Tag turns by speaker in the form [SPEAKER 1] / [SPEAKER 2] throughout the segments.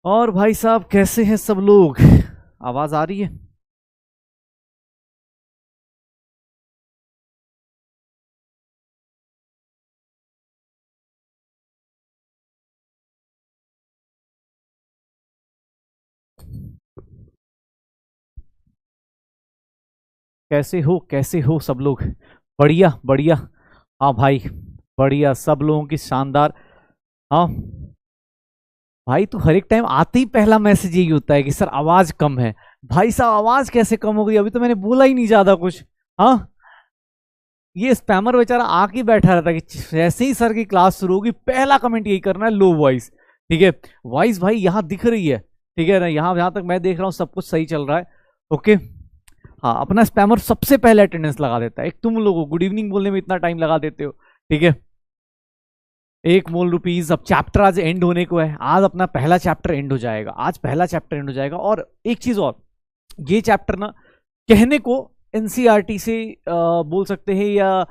[SPEAKER 1] और भाई साहब कैसे हैं सब लोग? आवाज आ रही है? कैसे हो सब लोग? बढ़िया बढ़िया। हाँ भाई, बढ़िया सब लोगों की शानदार। हाँ भाई, तो हर एक टाइम आते ही पहला मैसेज यही होता है कि सर आवाज कम है। भाई साहब आवाज कैसे कम हो गई? अभी तो मैंने बोला ही नहीं ज्यादा कुछ। हाँ, ये स्पैमर बेचारा आके बैठा रहता है कि जैसे ही सर की क्लास शुरू होगी पहला कमेंट यही करना है, लो वॉइस। ठीक है, वॉइस भाई यहाँ दिख रही है। ठीक है ना, यहाँ जहां तक मैं देख रहा हूँ सब कुछ सही चल रहा है। ओके। हाँ, अपना स्पैमर सबसे पहले अटेंडेंस लगा देता है। एक तुम लोगों गुड इवनिंग बोलने में इतना टाइम लगा देते हो। ठीक है, 1 मोल रुपीज। अब चैप्टर आज एंड होने को है, आज अपना पहला चैप्टर एंड हो जाएगा, आज पहला चैप्टर एंड हो जाएगा। और एक चीज और, ये चैप्टर ना कहने को एनसीईआरटी से बोल सकते हैं या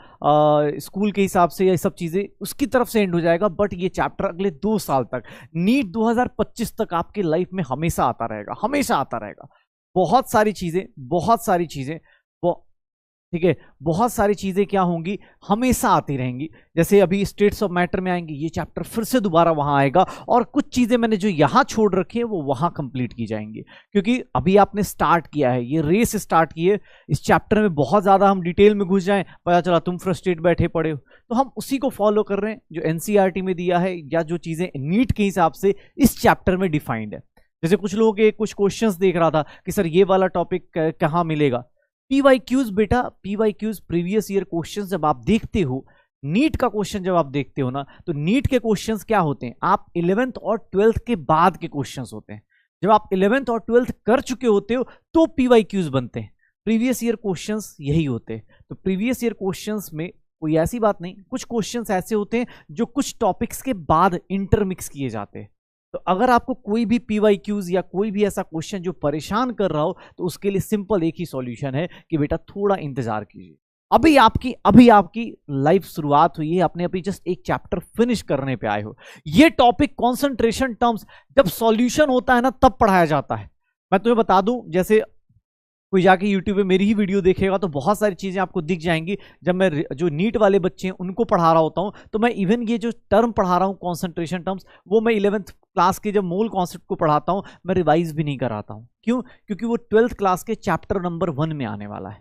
[SPEAKER 1] स्कूल के हिसाब से या सब चीजें उसकी तरफ से एंड हो जाएगा, बट ये चैप्टर अगले 2 साल तक, नीट 2025 तक आपके लाइफ में हमेशा आता रहेगा, हमेशा आता रहेगा। बहुत सारी चीजें, बहुत सारी चीजें वो, ठीक है, बहुत सारी चीजें क्या होंगी, हमेशा आती रहेंगी। जैसे अभी स्टेट्स ऑफ मैटर में आएंगे, ये चैप्टर फिर से दोबारा वहां आएगा, और कुछ चीजें मैंने जो यहां छोड़ रखी है वो वहां कंप्लीट की जाएंगी। क्योंकि अभी आपने स्टार्ट किया है, ये रेस स्टार्ट की है। इस चैप्टर में बहुत ज्यादा हम डिटेल में घुस जाएं, पता चला तुम फ्रस्ट्रेट बैठे पड़े हो। तो हम उसी को फॉलो कर रहे हैं जो एनसीईआरटी में दिया है, या जो चीजें नीट के हिसाब से इस चैप्टर में डिफाइंड है। जैसे कुछ लोगों के कुछ क्वेश्चंस देख रहा था कि सर ये वाला टॉपिक कहाँ मिलेगा। पीवाईक्यूज बेटा, पीवाईक्यूज प्रीवियस ईयर क्वेश्चंस जब आप देखते हो, नीट का क्वेश्चन जब आप देखते हो ना, तो नीट के क्वेश्चंस क्या होते हैं, आप 11th और 12th के बाद के क्वेश्चंस होते हैं। जब आप 11th और 12th कर चुके होते हो तो पीवाईक्यूज बनते हैं। प्रीवियस ईयर क्वेश्चंस यही होते हैं। तो प्रीवियस ईयर क्वेश्चंस में कोई ऐसी बात नहीं, कुछ क्वेश्चंस ऐसे होते हैं जो कुछ टॉपिक्स के बाद इंटरमिक्स किए जाते हैं। तो अगर आपको कोई भी पीवाईक्यूज या कोई भी ऐसा क्वेश्चन जो परेशान कर रहा हो, तो उसके लिए सिंपल एक ही सॉल्यूशन है कि बेटा थोड़ा इंतजार कीजिए। अभी आपकी लाइफ शुरुआत हुई है, आपने अभी जस्ट एक चैप्टर फिनिश करने पे आए हो। ये टॉपिक कॉन्सेंट्रेशन टर्म्स जब सॉल्यूशन होता है ना, तब पढ़ाया जाता है। मैं तुम्हें बता दूं, जैसे कोई जाके यूट्यूब पे मेरी ही वीडियो देखेगा तो बहुत सारी चीजें आपको दिख जाएंगी। जब मैं जो नीट वाले बच्चे हैं उनको पढ़ा रहा होता हूँ, तो मैं इवन ये जो टर्म पढ़ा रहा हूँ कॉन्सेंट्रेशन टर्म्स, वो मैं 11th क्लास के जब मूल कॉन्सेप्ट को पढ़ाता हूँ, मैं रिवाइज भी नहीं कराता हूँ। क्यों? क्योंकि वो 12th क्लास के चैप्टर नंबर 1 में आने वाला है।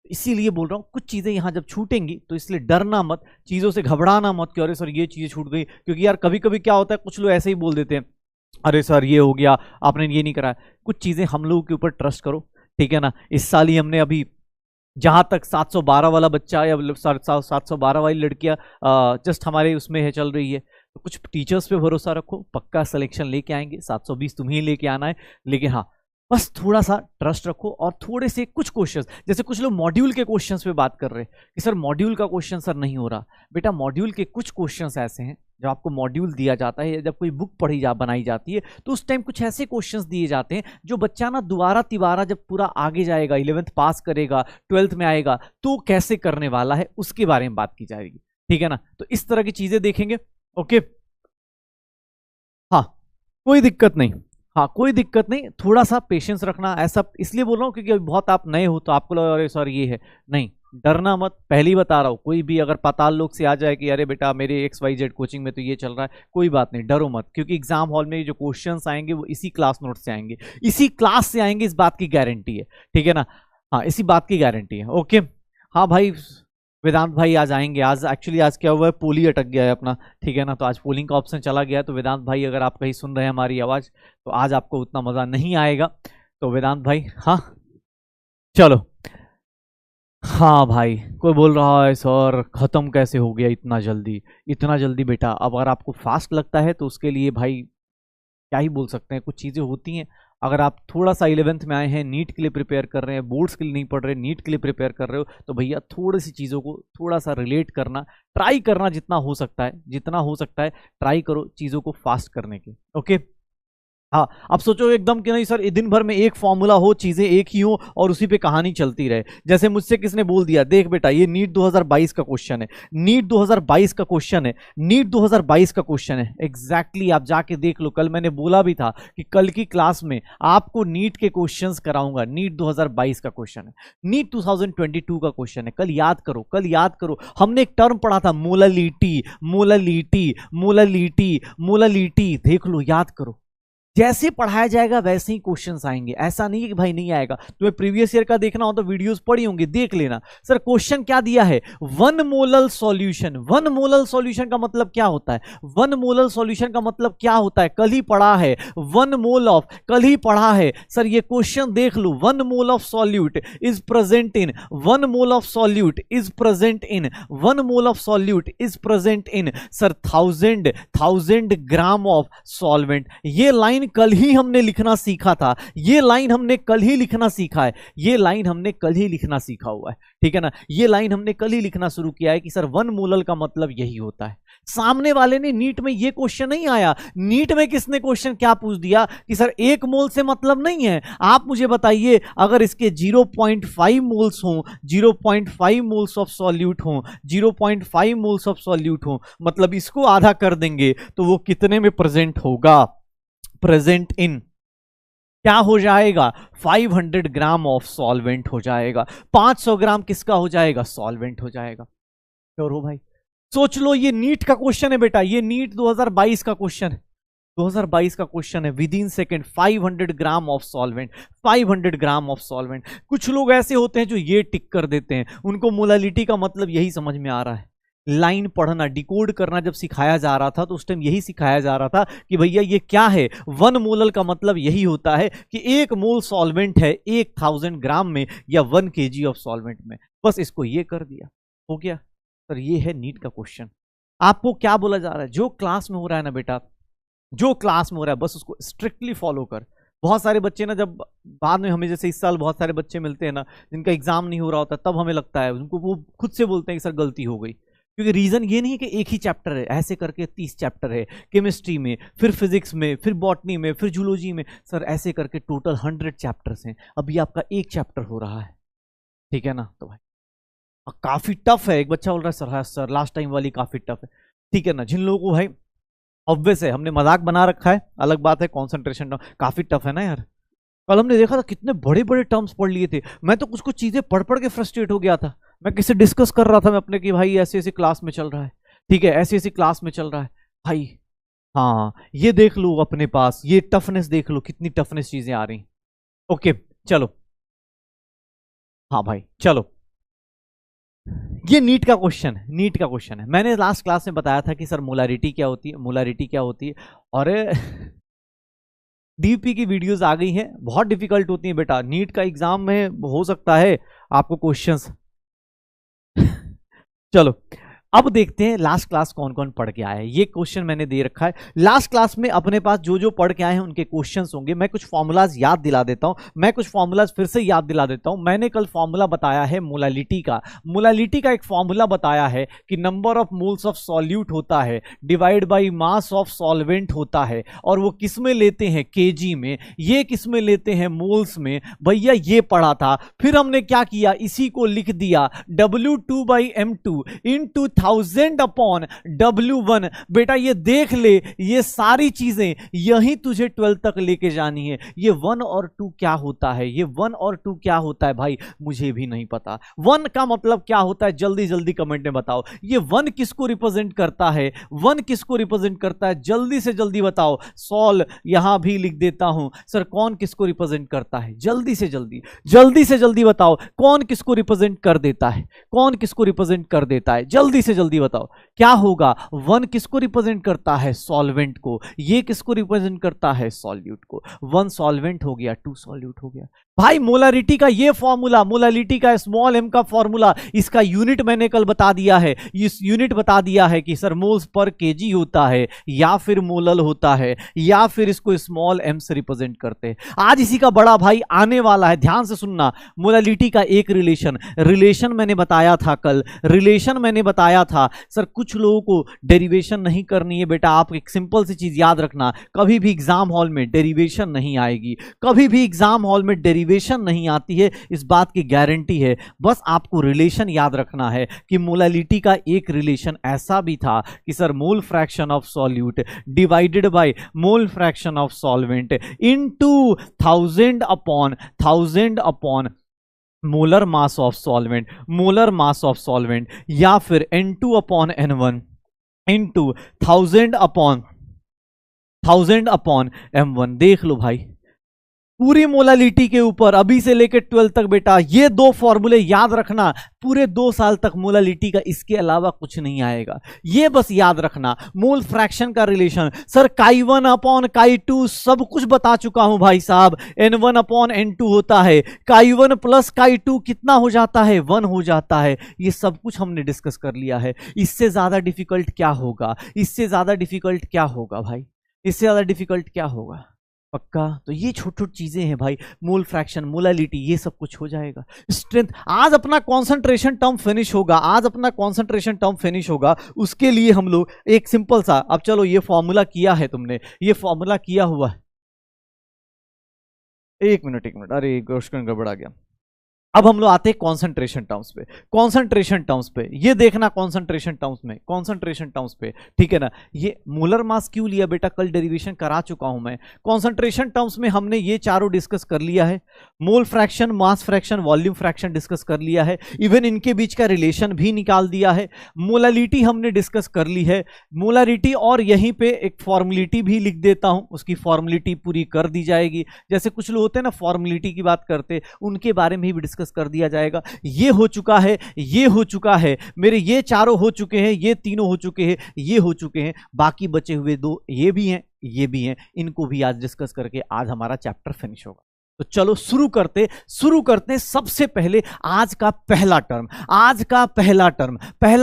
[SPEAKER 1] इसीलिए बोल रहा हूँ, कुछ चीजें यहाँ जब छूटेंगी तो इसलिए डरना मत, चीजों से घबराना मत कि अरे सर ये चीजें छूट गई। क्योंकि यार कभी कभी क्या होता है, कुछ लोग ऐसे ही बोल देते हैं, अरे सर ये हो गया, आपने ये नहीं कराया। कुछ चीजें हम लोगों के ऊपर ट्रस्ट करो। ठीक है ना, इस साल ही हमने अभी जहां तक 712 वाला बच्चा या 712 वाली लड़कियां जस्ट हमारे उसमें है, चल रही है, तो कुछ टीचर्स पे भरोसा रखो, पक्का सिलेक्शन लेके आएंगे। 720 तुम्हें लेके आना है, लेकिन हाँ, बस थोड़ा सा ट्रस्ट रखो। और थोड़े से कुछ क्वेश्चंस, जैसे कुछ लोग मॉड्यूल के क्वेश्चंस पे बात कर रहे हैं कि सर मॉड्यूल का क्वेश्चन सर नहीं हो रहा। बेटा मॉड्यूल के कुछ क्वेश्चंस ऐसे हैं, जब आपको मॉड्यूल दिया जाता है या जब कोई बुक बनाई जाती है, तो उस टाइम कुछ ऐसे क्वेश्चंस दिए जाते हैं जो बच्चा ना दोबारा तिबारा जब पूरा आगे जाएगा, 11th पास करेगा, 12th में आएगा, तो कैसे करने वाला है उसके बारे में बात की जाएगी। ठीक है ना, तो इस तरह की चीजें देखेंगे। ओके, हाँ, कोई दिक्कत नहीं। हाँ, कोई दिक्कत नहीं, थोड़ा सा पेशेंस रखना। ऐसा इसलिए बोल रहा हूँ क्योंकि अभी बहुत आप नए हो, तो आपको लगा अरे सर ये है, नहीं, डरना मत। पहले ही बता रहा हूँ, कोई भी अगर पाताल लोक से आ जाए कि अरे बेटा मेरे XYZ कोचिंग में तो ये चल रहा है, कोई बात नहीं, डरो मत। क्योंकि एग्जाम हॉल में जो क्वेश्चंस आएंगे वो इसी क्लास नोट से आएंगे, इसी क्लास से आएंगे, इस बात की गारंटी है। ठीक है ना, हाँ, इसी बात की गारंटी है। ओके। हाँ भाई, वेदांत भाई आज आएंगे। आज एक्चुअली आज क्या हुआ है, पोली अटक गया है अपना। ठीक है ना, तो आज पोलिंग का ऑप्शन चला गया है। तो वेदांत भाई अगर आप कहीं सुन रहे हैं हमारी आवाज़, तो आज आपको उतना मज़ा नहीं आएगा। तो वेदांत भाई, हाँ, चलो। हाँ भाई, कोई बोल रहा है सर खत्म कैसे हो गया इतना जल्दी? इतना जल्दी बेटा, अब अगर आपको फास्ट लगता है तो उसके लिए भाई क्या ही बोल सकते हैं, कुछ चीज़ें होती हैं। अगर आप थोड़ा सा 11th में आए हैं, नीट के लिए प्रिपेयर कर रहे हैं, बोर्ड्स के लिए नहीं पढ़ रहे, नीट के लिए प्रिपेयर कर रहे हो, तो भैया थोड़ी सी चीज़ों को थोड़ा सा रिलेट करना, ट्राई करना, जितना हो सकता है, जितना हो सकता है ट्राई करो चीज़ों को फास्ट करने के। ओके। हाँ, अब सोचो एकदम कि नहीं सर दिन भर में एक फॉर्मूला हो, चीजें एक ही हो और उसी पे कहानी चलती रहे। जैसे मुझसे किसने बोल दिया, देख बेटा ये नीट 2022 का क्वेश्चन है, नीट 2022 का क्वेश्चन है, नीट 2022 का क्वेश्चन है। एग्जैक्टली आप जाके देख लो, कल मैंने बोला भी था कि कल की क्लास में आपको नीट के क्वेश्चंस कराऊंगा। नीट 2022 का क्वेश्चन है, नीट 2022 का क्वेश्चन है। कल याद करो, कल याद करो, हमने एक टर्म पढ़ा था मोलालिटी, मोलालिटी, मोलालिटी, मोलालिटी। देख लो, याद करो, जैसे पढ़ाया जाएगा वैसे ही क्वेश्चंस आएंगे। ऐसा नहीं है कि भाई नहीं आएगा। तुम्हें प्रीवियस ईयर का देखना हो तो वीडियोस पड़ी होंगी, देख लेना। सर क्वेश्चन क्या दिया है, one molal solution. One molal solution का मतलब क्या होता है, वन मोलल सॉल्यूशन का मतलब क्या होता है, कल ही पढ़ा है। वन मोल ऑफ, कल ही पढ़ा है। सर ये क्वेश्चन देख लो, one mole of solute is present in, one mole of solute is present in, one mole of solute is present in sir 1000 gram of solvent. ये लाइन कल ही हमने लिखना सीखा था, ये लाइन हमने कल ही लिखना सीखा है, ये लाइन हमने कल ही लिखना सीखा हुआ है, ठीक है ना। ये लाइन हमने कल ही लिखना शुरू किया है कि सर वन मोलल का मतलब यही होता है। सामने वाले ने नीट में ये क्वेश्चन नहीं आया, नीट में किसने क्वेश्चन क्या पूछ दिया कि सर एक मोल से मतलब नहीं है। आप मुझे बताइए, अगर इसके 0.5 मोल्स हो, 0.5 मोल्स ऑफ सॉल्यूट हो, 0.5 मोल्स ऑफ सॉल्यूट हो, मतलब इसको आधा कर देंगे तो वो कितने में प्रेजेंट होगा, प्रेजेंट इन क्या हो जाएगा, 500 ग्राम ऑफ सॉल्वेंट हो जाएगा। 500 ग्राम किसका हो जाएगा, सॉल्वेंट हो जाएगा। श्योर हो भाई, सोच लो ये नीट का क्वेश्चन है बेटा, ये नीट 2022 का क्वेश्चन है, 2022 का क्वेश्चन है। With in second 500 gram of solvent, 500 gram of solvent. कुछ लोग ऐसे होते हैं जो ये टिक कर देते हैं, उनको मोलालिटी का मतलब यही समझ में आ रहा है। लाइन पढ़ना, डिकोड करना जब सिखाया जा रहा था तो उस टाइम यही सिखाया जा रहा था कि भैया ये क्या है, वन मोलल का मतलब यही होता है कि एक मोल सॉल्वेंट है 1000 ग्राम में या 1 kg ऑफ सॉल्वेंट में। बस इसको ये कर दिया, हो गया। सर ये है नीट का क्वेश्चन। आपको क्या बोला जा रहा है, जो क्लास में हो रहा है ना बेटा, जो क्लास में हो रहा है बस उसको स्ट्रिक्टली फॉलो कर। बहुत सारे बच्चे ना, जब बाद में हमें जैसे इस साल बहुत सारे बच्चे मिलते हैं ना जिनका एग्जाम नहीं हो रहा होता, तब हमें लगता है उनको, वो खुद से बोलते हैं कि सर गलती हो गई। क्योंकि रीजन ये नहीं है कि एक ही चैप्टर है, ऐसे करके 30 चैप्टर है, केमिस्ट्री में, फिर फिजिक्स में, फिर बॉटनी में, फिर जूलॉजी में। सर ऐसे करके टोटल 100 चैप्टर्स हैं, अभी आपका एक चैप्टर हो रहा है, ठीक है ना। तो भाई काफी टफ है। एक बच्चा बोल रहा है सर लास्ट टाइम वाली काफी टफ है, ठीक है ना। जिन लोगों को भाई ऑब्वियस है, हमने मजाक बना रखा है, अलग बात है, कॉन्सेंट्रेशन काफी टफ है ना यार। कल हमने देखा था कितने बड़े बड़े टर्म्स पढ़ लिए थे, मैं तो कुछ कुछ चीजें पढ़ पढ़ के फ्रस्ट्रेट हो गया था। मैं किसी डिस्कस कर रहा था मैं अपने कि भाई ऐसी ऐसी क्लास में चल रहा है, ठीक है, ऐसी ऐसी क्लास में चल रहा है भाई। हाँ ये देख लो अपने पास, ये टफनेस देख लो, कितनी टफनेस चीजें आ रही। ओके चलो, हाँ भाई चलो, ये नीट का क्वेश्चन है, नीट का क्वेश्चन है। मैंने लास्ट क्लास में बताया था कि सर मोलारिटी क्या होती है, मोलारिटी क्या होती है। और डीपी की वीडियोस आ गई हैं, बहुत डिफिकल्ट होती हैं बेटा। नीट का एग्जाम में हो सकता है आपको क्वेश्चंस चलो अब देखते हैं लास्ट क्लास कौन कौन पढ़ के आया है। ये क्वेश्चन मैंने दे रखा है। लास्ट क्लास में अपने पास जो जो पढ़ के आए हैं उनके क्वेश्चंस होंगे। मैं कुछ फॉर्मूलाज याद दिला देता हूं, मैं कुछ फॉर्मूलाज फिर से याद दिला देता हूं। मैंने कल फॉर्मूला बताया है मोलालिटी का। मोलालिटी का एक फॉर्मूला बताया है कि number of moles of solute होता है divide by mass of solvent होता है, और वो किस में लेते हैं, केजी में, ये किस में लेते हैं, मोल्स में। भैया ये पढ़ा था, फिर हमने क्या किया, इसी को लिख दिया W2/M2 इंटू 1000 अपॉन W1। बेटा ये देख ले, ये सारी चीजें यही तुझे 12 तक लेके जानी है। ये 1 और 2 क्या होता है, ये 1 और 2 क्या होता है भाई, मुझे भी नहीं पता। 1 का मतलब क्या होता है, जल्दी जल्दी कमेंट में बताओ। ये 1 किसको रिप्रेजेंट करता है, 1 किसको रिप्रेजेंट करता है, जल्दी से जल्दी बताओ। सॉल्व यहां भी लिख देता हूं। सर कौन किसको रिप्रेजेंट करता है, जल्दी से जल्दी, जल्दी से जल्दी बताओ। कौन किसको रिप्रेजेंट कर देता है, कौन किसको रिप्रेजेंट कर देता है, जल्दी से जल्दी बताओ। क्या होगा, 1 किसको रिप्रेजेंट करता है, सॉल्वेंट को, ये किसको रिप्रेजेंट करता है, सॉल्यूट को। 1 सॉल्वेंट हो गया, 2 सॉल्यूट हो गया। भाई मोलारिटी का ये फॉर्मूला, मोलारिटी का स्मॉल m का फॉर्मूला, इसका यूनिट मैंने कल बता दिया है। इस यूनिट बता दिया है कि सर मोल्स पर केजी होता है या फिर मोलल होता है या फिर इसको स्मॉल m से रिप्रेजेंट करते हैं। आज इसी का बड़ा भाई आने वाला है, ध्यान से सुनना। मोलारिटी का एक रिलेशन मैंने बताया था कल, रिलेशन मैंने बताया था। सर कुछ लोगों को डेरिवेशन नहीं करनी है बेटा, आप एक सिंपल सी चीज याद रखना, कभी भी एग्जाम हॉल में डेरिवेशन नहीं आएगी, कभी भी एग्जाम हॉल में डेरिवेशन नहीं आती है, इस बात की गारंटी है। बस आपको रिलेशन याद रखना है कि मोलालिटी का एक रिलेशन ऐसा भी था कि sir mole fraction of solute divided by mole fraction of solvent into 1000 upon molar mass of solvent, molar mass of solvent, या फिर N2 upon N1 into 1000 upon M1। देख लो भाई पूरी मोलालिटी के ऊपर अभी से लेकर 12 तक बेटा ये दो फॉर्मूले याद रखना, पूरे 2 साल तक मोलालिटी का, इसके अलावा कुछ नहीं आएगा, ये बस याद रखना। मोल फ्रैक्शन का रिलेशन सर काई1 अपॉन काई2 सब कुछ बता चुका हूं भाई साहब। N1 अपॉन N2 होता है, काई1 प्लस काई2 कितना हो जाता है, 1 हो जाता है। ये सब कुछ हमने डिस्कस कर लिया है। इससे ज्यादा डिफिकल्ट क्या होगा, इससे ज्यादा डिफिकल्ट क्या होगा भाई, इससे ज्यादा डिफिकल्ट क्या होगा, पक्का। तो ये छोटी छोटी चीजें हैं भाई, मोल फ्रैक्शन, मोलालिटी, ये सब कुछ हो जाएगा। स्ट्रेंथ, आज अपना कंसंट्रेशन टर्म फिनिश होगा, आज अपना कंसंट्रेशन टर्म फिनिश होगा। उसके लिए हम लोग एक सिंपल सा, अब चलो ये फॉर्मूला किया है तुमने, ये फॉर्मूला किया हुआ है, एक मिनट, अरे क्वेश्चन गड़बड़ा गया। अब हम लोग आते हैं कॉन्सेंट्रेशन टर्म्स पे, कॉन्सेंट्रेशन टर्म्स पे ये देखना, कॉन्सेंट्रेशन टर्म्स में, कॉन्सेंट्रेशन टर्म्स पे, ठीक है ना। ये मोलर मास क्यों लिया बेटा, कल डेरिवेशन करा चुका हूं मैं। कॉन्सेंट्रेशन टर्म्स में हमने ये चारों डिस्कस कर लिया है, mole fraction, mass fraction, volume fraction discuss कर लिया है, इवन इनके बीच का रिलेशन भी निकाल दिया है। मोलालिटी हमने डिस्कस कर ली है, मोलालिटी, और यहीं पे एक फॉर्मुलिटी भी लिख देता हूं, उसकी फॉर्मुलिटी पूरी कर दी जाएगी। जैसे कुछ लोग होते हैं ना फॉर्मुलिटी की बात करते, उनके बारे में भी डिस्कस कर दिया जाएगा। ये हो चुका है, ये हो चुका है, मेरे ये चारों हो चुके हैं, ये तीनों हो चुके हैं, ये हो चुके हैं, बाकी बचे हुए 2 ये भी हैं, ये भी हैं, इनको भी आज डिस्कस करके आज हमारा चैप्टर फिनिश होगा। तो चलो शुरू करते सबसे पहले आज का पहला टर्म, आज का पहला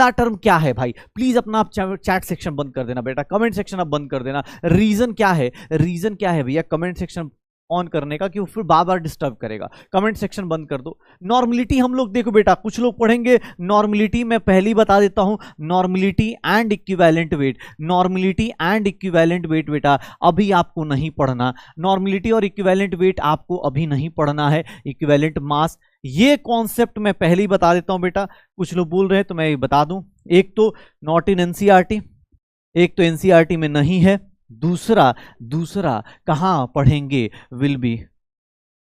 [SPEAKER 1] टर्म क्या है भाई, प्लीज अपना आप चैट सेक्शन बंद कर देना बेटा, कमेंट सेक्शन आप बंद कर देना। रीजन क्या है, रीजन क्या है भैया कमेंट सेक्शन ऑन करने का, कि वो फिर बार बार डिस्टर्ब करेगा। कमेंट सेक्शन बंद कर दो। नॉर्मलिटी हम लोग देखो बेटा, कुछ लोग पढ़ेंगे नॉर्मलिटी, मैं पहले ही बता देता हूं, normality and equivalent weight, normality and equivalent weight बेटा अभी आपको नहीं पढ़ना, नॉर्मलिटी और इक्विवेलेंट वेट आपको अभी नहीं पढ़ना है। इक्विवेलेंट मास, ये कॉन्सेप्ट मैं पहले ही बता देता हूं बेटा, कुछ लोग बोल रहे हैं तो मैं बता दूं। एक तो नॉट इन एनसीईआरटी, एक तो एनसीईआरटी में नहीं है, दूसरा कहां पढ़ेंगे, विल बी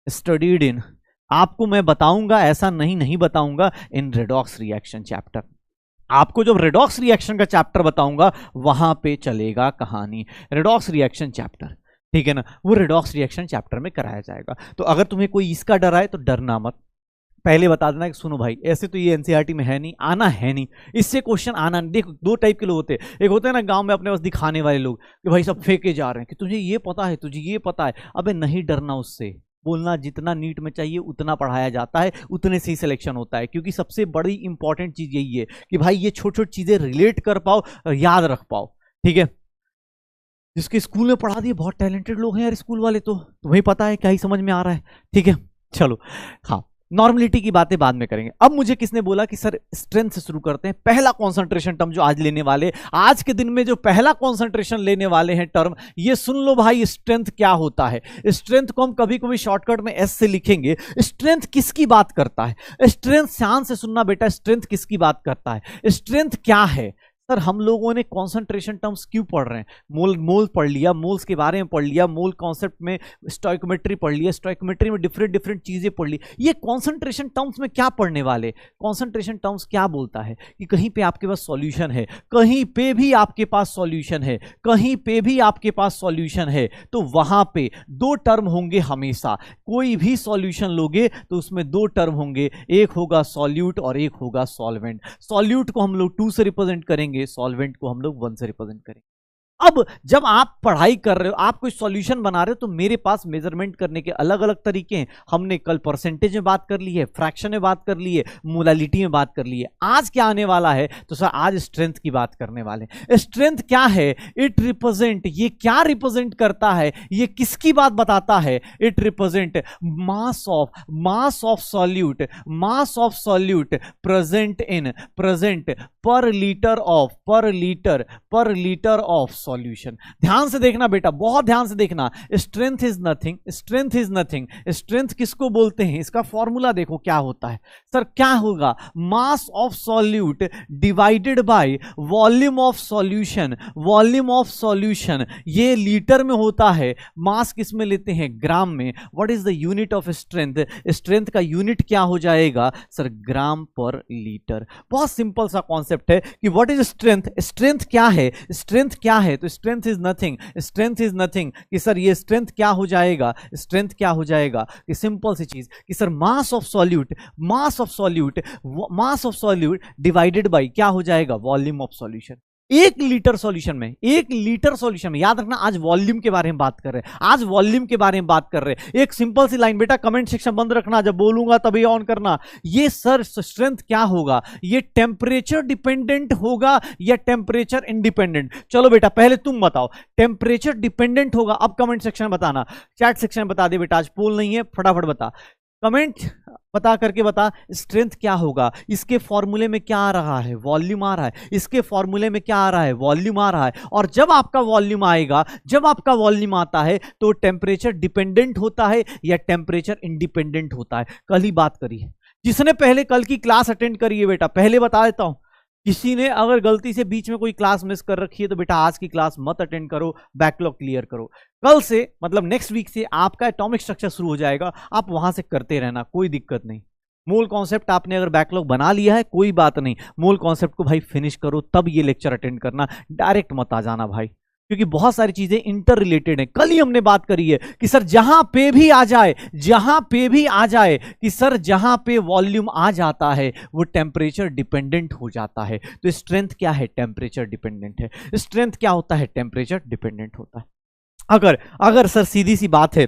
[SPEAKER 1] स्टडीड इन, आपको मैं बताऊंगा, ऐसा नहीं बताऊंगा, इन रेडॉक्स रिएक्शन चैप्टर। आपको जब रेडॉक्स रिएक्शन का चैप्टर बताऊंगा वहां पे चलेगा कहानी, रेडॉक्स रिएक्शन चैप्टर, ठीक है ना, वो रेडॉक्स रिएक्शन चैप्टर में कराया जाएगा। तो अगर तुम्हें कोई इसका डर आए तो डरना मत, पहले बता देना कि सुनो भाई ऐसे तो ये एनसीईआरटी में है नहीं, आना है नहीं, इससे क्वेश्चन आना नहीं। देखो 2 टाइप के लोग होते हैं, एक होते हैं ना गांव में अपने पास दिखाने वाले लोग कि भाई सब फेंके जा रहे हैं कि तुझे ये पता है, तुझे ये पता है। अबे नहीं डरना उससे, बोलना जितना नीट में चाहिए उतना पढ़ाया जाता है, उतने से ही सिलेक्शन होता है। क्योंकि सबसे बड़ी इंपॉर्टेंट चीज यही है कि भाई ये छोटी छोटी चीजें रिलेट कर पाओ, याद रख पाओ, ठीक है। जिसके स्कूल में पढ़ा दिए, बहुत टैलेंटेड लोग हैं यार स्कूल वाले, तो तुम्हें पता है क्या ही समझ में आ रहा है, ठीक है। चलो हाँ, नॉर्मलिटी की बातें बाद में करेंगे। अब मुझे किसने बोला कि सर स्ट्रेंथ से शुरू करते हैं, पहला कॉन्सेंट्रेशन टर्म जो आज लेने वाले, आज के दिन में जो पहला कॉन्सेंट्रेशन लेने वाले हैं टर्म, ये सुन लो भाई, स्ट्रेंथ क्या होता है। स्ट्रेंथ को हम कभी कभी शॉर्टकट में एस से लिखेंगे। स्ट्रेंथ किसकी बात करता है, स्ट्रेंथ, ध्यान से सुनना बेटा, स्ट्रेंथ किसकी बात करता है, स्ट्रेंथ क्या है। सर हम लोगों ने कॉन्सेंट्रेशन टर्म्स क्यों पढ़ रहे हैं, मोल पढ़ लिया, मोल्स के बारे में पढ़ लिया, मोल कॉन्सेप्ट में स्टोइकोमेट्री पढ़ लिया, स्टोइकोमेट्री में डिफरेंट चीजें पढ़ ली। ये कॉन्सेंट्रेशन टर्म्स में क्या पढ़ने वाले, कॉन्सेंट्रेशन टर्म्स क्या बोलता है कि कहीं पे आपके पास सॉल्यूशन है, कहीं पे भी आपके पास सॉल्यूशन है, कहीं पे भी आपके पास सॉल्यूशन है, तो वहां पे 2 टर्म होंगे हमेशा। कोई भी सॉल्यूशन लोगे तो उसमें 2 टर्म होंगे, एक होगा सॉल्यूट और एक होगा सॉल्वेंट। सॉल्यूट को हम लोग 2 से रिप्रेजेंट करेंगे, सॉल्वेंट को हम लोग 1 से रिप्रेजेंट करेंगे। अब जब आप पढ़ाई कर रहे हो, आप कोई सॉल्यूशन बना रहे हो, तो मेरे पास मेजरमेंट करने के अलग अलग तरीके हैं। हमने कल परसेंटेज में बात कर ली है, फ्रैक्शन में बात कर ली है, मोलालिटी में बात कर ली है। आज क्या आने वाला है, तो सर आज स्ट्रेंथ की बात करने वाले हैं। स्ट्रेंथ क्या है? इट रिप्रेजेंट, ये क्या रिप्रेजेंट करता है, ये किसकी बात बताता है? It represent mass of solute, mass of solute present पर लीटर ऑफ सॉल्यूशन। ध्यान से देखना बेटा, बहुत ध्यान से देखना। Strength is nothing, strength is nothing. Strength किसको बोलते हैं, इसका फॉर्मूला देखो क्या होता है। सर क्या होगा? मास of solute divided by volume of solution. Volume of solution ये लीटर में होता है, मास किस में लेते हैं? ग्राम में। What is the unit of strength? Strength का यूनिट क्या हो जाएगा सर? ग्राम पर लीटर। बहुत सिंपल सा कॉन्सेप्ट है कि व्हाट इज स्ट्रेंथ। स्ट्रेंथ क्या है? स्ट्रेंथ क्या है? तो strength is nothing, strength is nothing कि सर ये स्ट्रेंथ क्या हो जाएगा? स्ट्रेंथ क्या हो जाएगा कि सिंपल सी चीज कि sir mass of solute, mass of solute divided by क्या हो जाएगा? Volume of solution. एक लीटर सॉल्यूशन में, एक लीटर सॉल्यूशन में, याद रखना आज वॉल्यूम के बारे में बात कर रहे हैं, आज वॉल्यूम के बारे में बात कर रहे हैं। एक सिंपल सी लाइन बेटा, कमेंट सेक्शन बंद रखना, जब बोलूंगा तभी ऑन करना। ये सर स्ट्रेंथ क्या होगा? ये टेम्परेचर डिपेंडेंट होगा या टेम्परेचर इंडिपेंडेंट? चलो बेटा पहले तुम बताओ, टेम्परेचर डिपेंडेंट होगा। अब कमेंट सेक्शन बताना, चैट सेक्शन बता दे बेटा, आज पोल नहीं है, फटाफट बता, कमेंट बता करके बता स्ट्रेंथ क्या होगा। इसके फॉर्मूले में क्या आ रहा है? वॉल्यूम आ रहा है। इसके फॉर्मूले में क्या आ रहा है? वॉल्यूम आ रहा है। और जब आपका वॉल्यूम आएगा, जब आपका वॉल्यूम आता है तो टेम्परेचर डिपेंडेंट होता है या टेम्परेचर इंडिपेंडेंट होता है? कल ही बात करी है, जिसने पहले कल की क्लास अटेंड करी है बेटा, पहले बता देता हूं, किसी ने अगर गलती से बीच में कोई क्लास मिस कर रखी है तो बेटा आज की क्लास मत अटेंड करो, बैकलॉग क्लियर करो। कल से मतलब नेक्स्ट वीक से आपका एटॉमिक स्ट्रक्चर शुरू हो जाएगा, आप वहां से करते रहना, कोई दिक्कत नहीं। मूल कॉन्सेप्ट आपने अगर बैकलॉग बना लिया है कोई बात नहीं, मूल कॉन्सेप्ट को भाई फिनिश करो, तब ये लेक्चर अटेंड करना, डायरेक्ट मत आ जाना भाई, क्योंकि बहुत सारी चीजें इंटर रिलेटेड है। कल ही हमने बात करी है कि सर जहां पे भी आ जाए, जहां पे भी आ जाए कि सर जहां पे वॉल्यूम आ जाता है वो टेम्परेचर डिपेंडेंट हो जाता है। तो स्ट्रेंथ क्या है? टेम्परेचर डिपेंडेंट है। स्ट्रेंथ क्या होता है? टेम्परेचर डिपेंडेंट होता है। अगर सर सीधी सी बात है,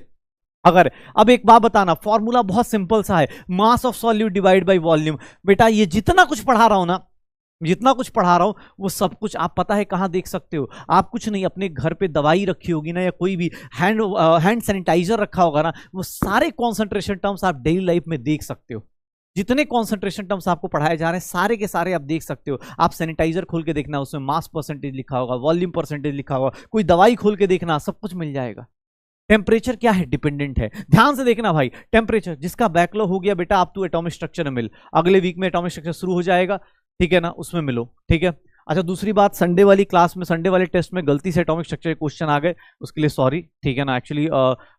[SPEAKER 1] अगर अब एक बात बताना, फॉर्मूला बहुत सिंपल सा है, mass of solute divide by volume. बेटा ये जितना कुछ पढ़ा रहा हूं ना, जितना कुछ पढ़ा रहा हूं वो सब कुछ आप पता है कहां देख सकते हो? आप कुछ नहीं, अपने घर पे दवाई रखी होगी ना, या कोई भी हैंड सैनिटाइजर रखा होगा ना, वो सारे कॉन्सेंट्रेशन टर्म्स आप डेली लाइफ में देख सकते हो। जितने कॉन्सेंट्रेशन टर्म्स आपको पढ़ाए जा रहे हैं सारे के सारे आप देख सकते हो। आप सैनिटाइजर खोल के देखना, उसमें मास परसेंटेज लिखा होगा, वॉल्यूम परसेंटेज लिखा होगा, कोई दवाई खोल के देखना, सब कुछ मिल जाएगा। टेम्परेचर क्या है? डिपेंडेंट है। ध्यान से देखना भाई, टेम्परेचर जिसका बैकलॉग हो गया बेटा, आप तू एटॉमिक स्ट्रक्चर में मिल, अगले वीक में एटॉमिक स्ट्रक्चर शुरू हो जाएगा, ठीक है ना, उसमें मिलो, ठीक है। अच्छा दूसरी बात, संडे वाली क्लास में, संडे वाले टेस्ट में गलती से एटॉमिक स्ट्रक्चर के क्वेश्चन आ गए, उसके लिए सॉरी, ठीक है ना। एक्चुअली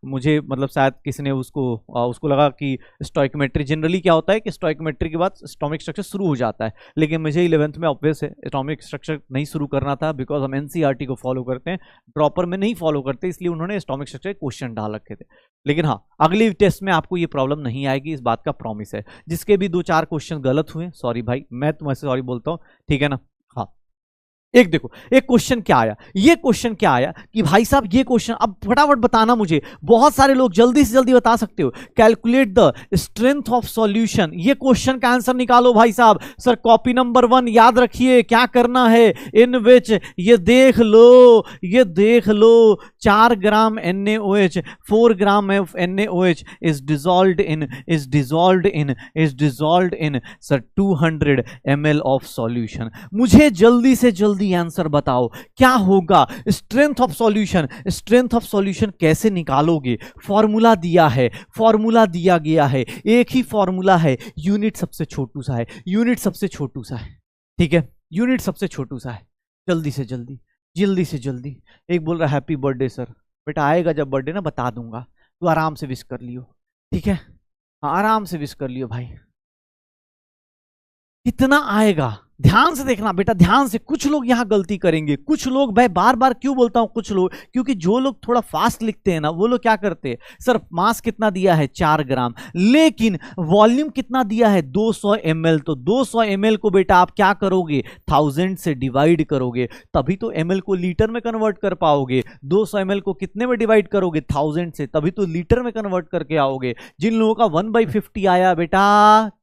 [SPEAKER 1] मुझे मतलब शायद किसी ने उसको लगा कि स्टोइकोमेट्री, जनरली क्या होता है कि स्टोइकोमेट्री के बाद एटॉमिक स्ट्रक्चर शुरू हो जाता है, लेकिन मुझे 11th में ऑब्वियस है एटॉमिक स्ट्रक्चर नहीं शुरू करना था, बिकॉज हम एनसीईआरटी को फॉलो करते हैं, ड्रॉपर में नहीं फॉलो करते, इसलिए उन्होंने एटॉमिक स्ट्रक्चर के क्वेश्चन डाल रखे थे। लेकिन हाँ, अगली टेस्ट में आपको ये प्रॉब्लम नहीं आएगी, इस बात का प्रॉमिस है। जिसके भी 2-4 क्वेश्चन गलत हुए, सॉरी भाई, मैं तुम्हें सॉरी बोलता हूँ, ठीक है ना। हाँ एक देखो, एक क्वेश्चन क्या आया, ये क्वेश्चन क्या आया कि भाई साहब ये क्वेश्चन, अब फटाफट बताना मुझे, बहुत सारे लोग जल्दी से जल्दी बता सकते हो। Calculate the strength of solution, ये क्वेश्चन का आंसर निकालो भाई साहब। सर कॉपी नंबर 1 याद रखिए, क्या करना है, इन विच ये देख लो 4 ग्राम NaOH, 4 gram of NaOH is dissolved in sir 200 ml of solution. मुझे जल्दी से जल्दी आंसर बताओ क्या होगा strength of solution. Strength of solution कैसे निकालोगे? फॉर्मूला दिया है, फॉर्मूला दिया गया है, एक ही फॉर्मूला है, यूनिट सबसे छोटू सा है, यूनिट सबसे छोटू सा है, ठीक है, यूनिट सबसे छोटू सा है। जल्दी से जल्दी, जल्दी से जल्दी। एक बोल रहा हैप्पी बर्थडे सर, बेटा आएगा जब बर्थडे ना बता दूंगा, तू आराम से विश कर लियो, ठीक है, आराम से विश कर लियो भाई। कितना आएगा ध्यान से देखना बेटा, ध्यान से। कुछ लोग यहां गलती करेंगे, कुछ लोग, भाई बार बार क्यों बोलता हूं कुछ लोग, क्योंकि जो लोग थोड़ा फास्ट लिखते हैं ना, वो लोग क्या करते हैं, सर मास कितना दिया है 4 ग्राम, लेकिन वॉल्यूम कितना दिया है 200 ml, तो 200 ml को बेटा आप क्या करोगे, 1000 से डिवाइड करोगे, तभी तो ml को लीटर में कन्वर्ट कर पाओगे। 200 ml को कितने में डिवाइड करोगे, 1000 से, तभी तो लीटर में कन्वर्ट करके आओगे। जिन लोगों का 1/50 आया बेटा,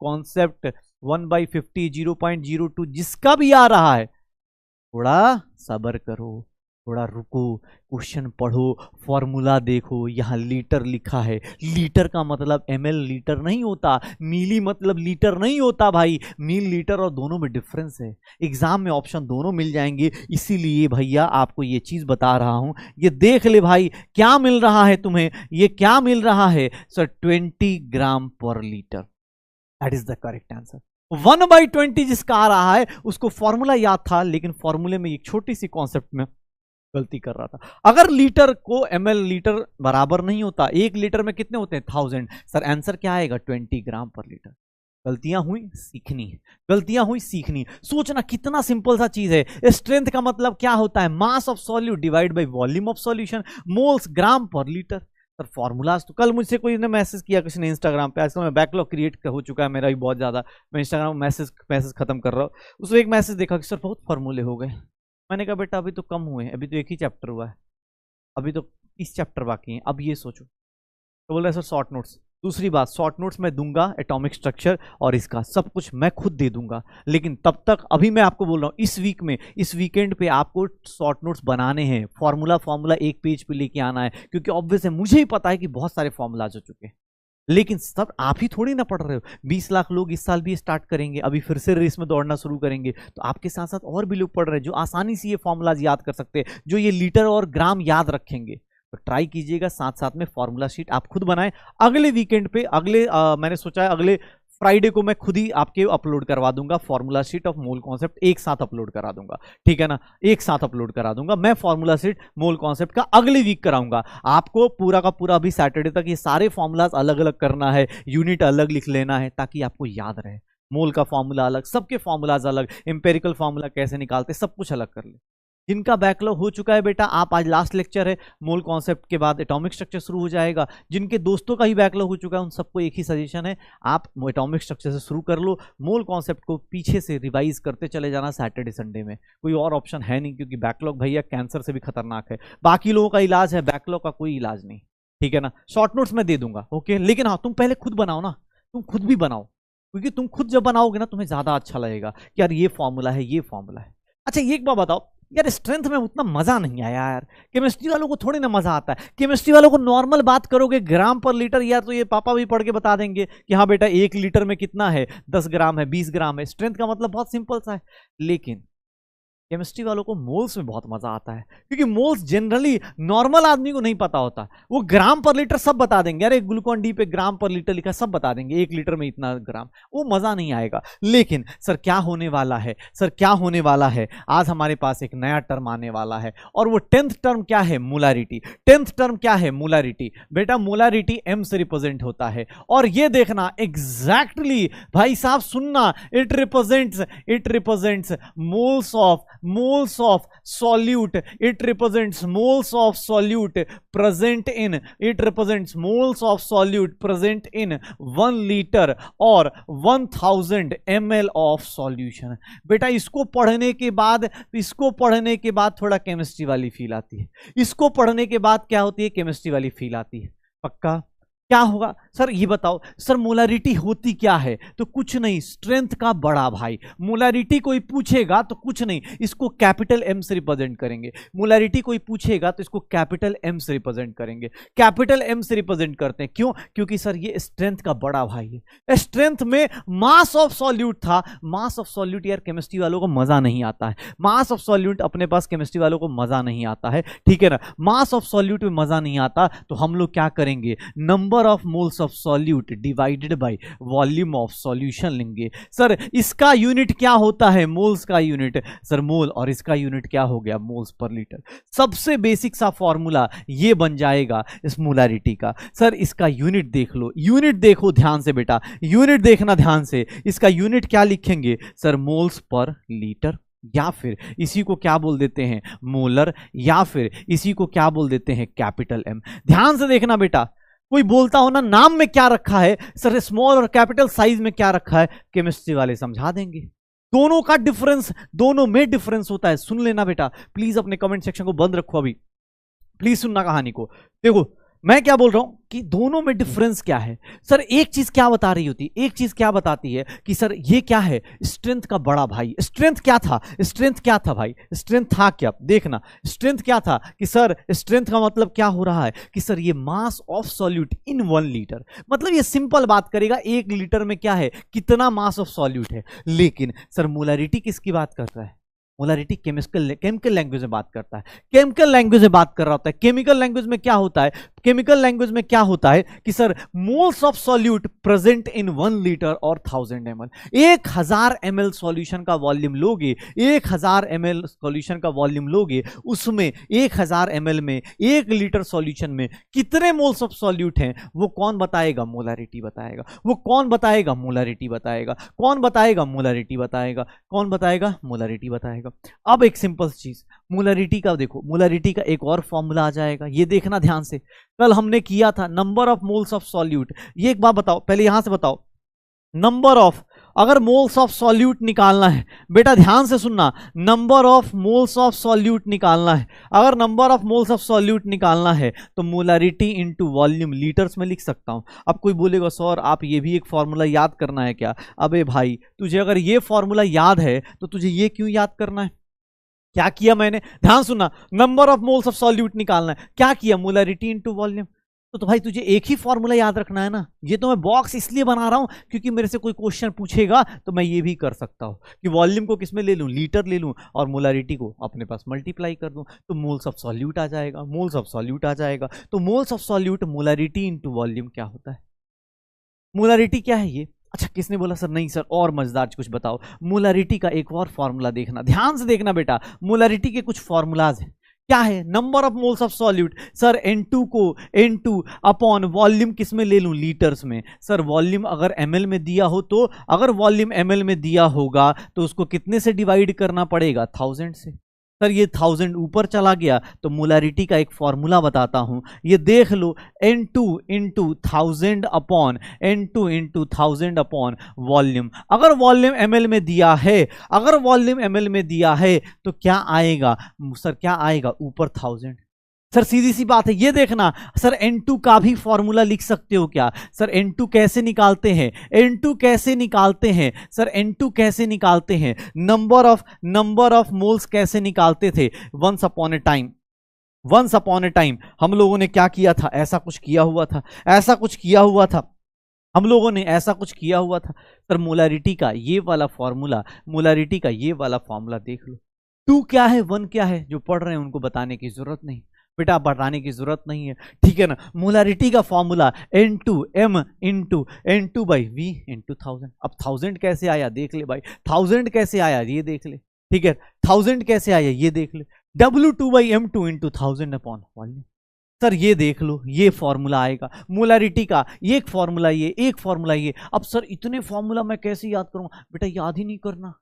[SPEAKER 1] कॉन्सेप्ट 1/50, 0.02 जिसका भी आ रहा है, थोड़ा सब्र करो, थोड़ा रुको, क्वेश्चन पढ़ो, फॉर्मूला देखो। यहां लीटर लिखा है, लीटर का मतलब ml लीटर नहीं होता, मिली मतलब लीटर नहीं होता भाई, मिल लीटर और दोनों में डिफरेंस है। एग्जाम में ऑप्शन दोनों मिल जाएंगे, इसीलिए भैया आपको ये चीज बता रहा हूं। ये देख ले भाई, क्या मिल रहा है तुम्हें, ये क्या मिल रहा है सर, 20 ग्राम पर litre, that is the correct answer. 1/20 जिसका आ रहा है उसको फॉर्मूला याद था, लेकिन फॉर्मूले में एक छोटी सी कॉन्सेप्ट में गलती कर रहा था। अगर लीटर को ml लीटर बराबर नहीं होता, 1 लीटर में कितने होते हैं 1000, सर आंसर क्या आएगा 20 ग्राम पर लीटर। गलतियां हुई सीखनी है, गलतियां हुई सीखनी। सोचना कितना सिंपल सा चीज है। स्ट्रेंथ का मतलब क्या होता है, mass of solute divide by volume of solution, moles gram पर लीटर। सर फॉर्मूलाज तो कल मुझसे कोई ने मैसेज किया, किसी ने इंस्टाग्राम पे, आजकल मैं बैकलॉग क्रिएट हो चुका है मेरा भी बहुत ज्यादा, मैं इंस्टाग्राम मैसेज खत्म कर रहा हूँ। उसमें एक मैसेज देखा कि सर बहुत फॉर्मूले हो गए। मैंने कहा बेटा अभी तो कम हुए, अभी तो एक ही चैप्टर हुआ है, अभी तो 30 चैप्टर बाकी हैं, अब ये सोचो। तो बोल रहे सर शॉर्ट नोट्स। दूसरी बात, शॉर्ट नोट्स मैं दूंगा, एटॉमिक स्ट्रक्चर और इसका सब कुछ मैं खुद दे दूंगा, लेकिन तब तक अभी मैं आपको बोल रहा हूँ, इस वीक में, इस वीकेंड पे आपको शॉर्ट नोट्स बनाने हैं, फॉर्मूला 1 पेज पे लेके आना है, क्योंकि ऑब्वियस है, मुझे ही पता है कि बहुत सारे फॉर्मूलाज हो चुके हैं, लेकिन सब आप ही थोड़ी ना पढ़ रहे हो। 20 लाख लोग इस साल भी स्टार्ट करेंगे, अभी फिर से रेस में दौड़ना शुरू करेंगे, तो आपके साथ साथ और भी लोग पढ़ रहे हैं जो आसानी से ये फॉर्मूलाज याद कर सकते हैं, जो ये लीटर और ग्राम याद रखेंगे। तो ट्राई कीजिएगा, साथ साथ में फॉर्मूला शीट आप खुद बनाएं। अगले वीकेंड पे, मैंने सोचा है अगले फ्राइडे को मैं खुद ही आपके अपलोड करवा दूंगा formula sheet of mole concept, एक साथ अपलोड करा दूंगा, ठीक है ना, एक साथ अपलोड करा दूंगा मैं फॉर्मूला शीट मोल कॉन्सेप्ट का, अगले वीक कराऊंगा। आपको पूरा का पूरा अभी सैटरडे तक ये सारे फॉर्मूलाज अलग अलग करना है, यूनिट अलग लिख लेना है, ताकि आपको याद रहे। मोल का फॉर्मूला अलग, सबके फॉर्मूलाज अलग, एम्पेरिकल फॉर्मूला कैसे निकालते, सब कुछ अलग कर ले। जिनका बैकलॉग हो चुका है बेटा, आप आज लास्ट लेक्चर है, मोल कॉन्सेप्ट के बाद एटॉमिक स्ट्रक्चर शुरू हो जाएगा। जिनके दोस्तों का ही बैकलॉग हो चुका है, उन सबको एक ही सजेशन है, आप एटॉमिक स्ट्रक्चर से शुरू कर लो, मोल कॉन्सेप्ट को पीछे से रिवाइज करते चले जाना सैटरडे संडे में। कोई और ऑप्शन है नहीं, क्योंकि बैकलॉग भैया कैंसर से भी खतरनाक है। बाकी लोगों का इलाज है, बैकलॉग का कोई इलाज नहीं, ठीक है ना। शॉर्ट नोट्स मैं दे दूंगा, ओके, लेकिन हाँ तुम पहले खुद बनाओ ना, तुम खुद भी बनाओ, क्योंकि तुम खुद जब बनाओगे ना तुम्हें ज्यादा अच्छा लगेगा कि यार ये फॉर्मूला है, ये फॉर्मूला है। अच्छा एक बात बताओ यार, स्ट्रेंथ में उतना मजा नहीं आया यार, केमिस्ट्री वालों को थोड़ी ना मजा आता है। केमिस्ट्री वालों को नॉर्मल बात करोगे ग्राम पर लीटर, यार तो ये पापा भी पढ़ के बता देंगे कि हाँ बेटा 1 लीटर में कितना है, 10 ग्राम है, 20 ग्राम है। स्ट्रेंथ का मतलब बहुत सिंपल सा है, लेकिन केमिस्ट्री वालों को मोल्स में बहुत मजा आता है, क्योंकि मोल्स जनरली नॉर्मल आदमी को नहीं पता होता। वो ग्राम पर लीटर सब बता देंगे, अरे ग्लूकॉन डी पे ग्राम पर लीटर लिखा, सब बता देंगे 1 लीटर में इतना ग्राम, वो मजा नहीं आएगा। लेकिन सर क्या होने वाला है, सर क्या होने वाला है, आज हमारे पास एक नया टर्म आने वाला है, और वो 10th टर्म क्या है, मोलारिटी। 10th टर्म क्या है, मोलारिटी। बेटा मोलारिटी m से रिप्रेजेंट होता है, और ये देखना एग्जैक्टली भाई साहब सुनना, it represents moles of solute, it represents moles of solute present in, it represents moles of solute present in 1 liter or 1000 ml of solution। बेटा इसको पढ़ने के बाद थोड़ा केमिस्ट्री वाली फील आती है, इसको पढ़ने के बाद क्या होती है, केमिस्ट्री वाली फील आती है। पक्का क्या होगा सर ये बताओ, सर मोलारिटी होती क्या है, तो कुछ नहीं, स्ट्रेंथ का बड़ा भाई। मोलारिटी कोई पूछेगा तो कुछ नहीं, इसको कैपिटल एम से रिप्रेजेंट करेंगे। मोलारिटी कोई पूछेगा तो इसको कैपिटल एम से रिप्रेजेंट करेंगे। कैपिटल एम से रिप्रेजेंट करते हैं, क्यों, क्योंकि सर ये स्ट्रेंथ का बड़ा भाई है। स्ट्रेंथ में मास ऑफ सॉल्यूट था, मास ऑफ सॉल्यूट यार केमिस्ट्री वालों को मजा नहीं आता है, मास ऑफ सॉल्यूट अपने पास केमिस्ट्री वालों को मजा नहीं आता है, ठीक है ना। मास ऑफ सॉल्यूट में मजा नहीं आता, तो हम लोग क्या करेंगे, number number of moles of solute divided by volume of solution लेंगे। सर इसका यूनिट क्या होता है, मोल्स का यूनिट सर मोल, और इसका यूनिट क्या हो गया, मोल्स पर लीटर। सबसे बेसिक सा फॉर्मूला ये बन जाएगा इस मोलारिटी का। सर इसका यूनिट देख लो, यूनिट देखो ध्यान से बेटा, यूनिट देखना ध्यान से। इसका यूनिट क्या लिखेंगे सर, मोल्स पर लीटर, या फिर इसी को क्या बोल देते हैं, मोलर, या फिर इसी को क्या बोल देते हैं, कैपिटल एम। ध्यान से देखना बेटा, कोई बोलता हो ना नाम में क्या रखा है सर, स्मॉल और कैपिटल साइज में क्या रखा है, केमिस्ट्री वाले समझा देंगे। दोनों का डिफरेंस, दोनों में डिफरेंस होता है। सुन लेना बेटा, प्लीज अपने कमेंट सेक्शन को बंद रखो अभी, प्लीज सुनना कहानी को। देखो मैं क्या बोल रहा हूं कि दोनों में डिफरेंस क्या है। सर एक चीज क्या बता रही होती, एक चीज क्या बताती है कि सर ये क्या है, स्ट्रेंथ का बड़ा भाई। स्ट्रेंथ क्या था, स्ट्रेंथ क्या था भाई, स्ट्रेंथ था क्या, देखना स्ट्रेंथ क्या था कि सर स्ट्रेंथ का मतलब क्या हो रहा है कि सर ये मास ऑफ सॉल्यूट इन 1 लीटर। मतलब ये सिंपल बात करेगा, 1 लीटर में क्या है, कितना मास ऑफ सॉल्यूट है। लेकिन सर मोलारिटी किसकी बात करता है, मोलारिटी केमिकल लैंग्वेज में बात करता है, केमिकल लैंग्वेज में बात कर रहा होता है। केमिकल लैंग्वेज में क्या होता है, केमिकल लैंग्वेज में क्या होता है कि sir moles of solute present in 1 litre और 1000 ml। 1000 ml सॉल्यूशन का वॉल्यूम लोगे, 1000 ml सॉल्यूशन का वॉल्यूम लोगे, उसमें 1000 ml में 1 लीटर सॉल्यूशन में कितने मोल्स ऑफ सॉल्यूट हैं, वो कौन बताएगा, मोलारिटी बताएगा। वो कौन बताएगा, मोलारिटी बताएगा। कौन बताएगा, मोलारिटी बताएगा। कौन बताएगा, मोलारिटी बताएगा। अब एक सिंपल चीज, मोलारिटी का देखो, मोलारिटी का एक और फॉर्मूला आ जाएगा, ये देखना ध्यान से। कल हमने किया था number of moles of solute. ये एक बात बताओ, पहले यहां से बताओ, नंबर ऑफ, अगर मोल्स ऑफ सॉल्यूट निकालना है बेटा ध्यान से सुनना, number of moles of solute निकालना है। अगर number of moles of solute निकालना है तो मोलारिटी इनटू वॉल्यूम लीटर्स में लिख सकता हूं। अब कोई बोलेगा सर आप ये भी एक फॉर्मूला याद करना है क्या। अबे भाई तुझे अगर ये फॉर्मूला याद है तो तुझे ये क्यों याद करना है। क्या किया मैंने, ध्यान सुनना, number of moles of solute निकालना है, क्या किया, मोलारिटी इनटू वॉल्यूम। तो भाई तुझे एक ही फॉर्मूला याद रखना है ना। ये तो मैं बॉक्स इसलिए बना रहा हूं क्योंकि मेरे से कोई क्वेश्चन पूछेगा तो मैं ये भी कर सकता हूं कि वॉल्यूम को किसमें ले लूं, लीटर ले लूं, और मोलारिटी को अपने पास मल्टीप्लाई कर दूं तो मोल्स ऑफ सॉल्यूट आ जाएगा, मोल्स ऑफ सॉल्यूट आ जाएगा। तो moles of solute molarity into volume क्या होता है, मोलारिटी क्या है ये। अच्छा किसने बोला सर नहीं सर और मजेदार कुछ बताओ। मोलारिटी का एक और फॉर्मूला देखना, ध्यान से देखना बेटा, मोलारिटी के कुछ फॉर्मूलाज हैं। क्या है, number of moles of solute, sir N2 को N2 अपॉन वॉल्यूम किस में ले लूं, लीटर्स में। सर वॉल्यूम अगर ml में दिया हो तो, अगर वॉल्यूम ml में दिया होगा तो उसको कितने से डिवाइड करना पड़ेगा, 1000 से। सर ये 1000 ऊपर चला गया तो मोलारिटी का एक फॉर्मूला बताता हूं, ये देख लो, N2 into 1000 upon N2 into 1000 upon volume. अगर वॉल्यूम ml में दिया है, अगर वॉल्यूम ml में दिया है तो क्या आएगा सर, क्या आएगा ऊपर 1000। सर सीधी सी बात है, ये देखना। सर N2 का भी फॉर्मूला लिख सकते हो क्या, सर N2 कैसे निकालते हैं, N2 कैसे निकालते हैं, सर N2 कैसे निकालते हैं, नंबर ऑफ मोल्स कैसे निकालते थे, वंस अपॉन ए टाइम हम लोगों ने क्या किया था, ऐसा कुछ किया हुआ था, ऐसा कुछ किया हुआ था, हम लोगों ने ऐसा कुछ किया हुआ था। सर मोलारिटी का ये वाला फॉर्मूला, मोलारिटी का ये वाला फॉर्मूला देख लो। 2 क्या है, 1 क्या है, जो पढ़ रहे हैं उनको बताने की जरूरत नहीं बेटा, बताने की जरूरत नहीं है, ठीक है ना। मोलारिटी का formula N2M into N2 by V into 1000। अब 1000 कैसे आया देख ले भाई, 1000 कैसे आया ये देख ले, ठीक है, 1000 कैसे आया ये देख ले, W2/M2 into 1000 upon volume. Sir ये देख लो, ये फॉर्मूला आएगा मोलारिटी का, ये एक फॉर्मूला, ये एक फॉर्मूला, ये। अब सर इतने फॉर्मूला मैं कैसे याद करूंगा, बेटा याद ही नहीं करना।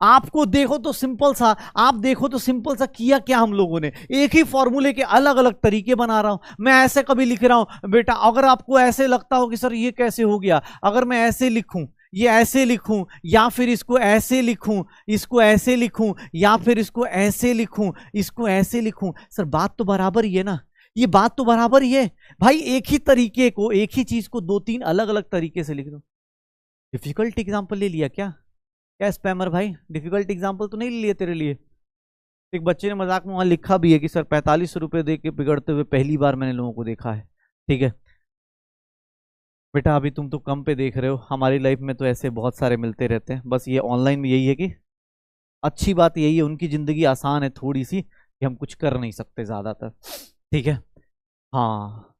[SPEAKER 1] आपको देखो तो सिंपल सा, आप देखो तो सिंपल सा किया क्या हम लोगों ने, एक ही फॉर्मूले के अलग अलग तरीके बना रहा हूं मैं, ऐसे कभी लिख रहा हूं बेटा। अगर आपको ऐसे लगता हो कि सर ये कैसे हो गया, अगर मैं ऐसे लिखूं, ये ऐसे लिखूं, या फिर इसको ऐसे लिखूं, इसको ऐसे लिखूं, या फिर इसको ऐसे लिखूं, इसको ऐसे लिखूं, सर बात तो बराबर ही है ना, ये बात तो बराबर ही है भाई। एक ही तरीके को, एक ही चीज को 2-3 अलग अलग तरीके से लिख दो। डिफिकल्ट एग्जाम्पल ले लिया क्या स्पैमर भाई, डिफिकल्ट एग्जाम्पल तो नहीं लिए तेरे लिए। एक बच्चे ने मजाक में वहां लिखा भी है कि सर 45 रुपए दे के बिगड़ते हुए पहली बार मैंने लोगों को देखा है, ठीक है बेटा। अभी तुम तो कम पे देख रहे हो, हमारी लाइफ में तो ऐसे बहुत सारे मिलते रहते हैं। बस ये ऑनलाइन में यही है कि अच्छी बात यही है, उनकी जिंदगी आसान है थोड़ी सी कि हम कुछ कर नहीं सकते ज्यादातर, ठीक है। हाँ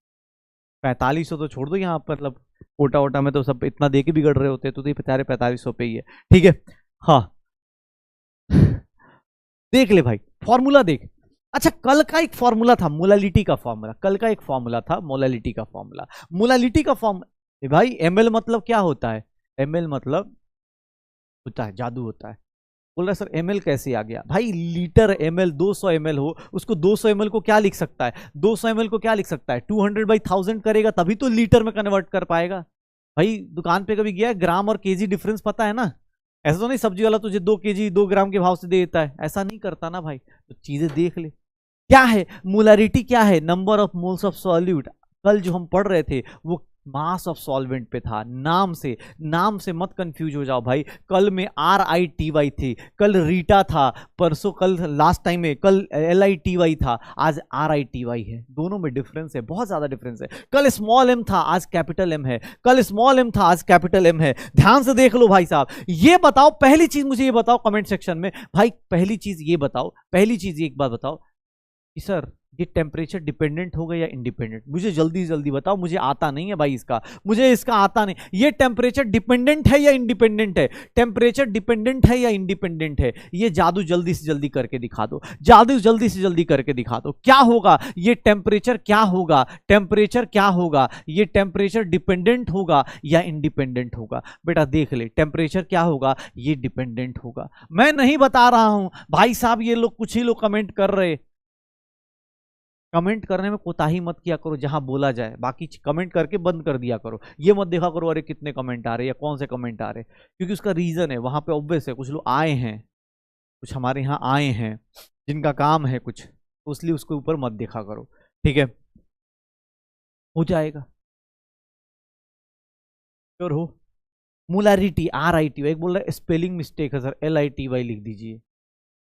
[SPEAKER 1] 4500 तो छोड़ दो यहाँ पर, मतलब कोटा वोटा में तो सब इतना दे के बिगड़ रहे होते हैं, तो ये बेचारे 4500 पे ही है। ठीक है, हाँ देख ले भाई फॉर्मूला देख। अच्छा कल का एक फॉर्मूला था मोलालिटी का फॉर्मूला, कल का एक फॉर्मूला था मोलालिटी का फॉर्मूला। मोलालिटी का फॉर्मूला भाई एमएल मतलब क्या होता है, एमएल मतलब होता है जादू होता है। बोल रहा है सर एमएल कैसे आ गया, भाई लीटर एमएल 200 एमएल हो, उसको 200 एमएल को क्या लिख सकता है, 200 एमएल को क्या लिख सकता है, 200/1000 करेगा तभी तो लीटर में कन्वर्ट कर पाएगा। भाई दुकान पे कभी गया, ग्राम और केजी डिफरेंस पता है ना, ऐसा तो नहीं सब्जी वाला तुझे 2 केजी 2 ग्राम के भाव से दे देता है, ऐसा नहीं करता ना भाई। तो चीजें देख ले क्या है मोलारिटी, क्या है number of moles of solute. कल जो हम पढ़ रहे थे वो मास ऑफ सॉल्वेंट पे था, नाम से मत कंफ्यूज हो जाओ भाई। कल में RITY थी, कल रीटा था, परसों कल लास्ट टाइम में कल LITY था, आज RITY है। दोनों में डिफरेंस है, बहुत ज्यादा डिफरेंस है। कल स्मॉल m था, आज कैपिटल M है, कल स्मॉल m था, आज कैपिटल M है। ध्यान से देख लो भाई साहब। ये बताओ पहली चीज, मुझे ये बताओ कमेंट सेक्शन में भाई, पहली चीज ये बताओ, पहली चीज एक बात बताओ कि सर ये टेम्परेचर डिपेंडेंट होगा या इंडिपेंडेंट, मुझे जल्दी जल्दी बताओ, मुझे आता नहीं है भाई इसका, मुझे इसका आता नहीं। ये टेम्परेचर डिपेंडेंट है या इंडिपेंडेंट है, टेम्परेचर डिपेंडेंट है या इंडिपेंडेंट है, ये जादू जल्दी से जल्दी करके दिखा दो, जादू जल्दी से जल्दी करके दिखा दो। क्या होगा ये टेम्परेचर, क्या होगा टेम्परेचर, क्या होगा ये टेम्परेचर, डिपेंडेंट होगा या इंडिपेंडेंट होगा। बेटा देख ले टेम्परेचर क्या होगा, ये डिपेंडेंट होगा। मैं नहीं बता रहा हूं भाई साहब, ये लोग कुछ ही लोग कमेंट कर रहे, कमेंट करने में कोताही मत किया करो, जहां बोला जाए बाकी कमेंट करके बंद कर दिया करो। ये मत देखा करो अरे कितने कमेंट आ रहे या कौन से कमेंट आ रहे, क्योंकि उसका रीजन है वहां पे ऑब्वियस है, कुछ लोग आए हैं, कुछ हमारे यहाँ आए हैं जिनका काम है कुछ, तो इसलिए उसके ऊपर मत देखा करो। ठीक है, हो जाएगा श्योर हो। मोलारिटी RITY, एक बोल रहा है स्पेलिंग मिस्टेक है सर, LITY लिख दीजिए।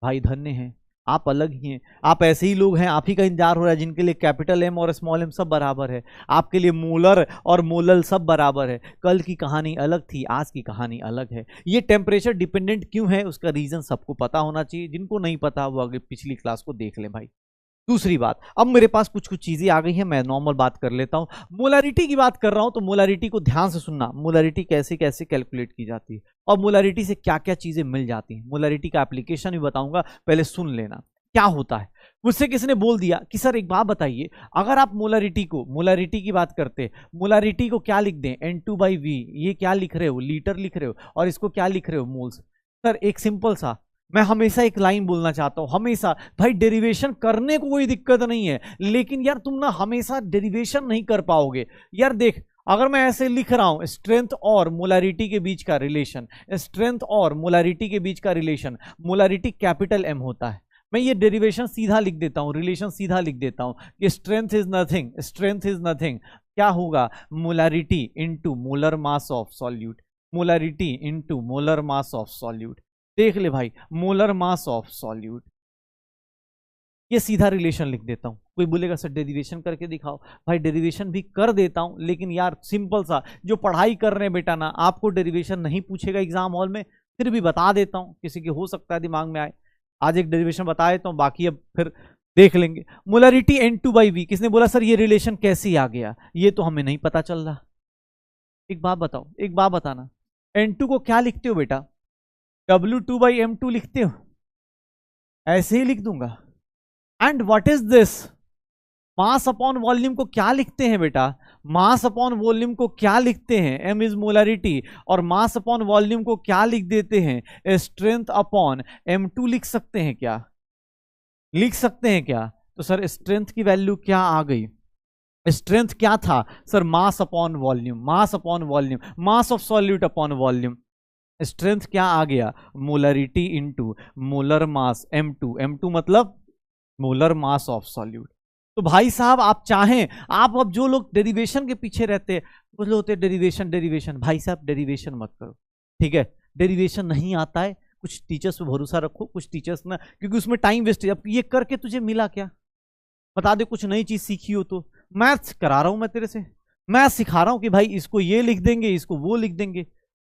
[SPEAKER 1] भाई धन्य हैं आप, अलग ही हैं आप, ऐसे ही लोग हैं, आप ही का इंतजार हो रहा है जिनके लिए कैपिटल M और स्मॉल m सब बराबर है, आपके लिए मोलर और मोलल सब बराबर है। कल की कहानी अलग थी, आज की कहानी अलग है। ये टेम्परेचर डिपेंडेंट क्यों है उसका रीजन सबको पता होना चाहिए, जिनको नहीं पता वो आगे पिछली क्लास को देख ले भाई। दूसरी बात, अब मेरे पास कुछ कुछ चीजें आ गई हैं, मैं नॉर्मल बात कर लेता हूं। मोलारिटी की बात कर रहा हूं तो मोलारिटी को ध्यान से सुनना, मोलारिटी कैसे कैसे कैलकुलेट की जाती है और मोलारिटी से क्या क्या चीजें मिल जाती हैं, मोलारिटी का एप्लीकेशन भी बताऊंगा, पहले सुन लेना क्या होता है। मुझसे किसी ने बोल दिया कि सर एक बात बताइए, अगर आप मोलारिटी की बात करते, मोलारिटी को क्या लिख दें N2/V, ये क्या लिख रहे हो लीटर लिख रहे हो, और इसको क्या लिख रहे हो मोल्स। सर एक सिंपल सा, मैं हमेशा एक लाइन बोलना चाहता हूं, हमेशा भाई डेरिवेशन करने को कोई दिक्कत नहीं है, लेकिन यार तुम ना हमेशा डेरिवेशन नहीं कर पाओगे। यार देख, अगर मैं ऐसे लिख रहा हूं स्ट्रेंथ और मोलारिटी के बीच का रिलेशन, स्ट्रेंथ और मोलारिटी के बीच का रिलेशन, मोलारिटी कैपिटल M होता है, मैं ये डेरिवेशन सीधा लिख देता हूं, रिलेशन सीधा लिख देता हूं कि स्ट्रेंथ इज नथिंग, क्या होगा molarity into molar mass of solute, molarity into molar mass of solute. देख ले भाई मोलर मास ऑफ सॉल्यूट, ये सीधा रिलेशन लिख देता हूं। कोई बोलेगा सर डेरिवेशन करके दिखाओ, भाई डेरिवेशन भी कर देता हूं, लेकिन यार सिंपल सा, जो पढ़ाई कर रहे हैं बेटा ना, आपको डेरिवेशन नहीं पूछेगा एग्जाम हॉल में, फिर भी बता देता हूं, किसी के हो सकता है दिमाग में आए। आज एक डेरिवेशन बता देता हूं, बाकी अब फिर देख लेंगे। मोलारिटी N2/V, किसने बोला सर ये रिलेशन कैसे आ गया, ये तो हमें नहीं पता चल रहा। एक बात बताओ, एक बात बताना, N2 को क्या लिखते हो बेटा, W2/M2 लिखते हो, ऐसे ही लिख दूंगा। And what is this, mass upon volume को क्या लिखते हैं बेटा, मास अपॉन वॉल्यूम को क्या लिखते हैं, M इज मोलारिटी, और मास अपॉन वॉल्यूम को क्या लिख देते हैं, स्ट्रेंथ अपॉन M2 लिख सकते हैं क्या, लिख सकते हैं क्या। तो सर स्ट्रेंथ की वैल्यू क्या आ गई, स्ट्रेंथ क्या था sir, mass upon volume, mass upon volume, mass of solute upon volume. Strength क्या आ गया, molarity into molar mass M2, M2 मतलब मोलर मास ऑफ सॉल्यूट। तो भाई साहब आप चाहें, आप अब जो लोग डेरिवेशन के पीछे रहते हैं, वो लोग होते हैं डेरिवेशन, भाई साहब डेरिवेशन मत करो, ठीक है। डेरिवेशन नहीं आता है, कुछ टीचर्स पे भरोसा रखो, कुछ टीचर्स ना, क्योंकि उसमें टाइम वेस्ट है। अब ये करके तुझे मिला क्या, बता दे, कुछ नई चीज सीखी हो तो। मैथ्स करा रहा हूं मैं तेरे से, मैथ्स सिखा रहा हूं कि भाई इसको ये लिख देंगे, इसको वो लिख देंगे,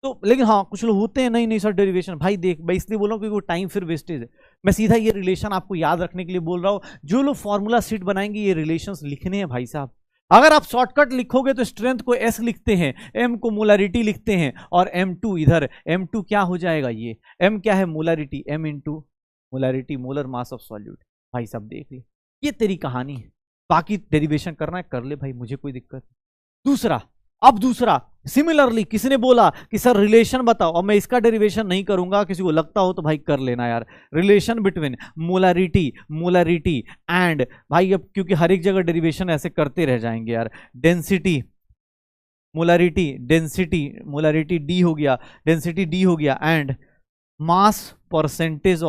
[SPEAKER 1] तो लेकिन हाँ कुछ लोग होते हैं नहीं सर डेरिवेशन, भाई देख मैं इसलिए बोल रहा हूँ क्योंकि वो टाइम फिर वेस्टेज है। मैं सीधा ये रिलेशन आपको याद रखने के लिए बोल रहा हूँ, जो लोग फॉर्मूला शीट बनाएंगे ये रिलेशंस लिखने हैं भाई साहब। अगर आप शॉर्टकट लिखोगे तो स्ट्रेंथ को S लिखते हैं, M को मोलारिटी लिखते हैं, और M2 इधर, M2 क्या हो जाएगा, ये M क्या है, molarity, M into molarity, molar mass of solute. भाई सब देख ले, ये तेरी कहानी है। बाकी डेरिवेशन करना है कर ले भाई, मुझे कोई दिक्कत नहीं। दूसरा, अब दूसरा सिमिलरली किसी ने बोला कि सर रिलेशन बताओ, और मैं इसका डेरिवेशन नहीं करूंगा, किसी को लगता हो तो भाई कर लेना यार। रिलेशन बिटवीन मोलारिटी एंड, भाई अब क्योंकि हर एक जगह डेरिवेशन ऐसे करते रह जाएंगे यार, डेंसिटी मोलारिटी डी हो गया, डेंसिटी डी हो गया, एंड मास परसेंटेज,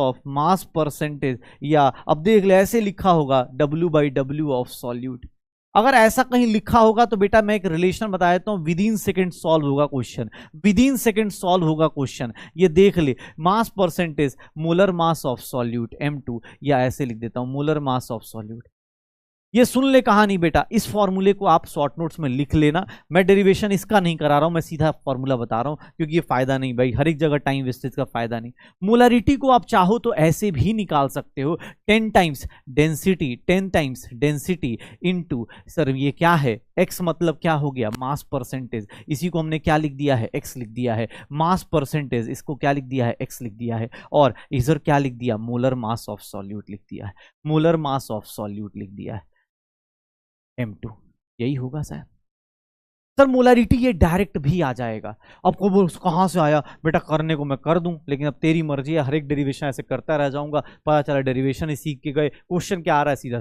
[SPEAKER 1] या अब देख ले ऐसे लिखा होगा W/W ऑफ सॉल्यूट। अगर ऐसा कहीं लिखा होगा तो बेटा मैं एक रिलेशन बता देता हूं, विद इन सेकेंड सॉल्व होगा question, with in second solve होगा क्वेश्चन। ये देख ले, mass percentage molar mass of solute M2, या ऐसे लिख देता हूं मोलर मास ऑफ सॉल्यूट। ये सुन ले कहानी बेटा, इस फॉर्मूले को आप शॉर्ट नोट्स में लिख लेना। मैं डेरिवेशन इसका नहीं करा रहा हूं, मैं सीधा फॉर्मूला बता रहा हूं, क्योंकि ये फायदा नहीं भाई, हर एक जगह टाइम वेस्टेज का फायदा नहीं। मोलारिटी को आप चाहो तो ऐसे भी निकाल सकते हो, 10 टाइम्स डेंसिटी इनटू, सर ये क्या है, x मतलब क्या हो गया, मास परसेंटेज, इसी को हमने क्या लिख दिया है, x लिख दिया है, मास परसेंटेज इसको क्या लिख दिया है, x लिख दिया है, और इधर क्या लिख दिया, मोलर मास ऑफ सॉल्यूट लिख दिया है, मोलर मास ऑफ सॉल्यूट लिख दिया है M2। यही होगा शायद सर। मोलारिटी ये डायरेक्ट भी आ जाएगा, आपको वो कहां से आया बेटा, करने को मैं कर दूं, लेकिन अब तेरी मर्जी है, हर एक डेरिवेशन ऐसे करता रह जाऊंगा, पता चला डेरिवेशन ही सीख के गए, क्वेश्चन क्या आ रहा है, सीधा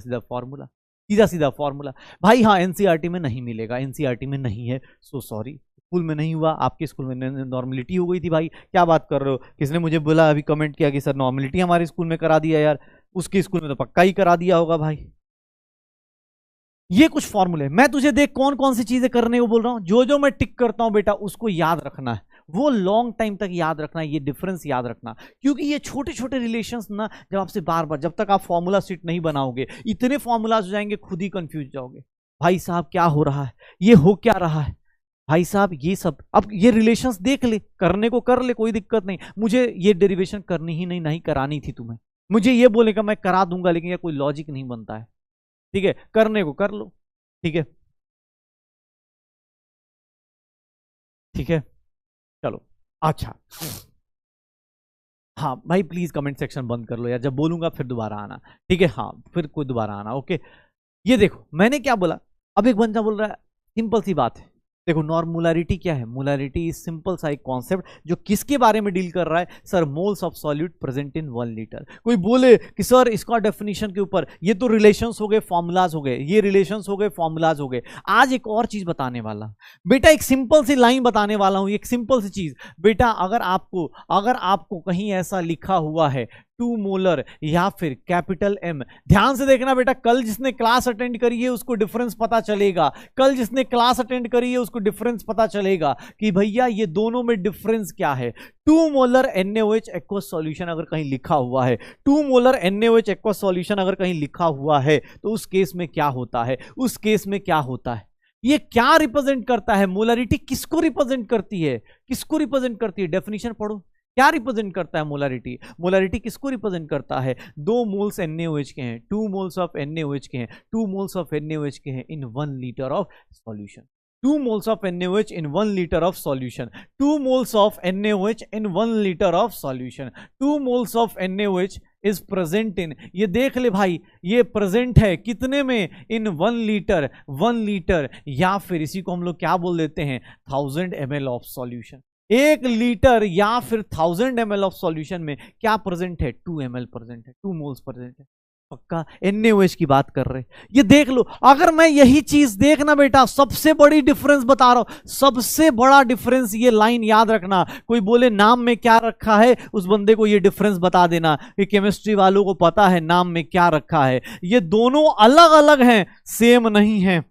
[SPEAKER 1] सीधा फॉर्मूला। भाई हाँ, एनसीईआरटी में नहीं मिलेगा, एनसीईआरटी में नहीं है, सो सॉरी। स्कूल में नहीं हुआ, आपके स्कूल में नॉर्मलिटी हो गई थी भाई, क्या बात कर रहे हो। किसने मुझे बोला अभी, कमेंट किया कि सर नॉर्मलिटी हमारे स्कूल में करा दिया, यार उसके स्कूल में तो पक्का ही करा दिया होगा भाई। ये कुछ फॉर्मूले मैं तुझे देख कौन कौन सी चीजें करने को बोल रहा हूं, जो जो मैं टिक करता हूं बेटा उसको याद रखना है, वो लॉन्ग टाइम तक याद रखना है, ये डिफरेंस याद रखना, क्योंकि ये छोटे छोटे रिलेशंस ना, जब आपसे बार बार, जब तक आप फॉर्मूला सीट नहीं बनाओगे, इतने फॉर्मूलाज हो जाएंगे, खुद ही कंफ्यूज जाओगे। भाई साहब क्या हो रहा है, ये हो क्या रहा है भाई साहब, ये सब अब ये रिलेशंस देख ले, करने को कर ले, कोई दिक्कत नहीं। मुझे ये डेरिवेशन करनी ही नहीं करानी थी तुम्हें, मुझे ये बोलेगा मैं करा दूंगा, लेकिन ये कोई लॉजिक नहीं बनता है, ठीक है, करने को कर लो, ठीक है, ठीक है, चलो अच्छा। हाँ भाई प्लीज कमेंट सेक्शन बंद कर लो यार, जब बोलूंगा फिर दोबारा आना, ठीक है, हाँ फिर कोई दोबारा आना, ओके। ये देखो मैंने क्या बोला, अब एक बंदा बोल रहा है, सिंपल सी बात है, देखो नॉर्मोलैरिटी क्या है, मोलैरिटी इज सिंपल सा एक कॉन्सेप्ट जो किसके बारे में डील कर रहा है, sir moles of solute present in 1 litre. कोई बोले कि सर इसका डेफिनेशन के ऊपर, ये तो रिलेशंस हो गए, फॉर्मूलाज हो गए, ये रिलेशंस हो गए, फॉर्मूलाज हो गए। आज एक और चीज बताने वाला बेटा, एक सिंपल सी लाइन बताने वाला हूं, एक सिंपल सी चीज बेटा, अगर आपको कहीं ऐसा लिखा हुआ है 2 मोलर या फिर कैपिटल M, ध्यान से देखना बेटा, कल जिसने क्लास अटेंड करी है उसको डिफरेंस पता चलेगा, कल जिसने क्लास अटेंड करी है उसको डिफरेंस पता चलेगा कि भैया ये दोनों में डिफरेंस क्या है। 2 मोलर NaOH एक्वस सॉल्यूशन अगर कहीं लिखा हुआ है, 2 मोलर NaOH एक्वस सॉल्यूशन अगर कहीं लिखा हुआ है, तो उस केस में क्या होता है, उस केस में क्या होता है, ये क्या रिप्रेजेंट करता है, मोलरिटी किसको रिप्रेजेंट करती है, किसको रिप्रेजेंट करती है, डेफिनेशन पढ़ो, क्या रिप्रेजेंट करता है मोलरिटी, मोलरिटी किसको रिप्रेजेंट करता है, 2 मोल्स NaOH के हैं, 2 मोल्स ऑफ NaOH के हैं, 2 मोल्स ऑफ NaOH के हैं इन 1 litre of solution, 2 moles of NaOH in 1 liter of solution, 2 moles of NaOH in 1 liter of solution, 2 moles of NaOH is present in, ये देख ले भाई, ये प्रेजेंट है कितने में, इन 1 लीटर, या फिर इसी को हम लोग क्या बोल देते हैं, 1000 ml ऑफ सॉल्यूशन। 1 लीटर या फिर 1000 ml ऑफ सॉल्यूशन में क्या प्रेजेंट है, 2 ml प्रेजेंट है, 2 मोल्स प्रेजेंट है, पक्का NaOH की बात कर रहे। ये देख लो, अगर मैं यही चीज देखना बेटा, सबसे बड़ी डिफरेंस बता रहा हूं, सबसे बड़ा डिफरेंस, ये लाइन याद रखना, कोई बोले नाम में क्या रखा है, उस बंदे को ये डिफरेंस बता देना कि केमिस्ट्री वालों को पता है नाम में क्या रखा है। ये दोनों अलग अलग हैं, सेम नहीं है,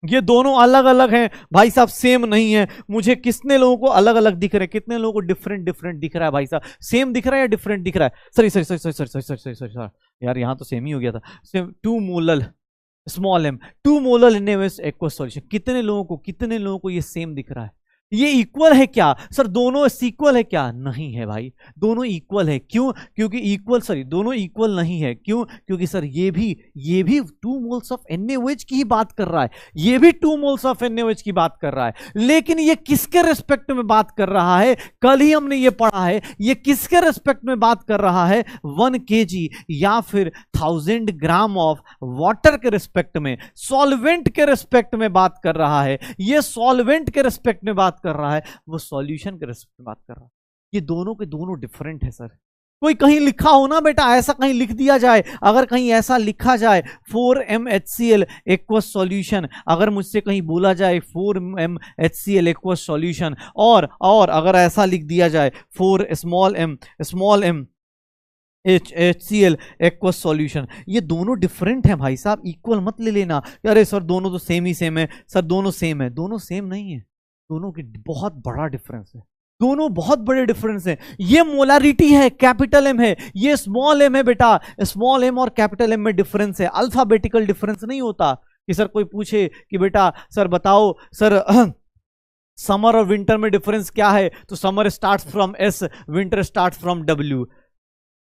[SPEAKER 1] ये दोनों अलग अलग हैं भाई साहब, सेम नहीं है। मुझे कितने लोगों को अलग अलग दिख रहे हैं, कितने लोगों को डिफरेंट डिफरेंट दिख रहा है भाई साहब, सेम दिख रहा है या डिफरेंट दिख रहा है, sorry sorry sorry sorry sorry sorry sorry sorry यार, यहां तो सेम ही हो गया था, same 2 molar small m 2 molar NaOH aqueous solution, कितने लोगों को ये सेम दिख रहा है, ये इक्वल है क्या सर? दोनों सीक्वल है क्या? नहीं है भाई, दोनों इक्वल है। क्यों? क्योंकि इक्वल, सॉरी, दोनों इक्वल नहीं है। क्यों? क्योंकि सर ये भी 2 मोल्स ऑफ NaOH की ही बात कर रहा है, ये भी 2 मोल्स ऑफ NaOH की बात कर रहा है, लेकिन ये किसके रेस्पेक्ट में बात कर रहा है? कल ही हमने ये पढ़ा है, ये किसके रेस्पेक्ट में बात कर रहा है? 1 kg या फिर 1000 ग्राम ऑफ वाटर के रेस्पेक्ट में, सॉल्वेंट के रेस्पेक्ट में बात कर रहा है। ये सॉल्वेंट के रेस्पेक्ट में बात कर रहा है, वो सॉल्यूशन के रेस्पेक्ट में बात कर रहा है। ये दोनों के दोनों डिफरेंट है सर। कोई कहीं लिखा हो ना बेटा, ऐसा कहीं लिख दिया जाए, अगर कहीं ऐसा लिखा जाए 4MHCl एक्वस सॉल्यूशन, अगर मुझसे कहीं बोला जाए 4MHCl एक्वस सॉल्यूशन, और अगर ऐसा लिख दिया जाए 4 small m HCl aqueous solution, ये दोनों डिफरेंट है भाई साहब, इक्वल मत ले लेना। अरे सर दोनों तो सेम ही सेम है, सर दोनों सेम है। दोनों सेम नहीं है, दोनों की बहुत बड़ा डिफरेंस है, दोनों बहुत बड़े डिफरेंस है। ये मोलारिटी है, कैपिटल M है, ये स्मॉल m है बेटा। स्मॉल m और कैपिटल M में डिफरेंस है, अल्फाबेटिकल डिफरेंस नहीं होता। कि सर कोई पूछे कि बेटा सर बताओ सर समर और विंटर में डिफरेंस क्या है, तो summer starts from S, winter starts from W।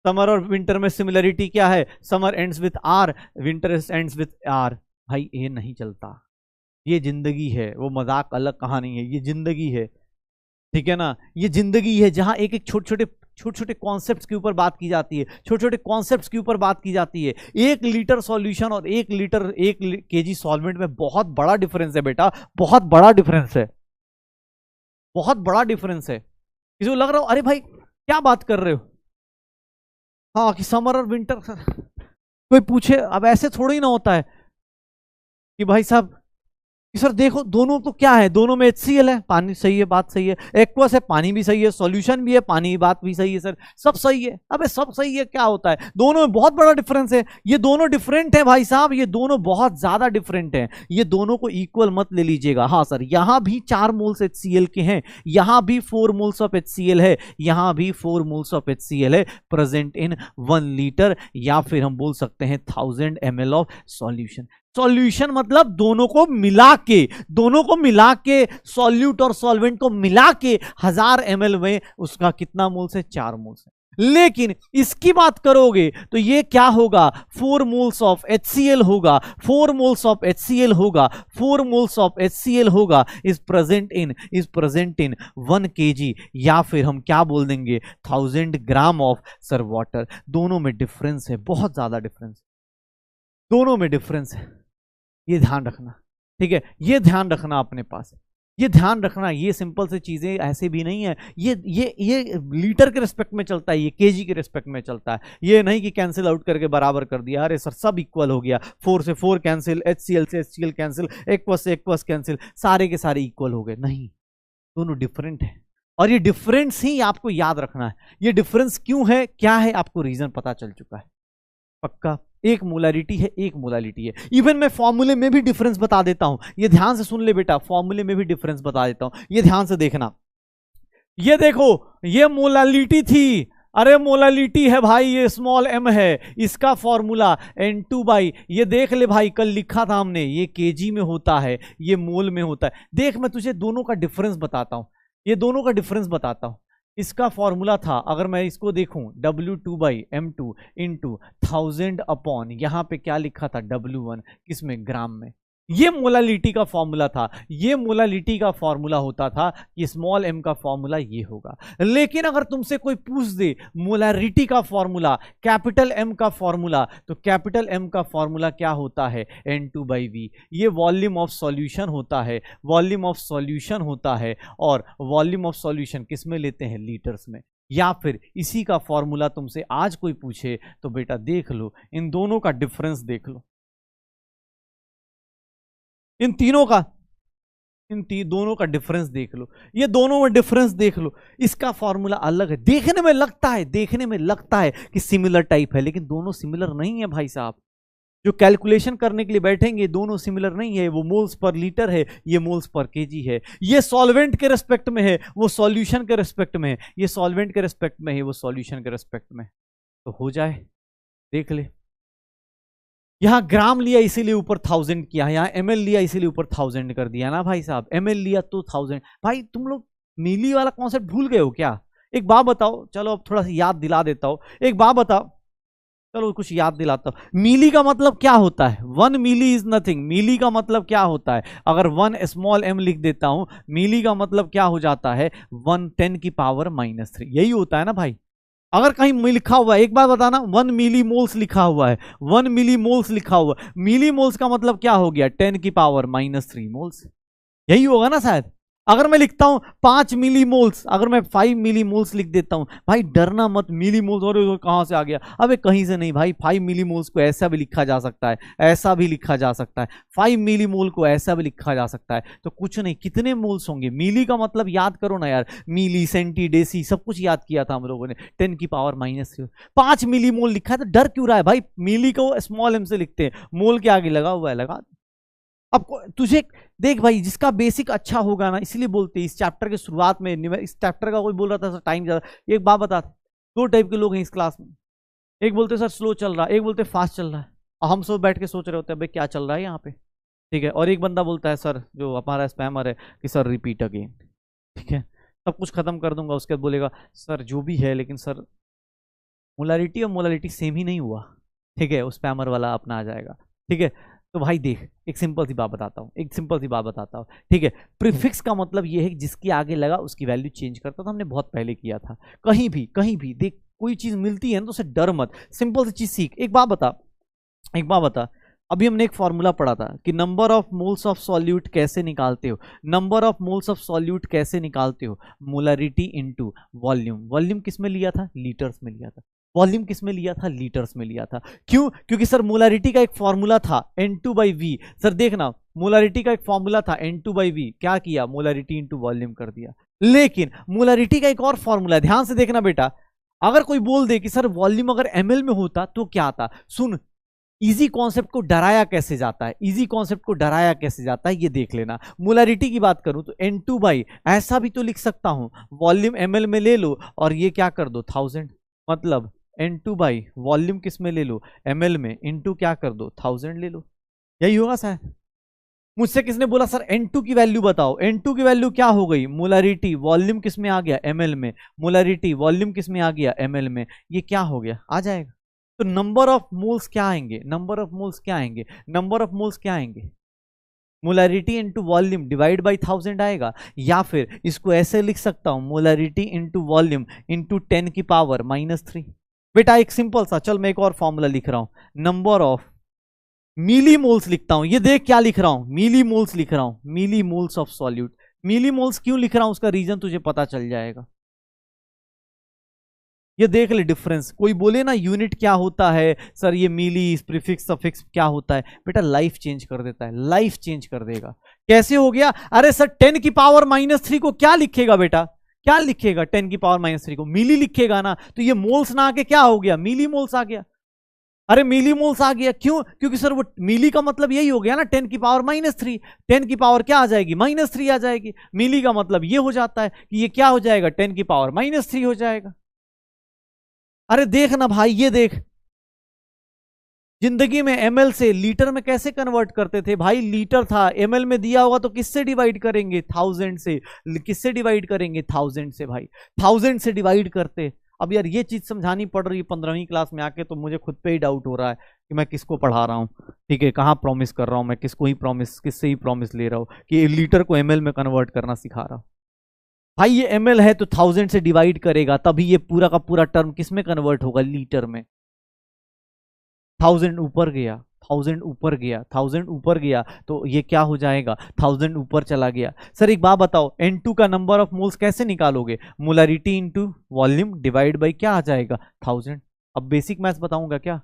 [SPEAKER 1] Summer और विंटर में सिमिलरिटी क्या है? Summer ends with R, winter ends with R। भाई ये नहीं चलता, ये जिंदगी है, वो मजाक अलग कहानी है, ये जिंदगी है, ठीक है ना? ये जिंदगी है जहां एक एक छोटे छोटे कॉन्सेप्ट्स के ऊपर बात की जाती है, छोटे छोटे कॉन्सेप्ट्स के ऊपर बात की जाती है। 1 लीटर सॉल्यूशन और 1 kg सॉल्वेंट में बहुत बड़ा डिफरेंस है बेटा, बहुत बड़ा डिफरेंस है, बहुत बड़ा डिफरेंस है। किसी को लग रहा हो अरे भाई क्या बात कर रहे हो, हाँ कि समर और विंटर, कोई पूछे, अब ऐसे थोड़ी ना होता है कि भाई साहब कि सर देखो दोनों तो क्या है, दोनों में HCl है, पानी सही है, बात सही है, एक्वस है, पानी भी सही है, सॉल्यूशन भी है, पानी, बात भी सही है सर, सब सही है। अबे सब सही है क्या होता है? दोनों में बहुत बड़ा डिफरेंस है, ये दोनों डिफरेंट है भाई साहब, ये दोनों बहुत ज्यादा डिफरेंट है, ये दोनों को इक्वल मत ले लीजिएगा। हाँ सर यहां भी 4 मोल्स HCl के हैं, यहां भी 4 मोल्स ऑफ HCl है, यहां भी 4 मोल्स ऑफ HCl है प्रेजेंट इन 1 लीटर, या फिर हम बोल सकते हैं 1000 ml ऑफ सॉल्यूशन। सॉल्यूशन मतलब दोनों को मिला के सॉल्यूट और सॉल्वेंट को मिला के 1000 ml में उसका कितना मोल्स है? 4 मोल्स है। लेकिन इसकी बात करोगे तो ये क्या होगा? 4 मोल्स ऑफ HCl होगा, 4 मोल्स ऑफ HCl होगा, 4 मोल्स ऑफ HCl होगा, इज प्रेजेंट इन 1 kg, या फिर हम क्या बोल देंगे 1000 ग्राम ऑफ सर वाटर। दोनों में डिफरेंस है, बहुत ज्यादा डिफरेंस, दोनों में डिफरेंस है, ये ध्यान रखना, ठीक है? ये ध्यान रखना अपने पास, ये ध्यान रखना। ये सिंपल से चीजें ऐसे भी नहीं है, ये लीटर के रिस्पेक्ट में चलता है, ये केजी के रिस्पेक्ट में चलता है। ये नहीं कि कैंसिल आउट करके बराबर कर दिया, अरे सर सब इक्वल हो गया, 4 से 4 कैंसिल, HCl से HCl कैंसिल, एक्वस से एक्वस कैंसिल, सारे के सारे इक्वल हो गए। नहीं, दोनों डिफरेंट है, और ये डिफरेंस ही आपको याद रखना है। ये डिफरेंस क्यों है, क्या है, आपको रीजन पता चल चुका है पक्का। एक मोलारिटी है, एक मोलालिटी है। इवन मैं फॉर्मूले में भी डिफरेंस बता देता हूं, ये ध्यान से सुन ले बेटा, फॉर्मूले में भी डिफरेंस बता देता हूं, ये ध्यान से देखना। ये देखो, ये मोलालिटी थी, अरे मोलालिटी है भाई, ये स्मॉल m है, इसका फॉर्मूला N2/, ये देख ले भाई, कल लिखा था हमने, ये kg में होता है, ये मोल में होता है। देख मैं तुझे दोनों का डिफरेंस बताता हूं, ये दोनों का डिफरेंस बताता हूं। इसका फॉर्मूला था, अगर मैं इसको देखूं, W2/M2 इंटू 1000 अपॉन, यहां पे क्या लिखा था W1, किसमें? ग्राम में। ये मोलालिटी का फॉर्मूला था, ये मोलालिटी का फॉर्मूला होता था कि स्मॉल m का फॉर्मूला ये होगा। लेकिन अगर तुमसे कोई पूछ दे मोलारिटी का फॉर्मूला, कैपिटल M का फॉर्मूला, तो कैपिटल M का फॉर्मूला क्या होता है? N2/V। ये वॉल्यूम ऑफ सॉल्यूशन होता है, वॉल्यूम ऑफ सॉल्यूशन होता है, और वॉल्यूम ऑफ सॉल्यूशन किस में लेते हैं? लीटर्स में। या फिर इसी का फॉर्मूला तुमसे आज कोई पूछे तो बेटा देख लो, इन दोनों का डिफरेंस देख लो, इन तीनों का, दोनों का डिफरेंस देख लो, ये दोनों में डिफरेंस देख लो। इसका फॉर्मूला अलग है, देखने में लगता है कि सिमिलर टाइप है, लेकिन दोनों सिमिलर नहीं है भाई साहब। जो कैलकुलेशन करने के लिए बैठेंगे दोनों सिमिलर नहीं है, वो मोल्स पर लीटर है, ये मोल्स पर केजी है। ये सॉल्वेंट के रेस्पेक्ट में है, वो सॉल्यूशन के रेस्पेक्ट में है, ये सॉल्वेंट के रेस्पेक्ट में है, वो सॉल्यूशन के रेस्पेक्ट में। तो हो जाए, देख ले, यहां ग्राम लिया इसीलिए ऊपर 1000 किया, यहाँ ml लिया इसीलिए ऊपर 1000 कर दिया ना भाई साहब, ml लिया तो 1000। भाई तुम लोग मिली वाला कॉन्सेप्ट भूल गए हो क्या? एक बात बताओ, चलो अब थोड़ा सा याद दिला देता हूं, एक बात बताओ, चलो कुछ याद दिलाता हूं। मिली का मतलब क्या होता है? 1 मिली इज नथिंग। मिली का मतलब क्या होता है? अगर 1 स्मॉल m लिख देता हूं, मिली का मतलब क्या हो जाता है? 1 10 की पावर -3, यही होता है ना भाई। अगर कहीं लिखा हुआ है, एक बार बताना, 1 मिली मोल्स लिखा हुआ है, 1 मिली मोल्स लिखा हुआ है, मिली मोल्स का मतलब क्या हो गया? 10 की पावर -3 मोल्स, यही होगा ना शायद। अगर मैं लिखता हूं 5 मिली मोल्स, अगर मैं 5 मिली मोल्स लिख देता हूं, भाई डरना मत, मिली मोल्स और कहां से आ गया? अबे कहीं से नहीं भाई, 5 मिली मोल्स को ऐसा भी लिखा जा सकता है, ऐसा भी लिखा जा सकता है, 5 मिली मोल को ऐसा भी लिखा जा सकता है। तो कुछ नहीं, कितने मोल्स होंगे? मिली का मतलब याद करो ना यार, मिली, सेंटी, डेसी सब कुछ याद किया था हम लोगों ने। 10 की पावर -3, 5 मिली मोल लिखा है, तो डर क्यों रहा है भाई? मिली को स्मॉल m से लिखते हैं, मोल के आगे लगा हुआ है, लगा। अब तुझे देख भाई, जिसका बेसिक अच्छा होगा ना, इसलिए बोलते हैं इस चैप्टर के शुरुआत में, इस चैप्टर का कोई बोल रहा था टाइम ज्यादा। एक बात बता, 2 टाइप के लोग हैं इस क्लास में, एक बोलते सर स्लो चल रहा है, एक बोलते फास्ट चल रहा है, और हम सब बैठ के सोच रहे होते हैं भाई क्या चल रहा है यहाँ पे, ठीक है। और एक बंदा बोलता है सर, जो हमारा स्पैमर है, कि सर रिपीट अगेन, ठीक है। सब कुछ खत्म कर दूंगा, उसके बाद बोलेगा सर जो भी है, लेकिन सर मोलारिटी और मोलारिटी सेम ही नहीं हुआ, ठीक है। उस स्पैमर वाला अपना आ जाएगा, ठीक है। तो भाई देख, एक सिंपल सी बात बताता हूँ, एक सिंपल सी बात बताता हूँ, ठीक है। प्रीफिक्स का मतलब ये है कि जिसके आगे लगा उसकी वैल्यू चेंज करता था, हमने बहुत पहले किया था। कहीं भी देख, कोई चीज मिलती है ना तो उसे डर मत, सिंपल सी चीज सीख। एक बात बता, अभी हमने एक फॉर्मूला पढ़ा था कि number of moles of solute कैसे निकालते हो, number of moles of solute कैसे निकालते हो? Molarity into volume. वॉल्यूम किस में लिया था? लीटर्स में लिया था। वॉल्यूम किस में लिया था? लीटर्स में लिया था। क्यों? क्योंकि सर मोलारिटी का एक फॉर्मूला था N2/V। सर देखना, मोलारिटी का एक फॉर्मूला था N2/V, क्या किया? मोलारिटी इंटू वॉल्यूम कर दिया। लेकिन मोलारिटी का एक और फॉर्मूला, ध्यान से देखना बेटा, अगर कोई बोल दे कि सर वॉल्यूम अगर ml में होता तो क्या आता, सुन, इजी कॉन्सेप्ट को डराया कैसे जाता है, इजी कॉन्सेप्ट को डराया कैसे जाता है ये देख लेना। मोलारिटी की बात करूं तो N2/, ऐसा भी तो लिख सकता हूं, वॉल्यूम ml में ले लो और ये क्या कर दो 1000, मतलब N2/, वॉल्यूम किस में ले लो? ml में, इनटू क्या कर दो 1000 ले लो, यही होगा शायद। मुझसे किसने बोला सर N2 की वैल्यू बताओ, N2 की वैल्यू क्या हो गई? मोलारिटी, वॉल्यूम किस में आ गया? ml में, मोलारिटी वॉल्यूम किस में आ गया? ml में, ये क्या हो गया? आ जाएगा। तो नंबर ऑफ मोल्स क्या आएंगे? नंबर ऑफ मोल्स क्या आएंगे? नंबर ऑफ मोल्स क्या आएंगे? Molarity into volume divide by 1000 आएगा, या फिर इसको ऐसे लिख सकता हूं, मोलारिटी इंटू वॉल्यूम इंटू 10 की पावर -3। बेटा एक सिंपल सा, चल मैं एक और फॉर्मूला लिख रहा हूं, नंबर ऑफ मिली मोल्स लिखता हूं, ये देख क्या लिख रहा हूं, मिली मोल्स लिख रहा हूं, millimoles of solute. Millimoles क्यों लिख रहा हूं, उसका रीजन तुझे पता चल जाएगा। ये देख ले डिफरेंस। कोई बोले ना यूनिट क्या होता है सर, ये मिली प्रीफिक्स सफिक्स क्या होता है, बेटा लाइफ चेंज कर देता है, लाइफ चेंज कर देगा। कैसे हो गया? अरे सर 10 की पावर -3 को क्या लिखेगा बेटा, क्या लिखेगा? 10 की पावर -3 को मिली लिखेगा ना, तो ये मोल्स ना आके क्या हो गया? मिली मोल्स आ गया। अरे मिली मोल्स आ गया, क्यों? क्योंकि सर वो मिली का मतलब यही हो गया ना, 10 की पावर -3, 10 की पावर क्या आ जाएगी? -3 आ जाएगी। मिली का मतलब ये हो जाता है कि ये क्या हो जाएगा? 10 की पावर -3 हो जाएगा। अरे देख ना भाई, ये देख, जिंदगी में ml से लीटर में कैसे कन्वर्ट करते थे भाई? लीटर था, ml में दिया होगा तो किससे डिवाइड करेंगे? 1000 से। किससे डिवाइड करेंगे? 1000 से भाई, 1000 से डिवाइड करते। अब यार ये चीज समझानी पड़ रही है 15वीं क्लास में आके, तो मुझे खुद पे ही डाउट हो रहा है कि मैं किसको पढ़ा रहा हूँ, ठीक है, कहाँ प्रॉमिस कर रहा हूँ मैं, किसको ही प्रॉमिस, किससे ही प्रॉमिस ले रहा हूँ कि लीटर को ml में कन्वर्ट करना सिखा रहा हूँ। भाई ये ml है तो 1000 से डिवाइड करेगा, तभी ये पूरा का पूरा टर्म किस में कन्वर्ट होगा? लीटर में। 1000 ऊपर गया, 1000 ऊपर गया, 1000 ऊपर गया, तो ये क्या हो जाएगा? 1000 ऊपर चला गया। सर एक बात बताओ, N2 का नंबर ऑफ मोल्स कैसे निकालोगे? Molarity into volume divide by क्या आ जाएगा? 1000। अब बेसिक मैथ्स बताऊंगा क्या?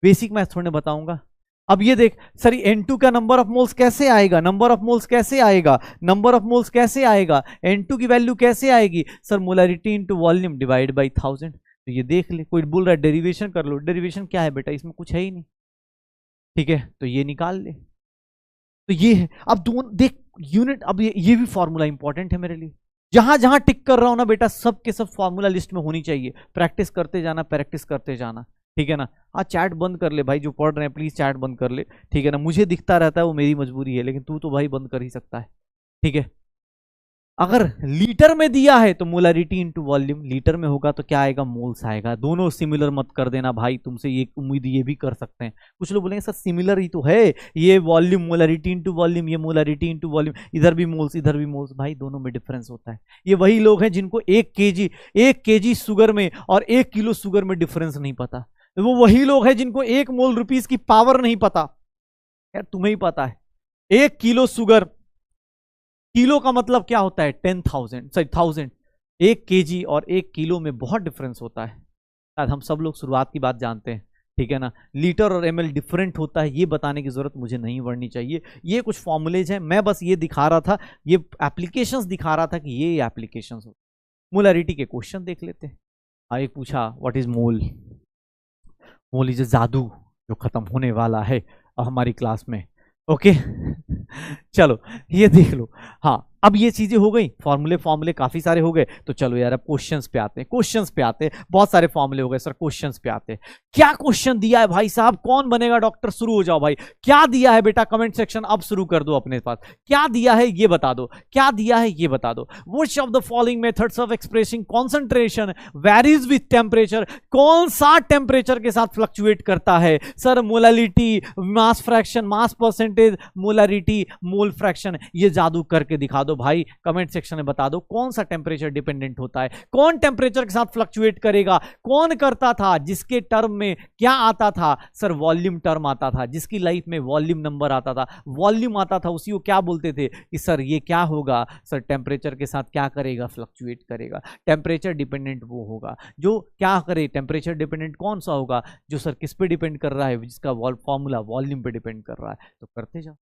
[SPEAKER 1] बेसिक मैथ्स थोड़े बताऊंगा। अब ये देख सर, N2 का नंबर ऑफ मोल्स कैसे आएगा? नंबर ऑफ मोल्स कैसे आएगा? नंबर ऑफ मोल्स कैसे आएगा? N2 की वैल्यू कैसे आएगी? Sir molarity into volume divide by 1000। तो ये देख ले, कोई बोल रहा है डेरिवेशन कर लो, डेरिवेशन क्या है बेटा, इसमें कुछ है ही नहीं, ठीक है, तो ये निकाल ले। तो ये है। अब दोनों देख यूनिट, अब ये भी फॉर्मूला इंपॉर्टेंट है मेरे लिए, जहां जहां टिक कर रहा हूं ना बेटा, सब के सब फॉर्मूला लिस्ट में होनी चाहिए। प्रैक्टिस करते जाना, प्रैक्टिस करते जाना, ठीक है ना। हाँ चैट बंद कर ले भाई, जो पढ़ रहे हैं प्लीज चैट बंद कर ले, ठीक है ना। मुझे दिखता रहता है वो मेरी मजबूरी है, लेकिन तू तो भाई बंद कर ही सकता है, ठीक है। अगर लीटर में दिया है तो मोलरिटी इंटू वॉल्यूम, लीटर में होगा तो क्या आएगा, मोल्स आएगा। दोनों सिमिलर मत कर देना भाई, तुमसे ये उम्मीद ये भी कर सकते हैं। कुछ लोग बोलेंगे सर सिमिलर ही तो है, ये वॉल्यूम मोलरिटी इंटू वॉल्यूम, ये मोलरिटी इंटू वॉल्यूम, इधर भी मोल्स इधर भी मोल्स। भाई दोनों में डिफरेंस होता है। ये वही लोग हैं जिनको 1 kg शुगर में और 1 किलो शुगर में डिफरेंस नहीं पता। वो वही लोग हैं जिनको 1 मोल रुपीस की पावर नहीं पता। यार तुम्हें ही पता है 1 किलो शुगर, किलो का मतलब क्या होता है 10,000 सॉरी 1000। 1 kg और 1 किलो में बहुत डिफरेंस होता है, शायद हम सब लोग शुरुआत की बात जानते हैं, ठीक है ना। लीटर और ml डिफरेंट होता है, ये बताने की जरूरत मुझे नहीं पड़नी चाहिए। ये कुछ फॉर्मूलेज हैं, मैं बस ये दिखा रहा था, ये एप्लीकेशंस दिखा रहा था कि ये एप्लीकेशंस हो। मोलरिटी के क्वेश्चन देख लेते हैं। एक पूछा what is mole, mole is जादू जो खत्म होने वाला है अब हमारी क्लास में, ओके। चलो ये देख लो। हाँ अब ये चीजें हो गई, फॉर्मूले काफी सारे हो गए, तो चलो यार अब क्वेश्चंस पे आते हैं। क्वेश्चंस पे आते हैं, बहुत सारे फॉर्मूले हो गए सर, क्वेश्चंस पे आते हैं। क्या क्वेश्चन दिया है भाई साहब, कौन बनेगा डॉक्टर, शुरू हो जाओ भाई। क्या दिया है बेटा, कमेंट सेक्शन अब शुरू कर दो अपने पास। क्या दिया है ये बता दो, क्या दिया है ये बता दो। Which of the following methods of expressing concentration varies with temperature, कौन सा टेम्परेचर के साथ फ्लक्चुएट करता है sir. Molarity, mass fraction, mass percentage, molarity, mole fraction, ये जादू करके दिखा दो भाई। कमेंट सेक्शन में बता दो कौन सा टेम्परेचर डिपेंडेंट होता है, कौन टेम्परेचर के साथ फ्लक्चुएट करेगा, कौन करता था, जिसके टर्म में क्या आता था सर, वॉल्यूम टर्म आता था, जिसकी लाइफ में वॉल्यूम नंबर आता था, वॉल्यूम आता था, उसी को क्या बोलते थे कि सर ये क्या होगा सर, टेम्परेचर के साथ क्या करेगा, फ्लक्चुएट करेगा। टेम्परेचर डिपेंडेंट वो होगा जो क्या करे, टेम्परेचर डिपेंडेंट कौन सा होगा जो सर किस पे डिपेंड कर रहा है, जिसका फॉर्मूला वॉल्यूम पे डिपेंड कर रहा है। तो करते जाओ,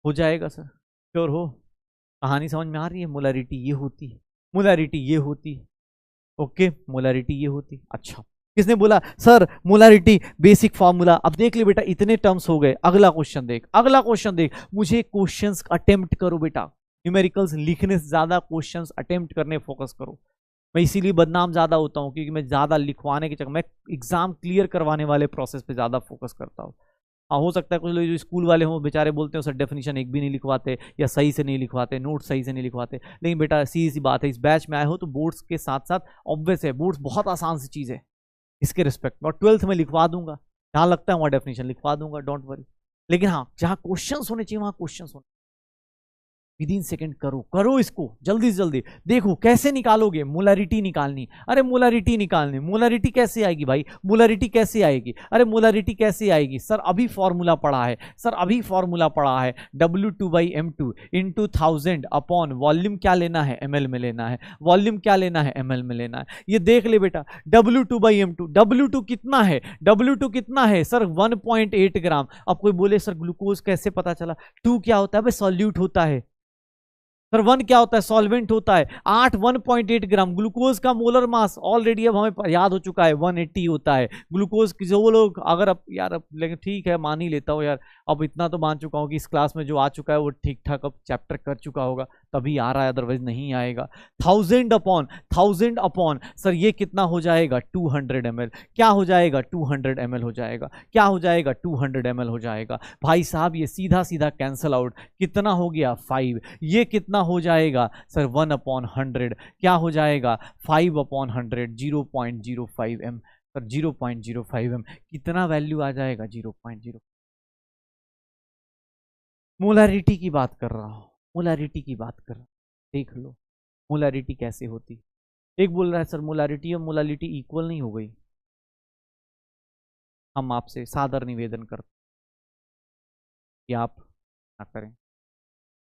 [SPEAKER 1] हो जाएगा सर, श्योर हो। कहानी समझ में आ रही है, मोलरिटी ये होती है, मोलरिटी ये होती है, ओके मोलरिटी ये होती। अच्छा किसने बोला सर मोलरिटी बेसिक फार्मूला। अब देख ले बेटा इतने टर्म्स हो गए, अगला क्वेश्चन देख, अगला क्वेश्चन देख। मुझे क्वेश्चंस अटेम्प्ट करो बेटा, न्यूमेरिकल्स लिखने से ज्यादा क्वेश्चंस अटेम्प्ट करने फोकस करो। मैं इसीलिए बदनाम ज्यादा होता हूँ क्योंकि मैं ज्यादा लिखवाने के चक्कर में एग्जाम क्लियर करवाने वाले प्रोसेस पे ज्यादा फोकस करता हूँ। हाँ हो सकता है कुछ लोग जो स्कूल वाले हों बेचारे बोलते हैं सर डेफिनेशन एक भी नहीं लिखवाते या सही से नहीं लिखवाते, नोट सही से नहीं लिखवाते। लेकिन बेटा सीधी सी बात है, इस बैच में आए हो तो बोर्ड्स के साथ साथ ऑब्वियस है, बोर्ड्स बहुत आसान सी चीज़ है इसके रिस्पेक्ट में, और 12th में लिखवा दूंगा, जहाँ लगता है वहाँ डेफिनेशन लिखवा दूंगा, डोंट वरी। लेकिन हाँ जहाँ क्वेश्चन होने चाहिए वहाँ क्वेश्चन होने, विद इन सेकेंड करो, करो इसको जल्दी से जल्दी। देखो कैसे निकालोगे, मोलरिटी निकालनी, अरे मोलरिटी निकालनी, मोलरिटी कैसे आएगी भाई, मोलरिटी कैसे आएगी, अरे मोलरिटी कैसे आएगी सर, अभी फॉर्मूला पढ़ा है सर, अभी फॉर्मूला पढ़ा है, W2/M2 इंटू 1000 अपॉन वॉल्यूम क्या लेना है, ml में लेना है, वॉल्यूम क्या लेना है, ml में लेना है। ये देख ले बेटा W2/M2, W2 कितना है, W2 कितना है सर 1.8 ग्राम। अब कोई बोले सर ग्लूकोज कैसे पता चला, 2 क्या होता है भाई, सॉल्यूट होता है सर, 1 क्या होता है, सॉल्वेंट होता है। 1.8 ग्राम ग्लूकोज का मोलर मास ऑलरेडी अब हमें याद हो चुका है 180 होता है ग्लूकोज की। जो वो लोग अगर अब यार अब लेकिन ठीक है मान ही लेता हूँ यार, अब इतना तो मान चुका हूँ कि इस क्लास में जो आ चुका है वो ठीक ठाक अब चैप्टर कर चुका होगा तभी आ रहा है, अदरवाइज नहीं आएगा। 1000 अपॉन सर ये कितना हो जाएगा 200 ml, क्या हो जाएगा 200 ml हो जाएगा, क्या हो जाएगा 200 ml हो जाएगा। भाई साहब ये सीधा सीधा कैंसल आउट, कितना हो गया 5, ये कितना हो जाएगा सर 1/100, क्या हो जाएगा 5/100, 0.05 m सर, 0.05 m कितना वैल्यू आ जाएगा 0.0। मोलरिटी की बात कर रहा हूं, मोलरिटी की बात कर रहा हूं, देख लो मोलरिटी कैसे होती। एक बोल रहा है सर मोलरिटी और मोलरिटी इक्वल नहीं हो गई। हम आपसे सादर निवेदन करते कि आप ना करें,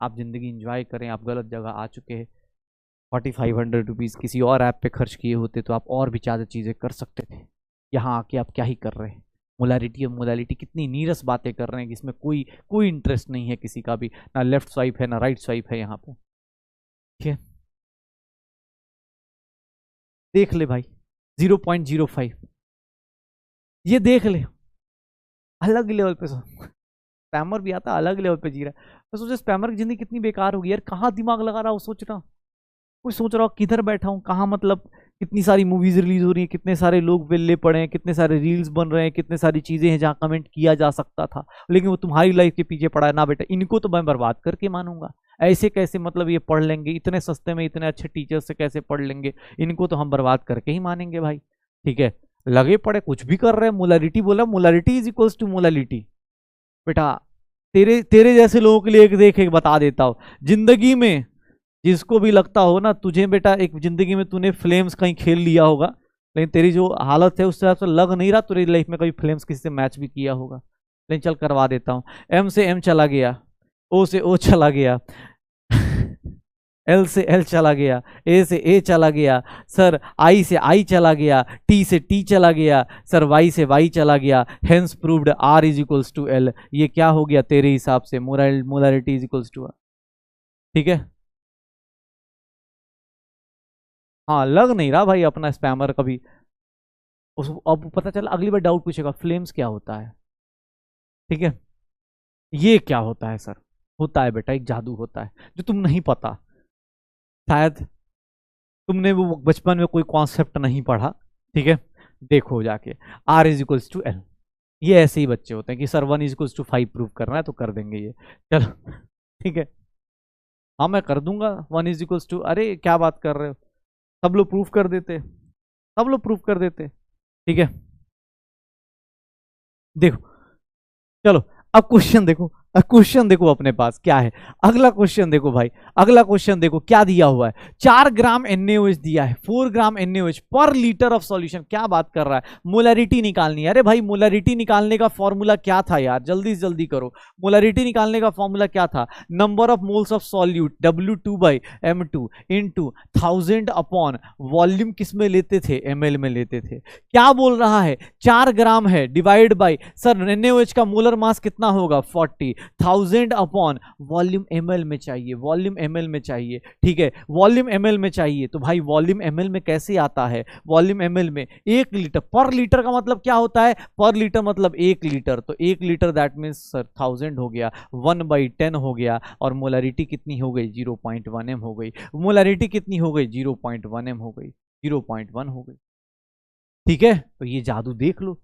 [SPEAKER 1] आप जिंदगी एंजॉय करें। आप गलत जगह आ चुके हैं, 4500 रुपीज़ किसी और ऐप पे खर्च किए होते तो आप और भी ज़्यादा चीज़ें कर सकते थे। यहाँ आके आप क्या ही कर रहे हैं, मोलरिटी और मोलरिटी कितनी नीरस बातें कर रहे हैं कि इसमें कोई कोई इंटरेस्ट नहीं है किसी का भी, ना लेफ्ट स्वाइप है ना राइट स्वाइप है यहाँ पे, ठीक है। देख ले भाई 0.05, ये देख ले अलग लेवल पे स्पैमर भी आता अलग लेवल पे जी रहा है। मैं सोचा स्पैमर की जिंदगी कितनी बेकार होगी यार, कहाँ दिमाग लगा रहा हूँ, सोच रहा हूँ कोई सोच रहा हूँ किधर बैठा हूँ, कहाँ मतलब कितनी सारी मूवीज रिलीज हो रही हैं, कितने सारे लोग वेल्ले पड़े हैं, कितने सारे रील्स बन रहे हैं, कितने सारी चीजें हैं जहां कमेंट किया जा सकता था, लेकिन वो तुम्हारी लाइफ के पीछे पड़ा है ना बेटा, इनको तो मैं बर्बाद करके मानूंगा। ऐसे कैसे मतलब ये पढ़ लेंगे इतने सस्ते में, इतने अच्छे टीचर से कैसे पढ़ लेंगे, इनको तो हम बर्बाद करके ही मानेंगे भाई। ठीक है, लगे पड़े कुछ भी कर रहे हैं। मोलारिटी बोला, molarity is equals to molality. बेटा तेरे तेरे जैसे लोगों के लिए एक देख एक बता देता हूँ, जिंदगी में जिसको भी लगता हो ना तुझे बेटा, एक जिंदगी में तूने फ्लेम्स कहीं खेल लिया होगा, लेकिन तेरी जो हालत है उससे आपसे लग नहीं रहा तेरी लाइफ में कभी फ्लेम्स किसी से मैच भी किया होगा। लेकिन चल करवा देता हूँ। एम से एम चला गया, ओ से ओ चला गया, एल से एल चला गया, ए से ए चला गया, सर आई से आई चला गया, टी से टी चला गया, सर वाई से वाई चला गया, hence proved R is equals to L. ये क्या हो गया तेरे हिसाब से? Molarity is equals to R. ठीक है, हाँ लग नहीं रहा भाई अपना स्पैमर कभी उस, अब पता चला अगली बार डाउट पूछेगा फ्लेम्स क्या होता है। ठीक है, ये क्या होता है सर? होता है बेटा एक जादू होता है जो तुम नहीं पता, शायद तुमने वो बचपन में कोई कॉन्सेप्ट नहीं पढ़ा। ठीक है, देखो जाके R is equals to L. ये ऐसे ही बच्चे होते हैं कि sir 1 is equals to 5 prove करना है तो कर देंगे ये, चलो ठीक है, हाँ मैं कर दूंगा 1 इज इक्वल्स टू, अरे क्या बात कर रहे हो, सब लोग प्रूफ कर देते, सब लोग प्रूफ कर देते। ठीक है, देखो चलो अब क्वेश्चन देखो, अब क्वेश्चन देखो अपने पास क्या है। अगला क्वेश्चन देखो भाई, अगला क्वेश्चन देखो क्या दिया हुआ है। 4 ग्राम NaOH दिया है, 4 ग्राम NaOH पर लीटर ऑफ सॉल्यूशन। क्या बात कर रहा है, मोलरिटी निकालनी है। अरे भाई मोलरिटी निकालने का फॉर्मूला क्या था यार, जल्दी से जल्दी करो। मोलरिटी निकालने का फॉर्मूला क्या था? Number of moles of solute W2/M2 into 1000 upon volume किस में लेते थे? ml में लेते थे। क्या बोल रहा है? 4 ग्राम है डिवाइड बाई, सर NaOH का मोलर मास कितना होगा? 40, 1000 अपॉन वॉल्यूम ml में चाहिए, वॉल्यूम ml में चाहिए। ठीक है, वॉल्यूम ml में चाहिए तो भाई वॉल्यूम ml में कैसे आता है? वॉल्यूम ml में 1 लीटर, पर लीटर का मतलब क्या होता है? पर लीटर मतलब 1 लीटर, तो 1 लीटर दैट मीन्स सर 1000 हो गया, 1/10 हो गया, और मोलरिटी कितनी हो गई? 0.1 m हो गई। मोलरिटी कितनी हो गई? 0.1 m हो गई, 0.1 हो गई। ठीक है, तो ये जादू देख लो।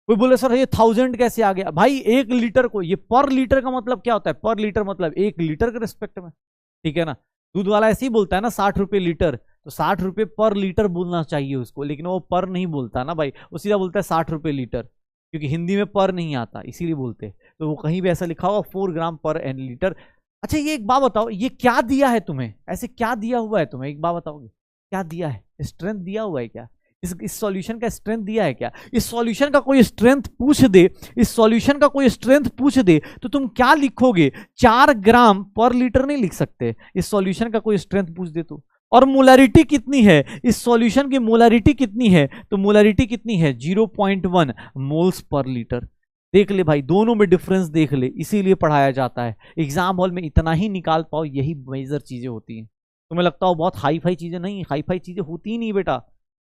[SPEAKER 1] कोई बोले सर ये 1000 कैसे आ गया? भाई 1 लीटर को, ये पर लीटर का मतलब क्या होता है? पर लीटर मतलब 1 लीटर के रिस्पेक्ट में। ठीक है ना, दूध वाला ऐसे ही बोलता है ना 60 रुपए लीटर, तो 60 रुपए पर लीटर बोलना चाहिए उसको, लेकिन वो पर नहीं बोलता ना भाई, वो सीधा बोलता है 60 रुपए लीटर, क्योंकि हिंदी में पर नहीं आता इसीलिए बोलते। तो वो कहीं भी ऐसा लिखा हुआ 4 ग्राम पर एन लीटर। अच्छा ये एक बात बताओ, ये क्या दिया है तुम्हें? ऐसे क्या दिया हुआ है तुम्हें, एक बात बताओगे क्या दिया है? स्ट्रेंथ दिया हुआ है क्या? इस सॉल्यूशन का स्ट्रेंथ दिया है क्या? इस सॉल्यूशन का कोई स्ट्रेंथ पूछ दे, इस सॉल्यूशन का कोई स्ट्रेंथ पूछ दे तो तुम क्या लिखोगे? 4 ग्राम पर लीटर नहीं लिख सकते, इस सॉल्यूशन का कोई स्ट्रेंथ पूछ दे तो। और मोलारिटी कितनी है इस सॉल्यूशन की? मोलारिटी कितनी है? तो मोलारिटी कितनी है? 0.1 मोल्स पर लीटर। देख ले भाई, दोनों में डिफरेंस देख ले, इसीलिए पढ़ाया जाता है। एग्जाम हॉल में इतना ही निकाल पाओ, यही मेजर चीजें होती हैं। तुम्हें लगता हो बहुत हाई फाई चीजें, नहीं हाई फाई चीजें होती ही नहीं बेटा।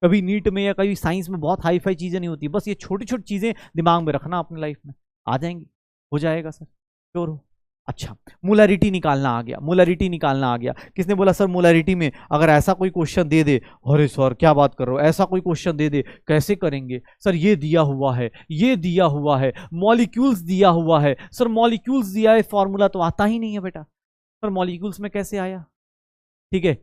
[SPEAKER 1] कभी नीट में या कभी साइंस में बहुत हाई फाई चीजें नहीं होती, बस ये छोटी छोटी चीजें दिमाग में रखना, अपनी लाइफ में आ जाएंगी, हो जाएगा सर, श्योर हो। अच्छा, मोलारिटी निकालना आ गया, मोलारिटी निकालना आ गया। किसने बोला सर मोलारिटी में अगर ऐसा कोई क्वेश्चन दे दे? अरे सर क्या बात कर रहे हो, ऐसा कोई क्वेश्चन दे दे कैसे करेंगे सर? ये दिया हुआ है, ये दिया हुआ है, मॉलिक्यूल्स दिया हुआ है। सर मॉलिक्यूल्स दिया है, फॉर्मूला तो आता ही नहीं है बेटा। सर मॉलिक्यूल्स में कैसे आया? ठीक है,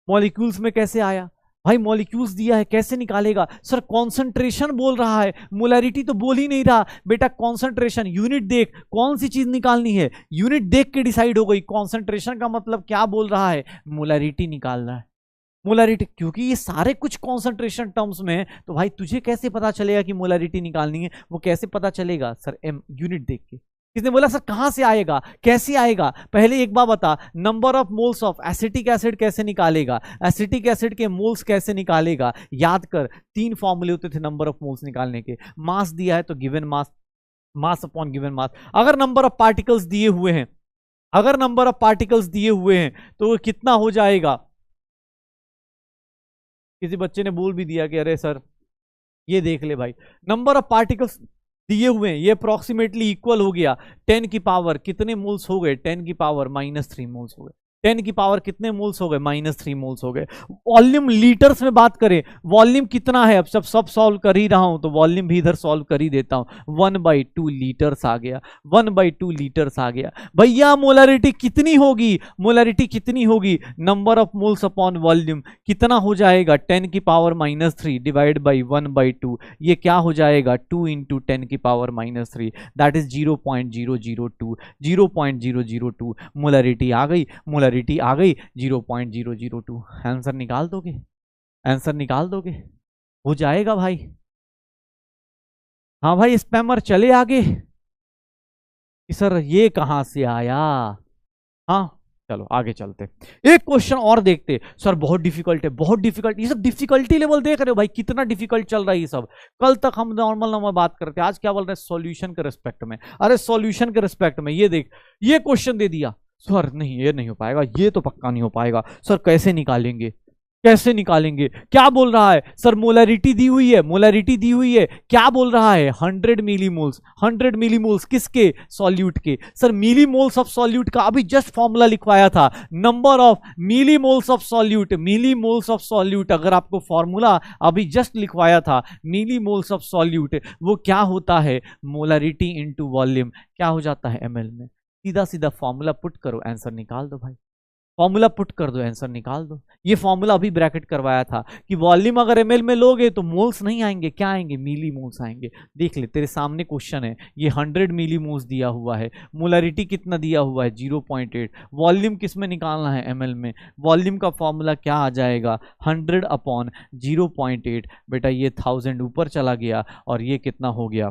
[SPEAKER 1] मॉलिक्यूल्स में कैसे आया भाई? मॉलिक्यूल्स दिया है, कैसे निकालेगा? सर कॉन्सेंट्रेशन बोल रहा है, मोलरिटी तो बोल ही नहीं रहा बेटा। कॉन्सेंट्रेशन यूनिट देख, कौन सी चीज निकालनी है यूनिट देख के डिसाइड हो गई। कॉन्सेंट्रेशन का मतलब क्या बोल रहा है? मोलरिटी निकालना है, मोलरिटी, क्योंकि ये सारे कुछ कॉन्सेंट्रेशन टर्म्स में है, तो भाई तुझे कैसे पता चलेगा कि मोलरिटी निकालनी है? वो कैसे पता चलेगा? सर एम यूनिट देख के। किसने बोला सर कहां से आएगा, कैसे आएगा? पहले एक बार बता, number of moles of acetic acid कैसे निकालेगा? एसिटिक एसिड के मोल्स कैसे निकालेगा? याद कर, 3 फॉर्मूले होते थे नंबर ऑफ मोल्स निकालने के। मास दिया है तो given mass, mass upon given mass. अगर नंबर ऑफ पार्टिकल्स दिए हुए हैं, अगर नंबर ऑफ पार्टिकल्स दिए हुए हैं तो कितना हो जाएगा? किसी बच्चे ने बोल भी दिया कि अरे सर ये देख ले भाई, नंबर ऑफ पार्टिकल्स दिए हुए हैं, ये अप्रोक्सीमेटली इक्वल हो गया 10 की पावर कितने मोल्स हो गए? 10 की पावर -3 मोल्स हो गए। 10 की पावर कितने मोल्स हो गए, -3 मोल्स हो गए। वॉल्यूम लीटर्स में बात करें, वॉल्यूम कितना है, अब सब सॉल्व कर ही रहा हूं तो वॉल्यूम भी इधर सॉल्व कर ही देता हूं। 1/2 लीटर्स आ गया, 1/2 लीटर्स आ गया। भैया मोलरिटी कितनी होगी, मोलरिटी कितनी होगी, number of moles upon volume कितना हो जाएगा, 10 की पावर -3 डिवाइड बाई 1/2, ये क्या हो जाएगा, 2 इंटू 10 की पावर -3, दैट इज 0.002, 0.002 मोलरिटी आ गई, मोलरिटी आ गई 0.002। आंसर निकाल दोगे, आंसर निकाल दोगे, हो जाएगा भाई। हाँ भाई स्पैमर चले आगे कि सर ये कहां से आया। हाँ चलो आगे चलते, एक क्वेश्चन और देखते। सर बहुत डिफिकल्ट है, बहुत डिफिकल्ट, ये सब डिफिकल्टी लेवल देख रहे हो भाई कितना डिफिकल्ट चल रहा है ये सब। कल तक हम नॉर्मल नॉर्मल बात करते, आज क्या बोल रहे हैं, सॉल्यूशन के रिस्पेक्ट में। अरे सॉल्यूशन के रिस्पेक्ट में ये देख, ये क्वेश्चन दे दिया। सर नहीं ये नहीं हो पाएगा, ये तो पक्का नहीं हो पाएगा। सर कैसे निकालेंगे, कैसे निकालेंगे, क्या बोल रहा है सर, मोलरिटी दी हुई है, मोलरिटी दी हुई है, क्या बोल रहा है 100 मिलीमोल्स, 100 मिलीमोल्स किसके, सॉल्यूट के। सर मिलीमोल्स ऑफ सॉल्यूट का अभी जस्ट फॉर्मूला लिखवाया था, number of millimoles of solute, millimoles of solute अगर आपको फॉर्मूला अभी जस्ट लिखवाया था, मिलीमोल्स ऑफ सॉल्यूट वो क्या होता है, मोलरिटी इनटू वॉल्यूम, क्या हो जाता है ml में। सीधा सीधा फॉर्मूला पुट करो, आंसर निकाल दो भाई, फॉर्मूला पुट कर दो, आंसर निकाल दो। ये फॉर्मूला अभी ब्रैकेट करवाया था कि वॉल्यूम अगर ml में लोगे तो मोल्स नहीं आएंगे, क्या आएंगे, मिली मोल्स आएंगे। देख ले तेरे सामने क्वेश्चन है, ये 100 मिली मोल्स दिया हुआ है, मोलरिटी कितना दिया हुआ है 0.8, वॉल्यूम किस में निकालना है ml में, वॉल्यूम का फॉर्मूला क्या आ जाएगा 100 अपॉन 0.8। बेटा ये 1000 ऊपर चला गया और ये कितना हो गया,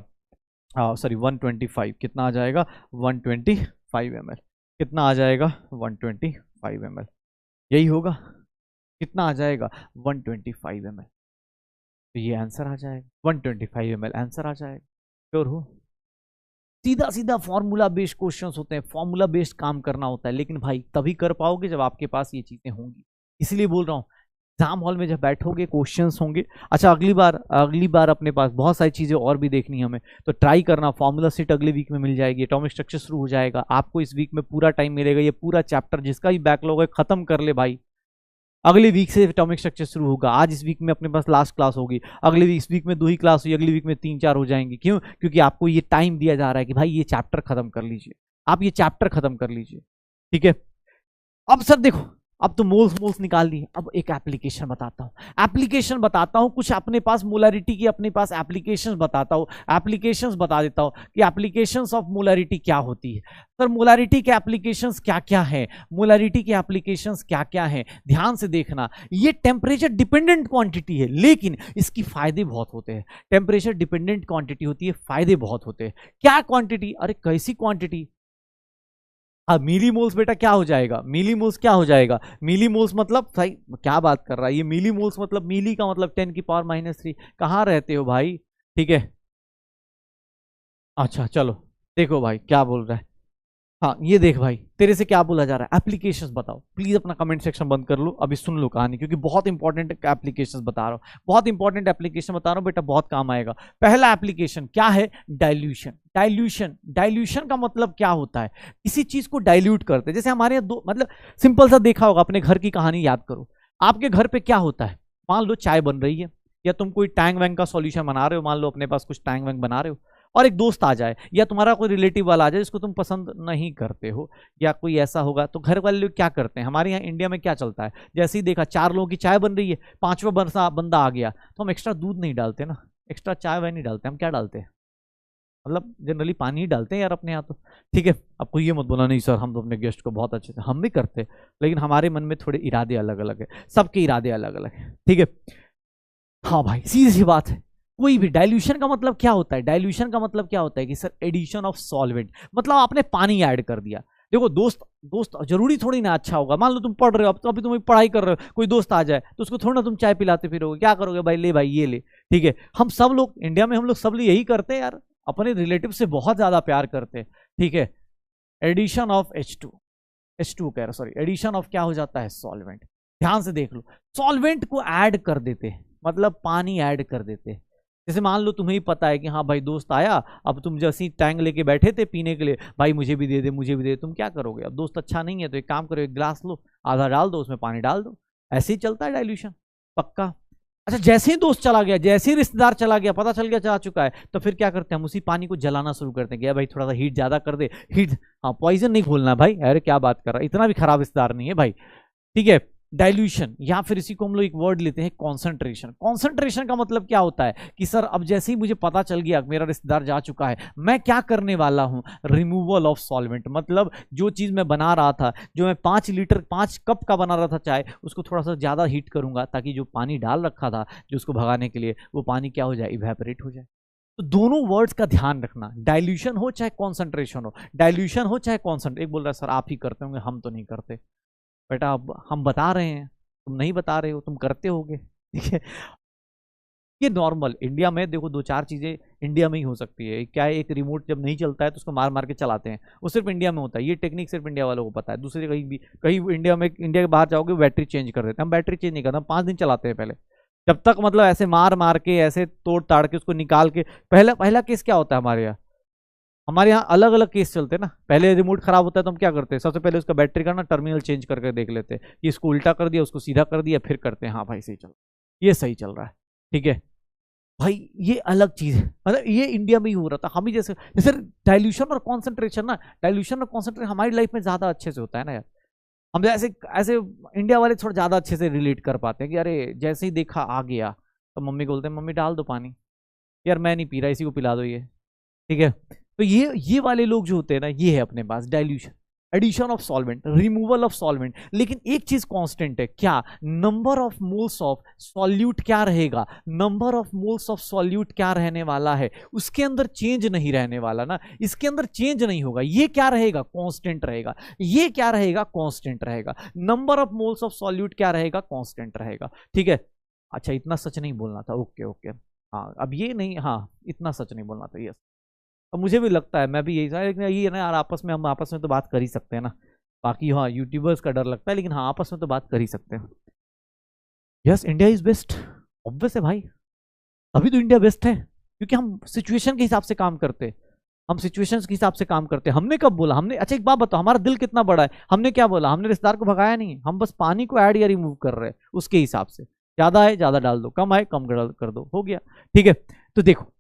[SPEAKER 1] सॉरी 125, कितना आ जाएगा 125 ml, कितना आ जाएगा 125 ml, यही होगा, कितना आ जाएगा 125 ml, तो ये आंसर आ जाएगा 125 ml, आंसर आ जाएगा। श्योर हो, सीधा सीधा फॉर्मूला बेस्ड क्वेश्चंस होते हैं, फॉर्मूला बेस्ड काम करना होता है, लेकिन भाई तभी कर पाओगे जब आपके पास ये चीजें होंगी। इसलिए बोल रहा हूँ एग्जाम हॉल में जब बैठोगे क्वेश्चंस होंगे। अच्छा अगली बार अपने पास बहुत सारी चीज़ें और भी देखनी है हमें, तो ट्राई करना, फॉर्मूला सेट अगले वीक में मिल जाएगी, एटॉमिक स्ट्रक्चर शुरू हो जाएगा, आपको इस वीक में पूरा टाइम मिलेगा, ये पूरा चैप्टर जिसका भी बैकलॉग है खत्म कर ले भाई। अगले वीक से एटॉमिक स्ट्रक्चर शुरू होगा, आज इस वीक में अपने पास लास्ट क्लास होगी, अगले वीक इस वीक में 2 ही क्लास हुई, अगली वीक में 3-4 हो जाएंगी। क्यों, क्योंकि आपको ये टाइम दिया जा रहा है कि भाई ये चैप्टर खत्म कर लीजिए, आप ये चैप्टर खत्म कर लीजिए, ठीक है। अब सर देखो, अब तो मोल्स निकाल ली, अब एक एप्लीकेशन बताता हूं, कुछ अपने पास मोलरिटी की अपने पास एप्लीकेशंस बताता हूं, एप्लीकेशंस बता देता हूं कि एप्लीकेशंस ऑफ मोलरिटी क्या होती है। सर मोलरिटी के एप्लीकेशंस क्या क्या है, मोलरिटी के एप्लीकेशंस क्या क्या है, ध्यान से देखना। ये टेम्परेचर डिपेंडेंट क्वांटिटी है, लेकिन इसकी फायदे बहुत होते हैं। टेम्परेचर डिपेंडेंट क्वांटिटी होती है, फायदे बहुत होते हैं। क्या क्वांटिटी, अरे कैसी क्वांटिटी, अब मिलीमोल्स बेटा क्या हो जाएगा, मिलीमोल्स क्या हो जाएगा, मिलीमोल्स मतलब भाई क्या बात कर रहा है ये, मिलीमोल्स मतलब मिली का मतलब 10 की पावर -3, कहाँ रहते हो भाई, ठीक है। अच्छा चलो देखो भाई क्या बोल रहा है, हाँ ये देख भाई तेरे से क्या बोला जा रहा है, एप्लीकेशंस बताओ। प्लीज अपना कमेंट सेक्शन बंद कर लो, अभी सुन लो कहानी, क्योंकि बहुत इंपॉर्टेंट एप्लीकेशंस बता रहा हूँ, बहुत इंपॉर्टेंट एप्लीकेशन बता रहा हूँ बेटा, बहुत काम आएगा। पहला एप्लीकेशन क्या है, डाइल्यूशन। डाइल्यूशन का मतलब क्या होता है, किसी चीज को डाइल्यूट करते हैं। जैसे हमारे यहाँ दो, मतलब सिंपल सा देखा होगा, अपने घर की कहानी याद करो। आपके घर पे क्या होता है, मान लो चाय बन रही है, या तुम कोई टैंग वैंग का सॉल्यूशन बना रहे हो, मान लो अपने पास कुछ टैंग वैंग बना रहे हो, और एक दोस्त आ जाए या तुम्हारा कोई रिलेटिव वाला आ जाए जिसको तुम पसंद नहीं करते हो, या कोई ऐसा होगा, तो घर वाले लोग क्या करते हैं, हमारे यहाँ इंडिया में क्या चलता है, जैसे ही देखा 4 लोगों की चाय बन रही है, 5वां बंदा आ गया, तो हम एक्स्ट्रा दूध नहीं डालते ना, एक्स्ट्रा चाय वह नहीं डालते, हम क्या डालते हैं, मतलब जनरली पानी ही डालते हैं यार अपने यहाँ तो, ठीक है। आपको ये मत बोला नहीं सर हम तो अपने गेस्ट को बहुत अच्छे से, हम भी करते हैं, लेकिन हमारे मन में थोड़े इरादे अलग अलग है, सबके इरादे अलग अलग है, ठीक है। हाँ भाई सीधी सी बात है, कोई भी डाइल्यूशन का मतलब क्या होता है, डाइल्यूशन का मतलब क्या होता है कि सर एडिशन ऑफ सॉल्वेंट, मतलब आपने पानी ऐड कर दिया। देखो दोस्त जरूरी थोड़ी ना अच्छा होगा, मान लो तुम पढ़ रहे हो, अब तो अभी तुम पढ़ाई कर रहे हो, कोई दोस्त आ जाए तो उसको थोड़ा ना तुम चाय पिलाते फिरोगे, क्या करोगे भाई, ले भाई ये ले, ठीक है। हम सब लोग इंडिया में, हम लोग सब लोग यही करते हैं यार, अपने रिलेटिव से बहुत ज्यादा प्यार करते हैं, ठीक है। एडिशन ऑफ H2 कह रहा, सॉरी एडिशन ऑफ क्या हो जाता है, सॉल्वेंट। ध्यान से देख लो, सॉल्वेंट को ऐड कर देते, मतलब पानी ऐड कर देते, जैसे मान लो तुम्हें ही पता है कि हाँ भाई दोस्त आया, अब तुम जैसे टैंक लेके बैठे थे पीने के लिए, भाई मुझे भी दे दे मुझे भी दे दे, तुम क्या करोगे? अब दोस्त अच्छा नहीं है तो एक काम करो, एक गिलास लो, आधा डाल दो, उसमें पानी डाल दो, ऐसे ही चलता है डाइल्यूशन, पक्का। अच्छा, जैसे ही दोस्त चला गया, जैसे ही रिश्तेदार चला गया, पता चल गया चला चुका है, तो फिर क्या करते हैं? हम उसी पानी को जलाना शुरू करते हैं कि भाई थोड़ा सा हीट ज्यादा कर दे, हीट, हाँ पॉइजन नहीं खोलना भाई, अरे क्या बात कर रहा है, इतना भी खराब रिश्तेदार नहीं है भाई, ठीक है। डाइल्यूशन, या फिर इसी को हम लोग एक वर्ड लेते हैं कॉन्सेंट्रेशन। कॉन्सेंट्रेशन का मतलब क्या होता है कि सर अब जैसे ही मुझे पता चल गया मेरा रिश्तेदार जा चुका है, मैं क्या करने वाला हूं? रिमूवल ऑफ सॉल्वेंट, मतलब जो चीज मैं बना रहा था, जो मैं 5 कप का बना रहा था चाय, उसको थोड़ा सा ज्यादा हीट करूंगा ताकि जो पानी डाल रखा था जो उसको भगाने के लिए, वो पानी क्या हो जाए? इवेपोरेट हो जाए। तो दोनों वर्ड्स का ध्यान रखना, डाइल्यूशन हो चाहे कॉन्सेंट्रेशन हो, डाइल्यूशन हो चाहे कॉन्सेंट्रेट। एक बोल रहा है सर आप ही करते होंगे, हम तो नहीं करते। बेटा अब हम बता रहे हैं, तुम नहीं बता रहे हो, तुम करते होगे, ठीक है। ये नॉर्मल इंडिया में देखो, 2-4 चीजें इंडिया में ही हो सकती है। क्या है, एक रिमोट जब नहीं चलता है तो उसको मार मार के चलाते हैं, वो सिर्फ इंडिया में होता है, ये टेक्निक सिर्फ इंडिया वालों को पता है। दूसरे कहीं भी, कहीं इंडिया में, इंडिया के बाहर जाओगे बैटरी चेंज कर देते हैं, हम बैटरी चेंज नहीं करते, हम 5 दिन चलाते हैं पहले, जब तक मतलब ऐसे मार मार के, ऐसे तोड़ ताड़ के उसको निकाल के। पहला केस क्या होता है हमारे यहाँ अलग अलग केस चलते हैं ना। पहले रिमोट खराब होता है तो हम क्या करते हैं? सबसे पहले उसका बैटरी का ना टर्मिनल चेंज करके देख लेते हैं कि इसको उल्टा कर दिया, उसको सीधा कर दिया, फिर करते हैं हाँ भाई सही चल, ये सही चल रहा है, ठीक है भाई। ये अलग चीज है, मतलब ये इंडिया में ही हो रहा था। हम ही जैसे जैसे डाइल्यूशन और कॉन्सेंट्रेशन ना, डाइल्यूशन और कॉन्सेंट्रेशन हमारी लाइफ में ज्यादा अच्छे से होता है ना यार। हम ऐसे ऐसे इंडिया वाले थोड़ा ज्यादा अच्छे से रिलेट कर पाते हैं कि अरे जैसे ही देखा आ गया तो मम्मी को बोलते हैं मम्मी डाल दो पानी, यार मैं नहीं पी रहा, इसी को पिला दो ये, ठीक है। तो ये वाले लोग जो होते हैं ना, ये है अपने पास dilution, addition of solvent, removal of solvent. लेकिन एक चीज कांस्टेंट है, क्या? Number of moles of solute क्या रहेगा? Number of moles of solute क्या रहने वाला है? उसके अंदर चेंज नहीं रहने वाला ना, इसके अंदर चेंज नहीं होगा। ये क्या रहेगा? कांस्टेंट रहेगा। ये क्या रहेगा? कांस्टेंट रहेगा। Number of moles of solute क्या रहेगा? कांस्टेंट रहेगा, ठीक है। अच्छा इतना सच नहीं बोलना था, ओके ओके, हाँ अब ये नहीं, हाँ इतना सच नहीं बोलना था, यस। अब मुझे भी लगता है, मैं भी यही, लेकिन यही है ना यार, आपस में हम आपस में तो बात कर ही सकते हैं ना। बाकी हाँ यूट्यूबर्स का डर लगता है, लेकिन हाँ आपस में तो बात कर ही सकते हैं। Yes India is best, obvious है भाई, अभी तो इंडिया बेस्ट है क्योंकि हम सिचुएशन के हिसाब से काम करते हैं, हम सिचुएशंस के हिसाब से काम करते हैं। हमने कब बोला? हमने, अच्छा एक बात बताओ, हमारा दिल कितना बड़ा है, हमने क्या बोला? हमने रिश्तेदार को भगाया नहीं, हम बस पानी को ऐड या रिमूव कर रहे हैं उसके हिसाब से। ज्यादा है ज्यादा डाल दो, कम है कम कर दो, हो गया, ठीक है। तो देखो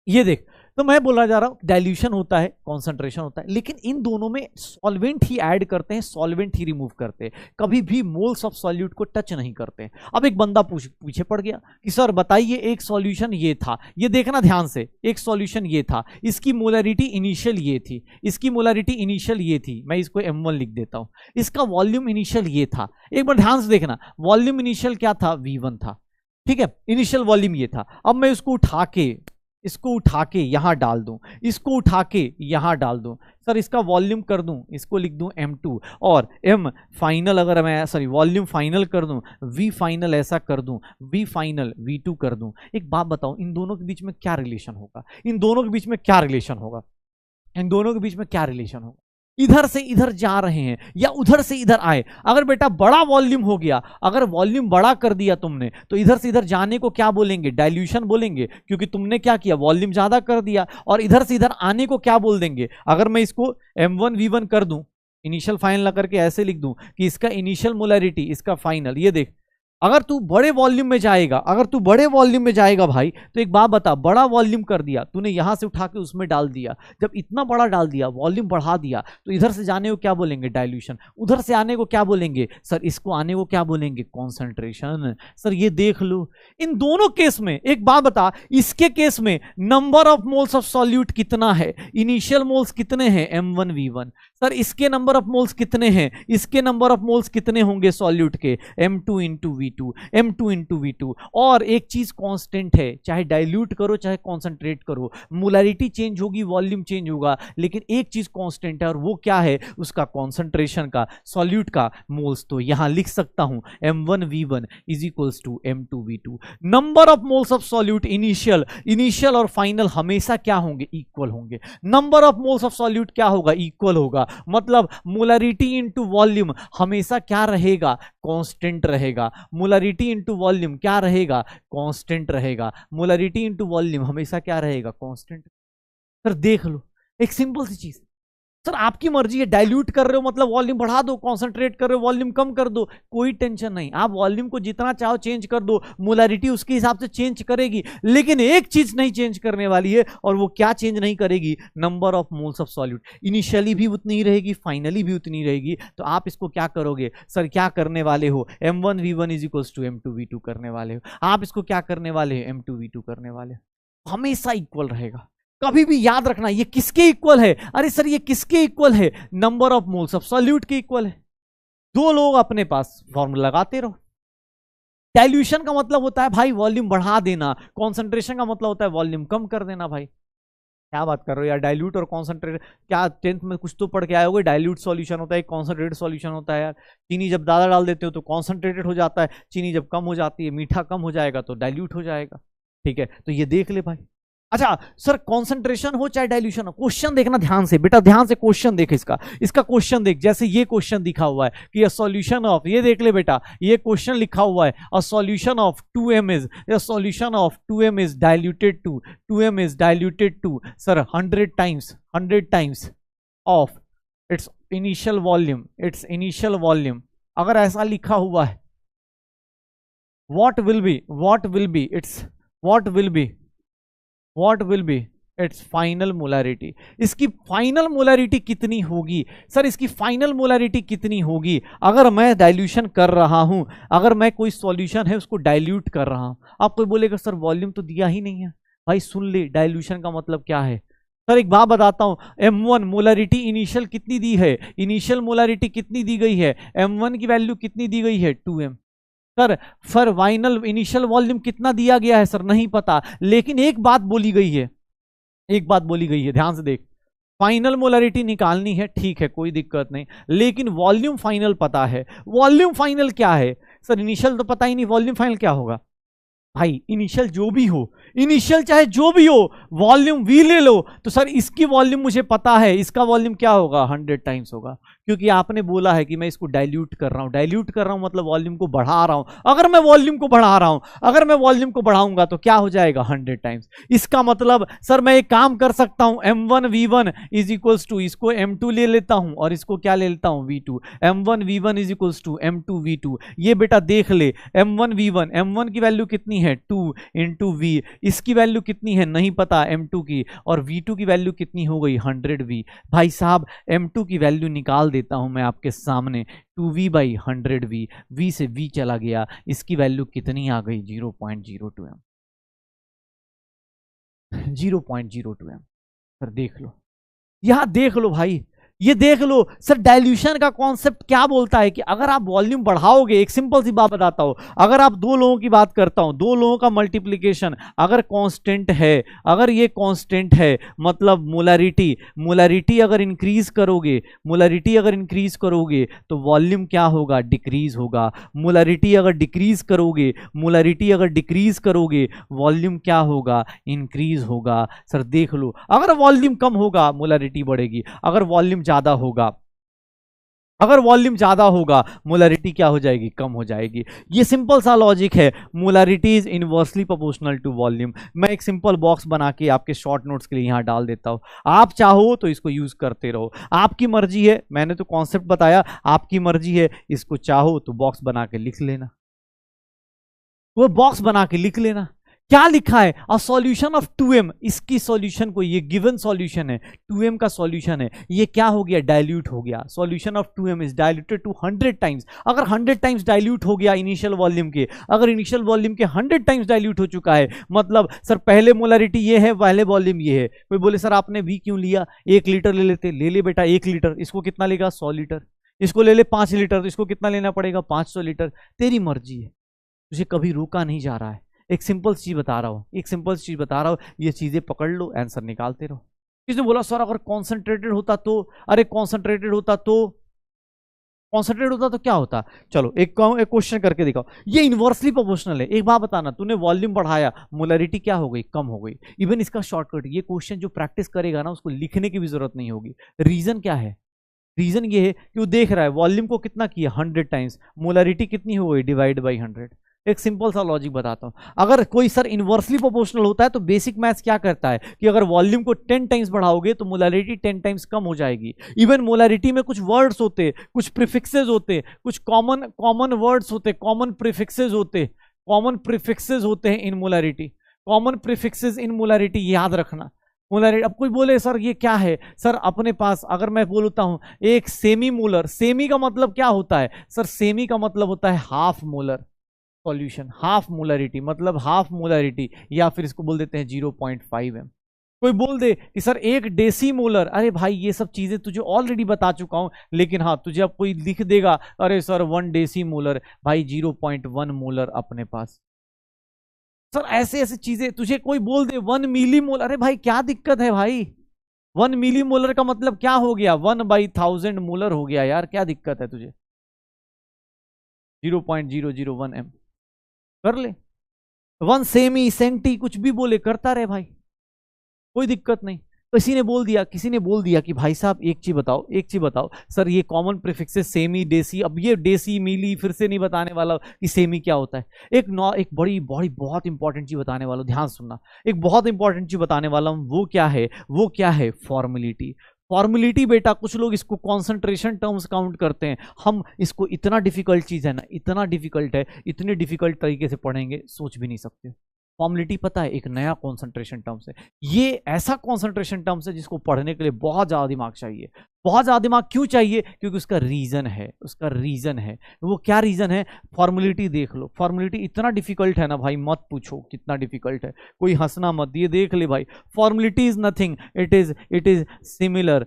[SPEAKER 1] ये देख, तो मैं बोला जा रहा हूं डाइल्यूशन होता है, कॉन्सेंट्रेशन होता है, लेकिन इन दोनों में सॉल्वेंट ही ऐड करते हैं, सॉल्वेंट ही रिमूव करते हैं, कभी भी मोल्स ऑफ सॉल्यूट को टच नहीं करते हैं। अब एक बंदा पीछे पड़ गया कि सर बताइए, एक सॉल्यूशन ये था, ये देखना ध्यान से, एक सॉल्यूशन ये था, इसकी मोलरिटी इनिशियल ये थी, इसकी मोलरिटी इनिशियल ये थी, मैं इसको M1 लिख देता हूं, इसका वॉल्यूम इनिशियल ये था। एक बार ध्यान से देखना, वॉल्यूम इनिशियल क्या था? V1 था, ठीक है, इनिशियल वॉल्यूम ये था। अब मैं इसको उठा के यहां डाल दूं, इसको उठा के यहां डाल दूं, सर इसका वॉल्यूम कर दूं, इसको लिख दूं M2, और M फाइनल, अगर मैं सॉरी वॉल्यूम फाइनल कर दूं, V फाइनल ऐसा कर दूं, V फाइनल V2 कर दूं। एक बात बताओ, इन दोनों के बीच में क्या रिलेशन होगा? इन दोनों के बीच में क्या रिलेशन होगा? इन दोनों के बीच में क्या रिलेशन होगा? इधर से इधर जा रहे हैं या उधर से इधर आए। अगर बेटा बड़ा वॉल्यूम हो गया, अगर वॉल्यूम बड़ा कर दिया तुमने, तो इधर से इधर जाने को क्या बोलेंगे? डाइल्यूशन बोलेंगे, क्योंकि तुमने क्या किया? वॉल्यूम ज्यादा कर दिया। और इधर से इधर आने को क्या बोल देंगे? अगर मैं इसको M1 V1 कर दूं, इनिशियल फाइनल करके ऐसे लिख दूं कि इसका इनिशियल मोलरिटी, इसका फाइनल, ये देख, अगर तू बड़े वॉल्यूम में जाएगा, अगर तू बड़े वॉल्यूम में जाएगा भाई, तो एक बात बता, बड़ा वॉल्यूम कर दिया तूने, यहां से उठा के उसमें डाल दिया, जब इतना बड़ा डाल दिया, वॉल्यूम बढ़ा दिया, तो इधर से जाने को क्या बोलेंगे? डाइल्यूशन। उधर से आने को क्या बोलेंगे? सर इसको आने को क्या बोलेंगे? कॉन्सेंट्रेशन। सर ये देख लो, इन दोनों केस में एक बात बता, इसके केस में number of moles of solute कितना है? इनिशियल मोल्स कितने हैं? M1 V1। सर इसके नंबर ऑफ मोल्स कितने हैं? इसके नंबर ऑफ मोल्स कितने होंगे सॉल्यूट के? M2 into V2, M2 into V2। और एक चीज कांस्टेंट है, चाहे डाइल्यूट करो चाहे कॉन्सेंट्रेट करो, मोलरिटी चेंज होगी, वॉल्यूम चेंज होगा, लेकिन एक चीज कांस्टेंट है, और वो क्या है? उसका कॉन्सेंट्रेशन का, सॉल्यूट का मोल्स। तो यहां लिख सकता हूं M1 V1 is equals to M2 V2। Number of moles of solute initial और फाइनल हमेशा क्या होंगे? इक्वल होंगे। Number of moles of solute क्या होगा? इक्वल होगा। मतलब मोलरिटी इनटू वॉल्यूम हमेशा क्या रहेगा, कांस्टेंट रहेगा। मोलरिटी इनटू वॉल्यूम क्या रहेगा, कांस्टेंट रहेगा। मोलरिटी इनटू वॉल्यूम हमेशा क्या रहेगा, कांस्टेंट। सर देख लो एक सिंपल सी चीज, सर आपकी मर्जी है, डाइल्यूट कर रहे हो मतलब वॉल्यूम बढ़ा दो, कॉन्सेंट्रेट कर रहे हो वॉल्यूम कम कर दो, कोई टेंशन नहीं, आप वॉल्यूम को जितना चाहो चेंज कर दो, मोलरिटी उसके हिसाब से चेंज करेगी। लेकिन एक चीज नहीं चेंज करने वाली है, और वो क्या चेंज नहीं करेगी, number of moles of solute. Initially भी उतनी ही रहेगी, फाइनली भी उतनी रहेगी। तो आप इसको क्या करोगे, सर क्या करने वाले हो, m1v1 is equals to m2v2 करने वाले हो। आप इसको क्या करने वाले हो, m2v2 करने वाले हो। हमेशा इक्वल रहेगा। कभी भी याद रखना ये किसके इक्वल है, अरे सर ये किसके इक्वल है, number of moles of solute के इक्वल है। दो लोग अपने पास फॉर्मूला लगाते रहो। डाइल्यूशन का मतलब होता है भाई वॉल्यूम बढ़ा देना, कॉन्सेंट्रेशन का मतलब होता है वॉल्यूम कम कर देना। भाई क्या बात कर रहे हो यार, डाइल्यूट और कॉन्सेंट्रेट, क्या 10th में कुछ तो पढ़ के आए होगे, डाइल्यूट सॉल्यूशन होता है, कॉन्सेंट्रेटेड सॉल्यूशन होता है यार। चीनी जब ज्यादा डाल देते हो तो कॉन्सेंट्रेटेड हो जाता है, चीनी जब कम हो जाती है, मीठा कम हो जाएगा तो डाइल्यूट हो जाएगा। ठीक है, तो ये देख ले भाई। अच्छा सर कॉन्सेंट्रेशन हो चाहे डाइल्यूशन हो, क्वेश्चन देखना ध्यान से बेटा, ध्यान से क्वेश्चन देख, इसका क्वेश्चन देख। जैसे ये क्वेश्चन दिखा हुआ है कि अ सॉल्यूशन ऑफ, ये देख ले बेटा, ये क्वेश्चन लिखा हुआ है a solution of 2m is, a solution of 2m is diluted to, 2m is diluted to sir 100 times of its initial volume, its initial volume. अगर ऐसा लिखा हुआ है, what will be its final molarity. इसकी final molarity कितनी होगी, sir इसकी final molarity कितनी होगी अगर मैं डाइल्यूशन कर रहा हूं, अगर मैं कोई सॉल्यूशन है उसको डाइल्यूट कर रहा हूं। आप कोई बोलेगा सर वॉल्यूम तो दिया ही नहीं है। भाई सुन ले, डाइल्यूशन का मतलब क्या है। सर एक बात बताता हूं, m1 मोलरिटी इनिशियल कितनी दी है, इनिशियल मोलरिटी कितनी दी गई है, m1 की वैल्यू कितनी दी गई है 2m। Sir final initial volume कितना दिया गया है, सर नहीं पता। लेकिन एक बात बोली गई है, एक बात बोली गई है, ध्यान से देख। फाइनल मोलरिटी निकालनी है, ठीक है कोई दिक्कत नहीं, लेकिन वॉल्यूम फाइनल पता है। वॉल्यूम फाइनल क्या है, सर इनिशियल तो पता ही नहीं, वॉल्यूम फाइनल क्या होगा। भाई इनिशियल जो भी हो, इनिशियल चाहे जो भी हो, वॉल्यूम v ले लो तो सर इसकी वॉल्यूम मुझे पता है, इसका वॉल्यूम क्या होगा 100 टाइम्स होगा, क्योंकि आपने बोला है कि मैं इसको डाइल्यूट कर रहा हूं। डाइल्यूट कर रहा हूं मतलब वॉल्यूम को बढ़ा रहा हूं। अगर मैं वॉल्यूम को बढ़ा रहा हूं, अगर मैं वॉल्यूम को बढ़ाऊंगा तो क्या हो जाएगा 100 टाइम्स। इसका मतलब सर मैं एक काम कर सकता हूं, m1v1 इज इक्वल्स टू, इसको m2 ले लेता हूं और इसको क्या ले लेता हूं v2। m1v1 is equals to m2v2। ये बेटा देख ले, m1v1, m1 की वैल्यू कितनी है 2 इंटू v, इसकी वैल्यू कितनी है नहीं पता m2 की, और v2 की वैल्यू कितनी हो गई 100v। भाई साहब m2 की वैल्यू निकाल देता हूं मैं आपके सामने, 2v बाई 100v, v से v चला गया, इसकी वैल्यू कितनी आ गई 0.02m, 0.02m। सर देख लो, यहां देख लो भाई, ये देख लो सर डाइल्यूशन का कॉन्सेप्ट क्या बोलता है कि अगर आप वॉल्यूम बढ़ाओगे, एक सिंपल सी बात बताता हूं, अगर आप दो लोगों की बात करता हूं, दो लोगों का मल्टीप्लिकेशन अगर कांस्टेंट है, अगर ये कांस्टेंट है मतलब मोलरिटी अगर इंक्रीज करोगे, मोलरिटी अगर इंक्रीज करोगे तो वॉल्यूम क्या होगा, डिक्रीज होगा। मोलरिटी अगर डिक्रीज करोगे, मोलरिटी अगर डिक्रीज करोगे, वॉल्यूम क्या होगा, इंक्रीज होगा। सर देख लो, अगर वॉल्यूम कम होगा मोलरिटी बढ़ेगी, अगर वॉल्यूम ज्यादा होगा, अगर वॉल्यूम ज्यादा होगा मोलरिटी क्या हो जाएगी, कम हो जाएगी। ये सिंपल सा लॉजिक है। Molarity is inversely proportional to volume. मैं एक सिंपल बॉक्स बना के आपके शॉर्ट नोट्स के लिए यहां डाल देता हूं, आप चाहो तो इसको यूज करते रहो, आपकी मर्जी है। मैंने तो कॉन्सेप्ट बताया, आपकी मर्जी है, इसको चाहो तो बॉक्स बना के लिख लेना, वो बॉक्स बना के लिख लेना। क्या लिखा है, अ सॉल्यूशन ऑफ 2m, इसकी सॉल्यूशन को, ये गिवन सॉल्यूशन है, 2m का सॉल्यूशन है, ये क्या हो गया, डाइल्यूट हो गया। Solution of 2m is diluted to 100 times. अगर 100 टाइम्स डाइल्यूट हो गया इनिशियल वॉल्यूम के, अगर इनिशियल वॉल्यूम के 100 टाइम्स डाइल्यूट हो चुका है, मतलब सर पहले मोलरिटी ये है, पहले वॉल्यूम ये है। कोई बोले सर आपने v क्यों लिया, 1 लीटर ले लेते, ले ले बेटा 1 लीटर, इसको कितना लेगा 100 लीटर, इसको ले ले 5 लीटर, तो इसको कितना लेना पड़ेगा 500 लीटर। तेरी मर्जी है, तुझे कभी रोका नहीं जा रहा है। एक सिंपल चीज बता रहा हूं, एक सिंपल चीज बता रहा हूं, ये चीजें पकड़ लो, आंसर निकालते रहो। किसने बोला सर अगर कॉन्सेंट्रेटेड होता तो, अरे कॉन्सेंट्रेटेड होता तो, कॉन्सेंट्रेट होता तो क्या होता। चलो एक क्वेश्चन करके दिखाओ, ये इनवर्सली प्रोपोर्शनल है। एक बात बताना, तूने वॉल्यूम बढ़ाया, मोलरिटी क्या हो गई, कम हो गई। इवन इसका शॉर्टकट, ये क्वेश्चन जो प्रैक्टिस करेगा ना उसको लिखने की भी जरूरत नहीं होगी। रीजन क्या है, रीजन ये है कि वो देख रहा है वॉल्यूम को कितना किया 100 टाइम्स, मोलरिटी कितनी हो गई डिवाइड बाई 100। एक सिंपल सा लॉजिक बताता हूं, अगर कोई सर इनवर्सली प्रोपोर्शनल होता है तो बेसिक मैथ्स क्या करता है कि अगर वॉल्यूम को 10 टाइम्स बढ़ाओगे तो मोलरिटी 10 टाइम्स कम हो जाएगी। इवन मोलरिटी में कुछ वर्ड्स होते, कुछ प्रीफिक्सेस होते, कुछ कॉमन वर्ड्स होते, कॉमन प्रीफिक्सेस होते हैं इन मोलरिटी, कॉमन प्रीफिक्सेस इन मोलरिटी, याद रखना। मोलरिटी, अब कोई बोले सर ये क्या है, सर अपने पास अगर मैं बोलता हूं एक सेमी मोलर, सेमी का मतलब क्या होता है सर, सेमी का मतलब होता है half molar solution, half molarity मतलब हाफ मोलरिटी, या फिर इसको बोल देते हैं 0.5 m। कोई बोल दे कि सर एक डेसी मोलर, अरे भाई ये सब चीजें तुझे ऑलरेडी बता चुका हूं, लेकिन हाँ तुझे अब कोई लिख देगा अरे सर 1 डेसी मोलर, भाई 0.1 मोलर अपने पास। सर ऐसे ऐसे चीजें, तुझे कोई बोल दे 1 मिली मोलर, अरे भाई क्या दिक्कत है भाई, 1 मिली मोलर का मतलब क्या हो गया, 1/1000 मोलर हो गया यार, क्या दिक्कत है तुझे, 0.001 m कर ले, 1 सेमी सेंटी कुछ भी बोले करता रहे भाई, कोई दिक्कत नहीं। किसी ने बोल दिया कि भाई साहब एक चीज बताओ सर, ये कॉमन प्रीफिक्सेस सेमी डेसी, अब ये डेसी मिली फिर से नहीं बताने वाला कि सेमी क्या होता है। एक बड़ी बड़ी बहुत इंपॉर्टेंट चीज बताने वाला हूं, ध्यान सुनना, एक बहुत इंपॉर्टेंट चीज बताने वाला हूं, वो क्या है फॉर्मुलिटी। फॉर्मुलिटी बेटा, कुछ लोग इसको कॉन्सेंट्रेशन टर्म्स काउंट करते हैं, हम इसको, इतना डिफिकल्ट चीज है ना, इतना डिफिकल्ट है, इतने डिफिकल्ट तरीके से पढ़ेंगे सोच भी नहीं सकते। फॉर्मुलिटी पता है एक नया कॉन्सेंट्रेशन टर्म्स है, ये ऐसा कॉन्सेंट्रेशन टर्म्स है जिसको पढ़ने के लिए बहुत ज्यादा दिमाग चाहिए। बहुत ज्यादा दिमाग क्यों चाहिए, क्योंकि उसका रीजन है। वो क्या रीजन है, फॉर्मुलिटी देख लो, फॉर्मुलिटी इतना डिफिकल्ट है ना भाई, मत पूछो कितना डिफिकल्ट है, कोई हंसना मत, ये देख ले भाई, formality is nothing, it is similar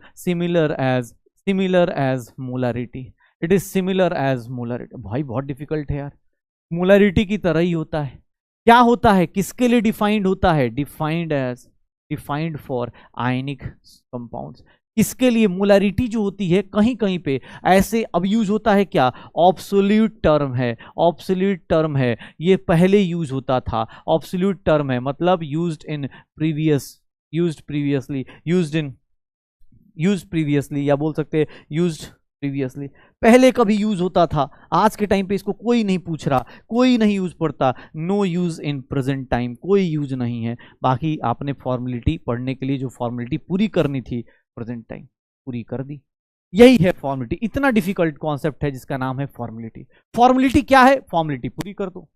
[SPEAKER 1] as molarity, it is similar as molarity. भाई बहुत डिफिकल्ट है यार, मोलरिटी की तरह ही होता है। क्या होता है, किसके लिए डिफाइंड होता है, डिफाइंड फॉर आयनिक कंपाउंड्स। इसके लिए मोलरिटी जो होती है कहीं कहीं पे ऐसे अब यूज होता है, क्या ऑब्सोल्यूट टर्म है, ये पहले यूज होता था, ऑब्सोल्यूट टर्म है मतलब यूज्ड प्रीवियसली, या बोल सकते हैं यूज्ड प्रीवियसली, पहले कभी यूज होता था, आज के टाइम पे इसको कोई नहीं पूछ रहा, कोई नहीं यूज पढ़ता, no use in present time, कोई यूज नहीं है। बाकी आपने फॉर्मुलिटी पढ़ने के लिए जो फॉर्मुलिटी पूरी करनी थी प्रेजेंट टाइम पूरी कर दी, यही है फॉर्मुलिटी। इतना डिफिकल्ट कॉन्सेप्ट है जिसका नाम है फॉर्मुलिटी। फॉर्मुलिटी क्या है, फॉर्मुलिटी पूरी कर दो।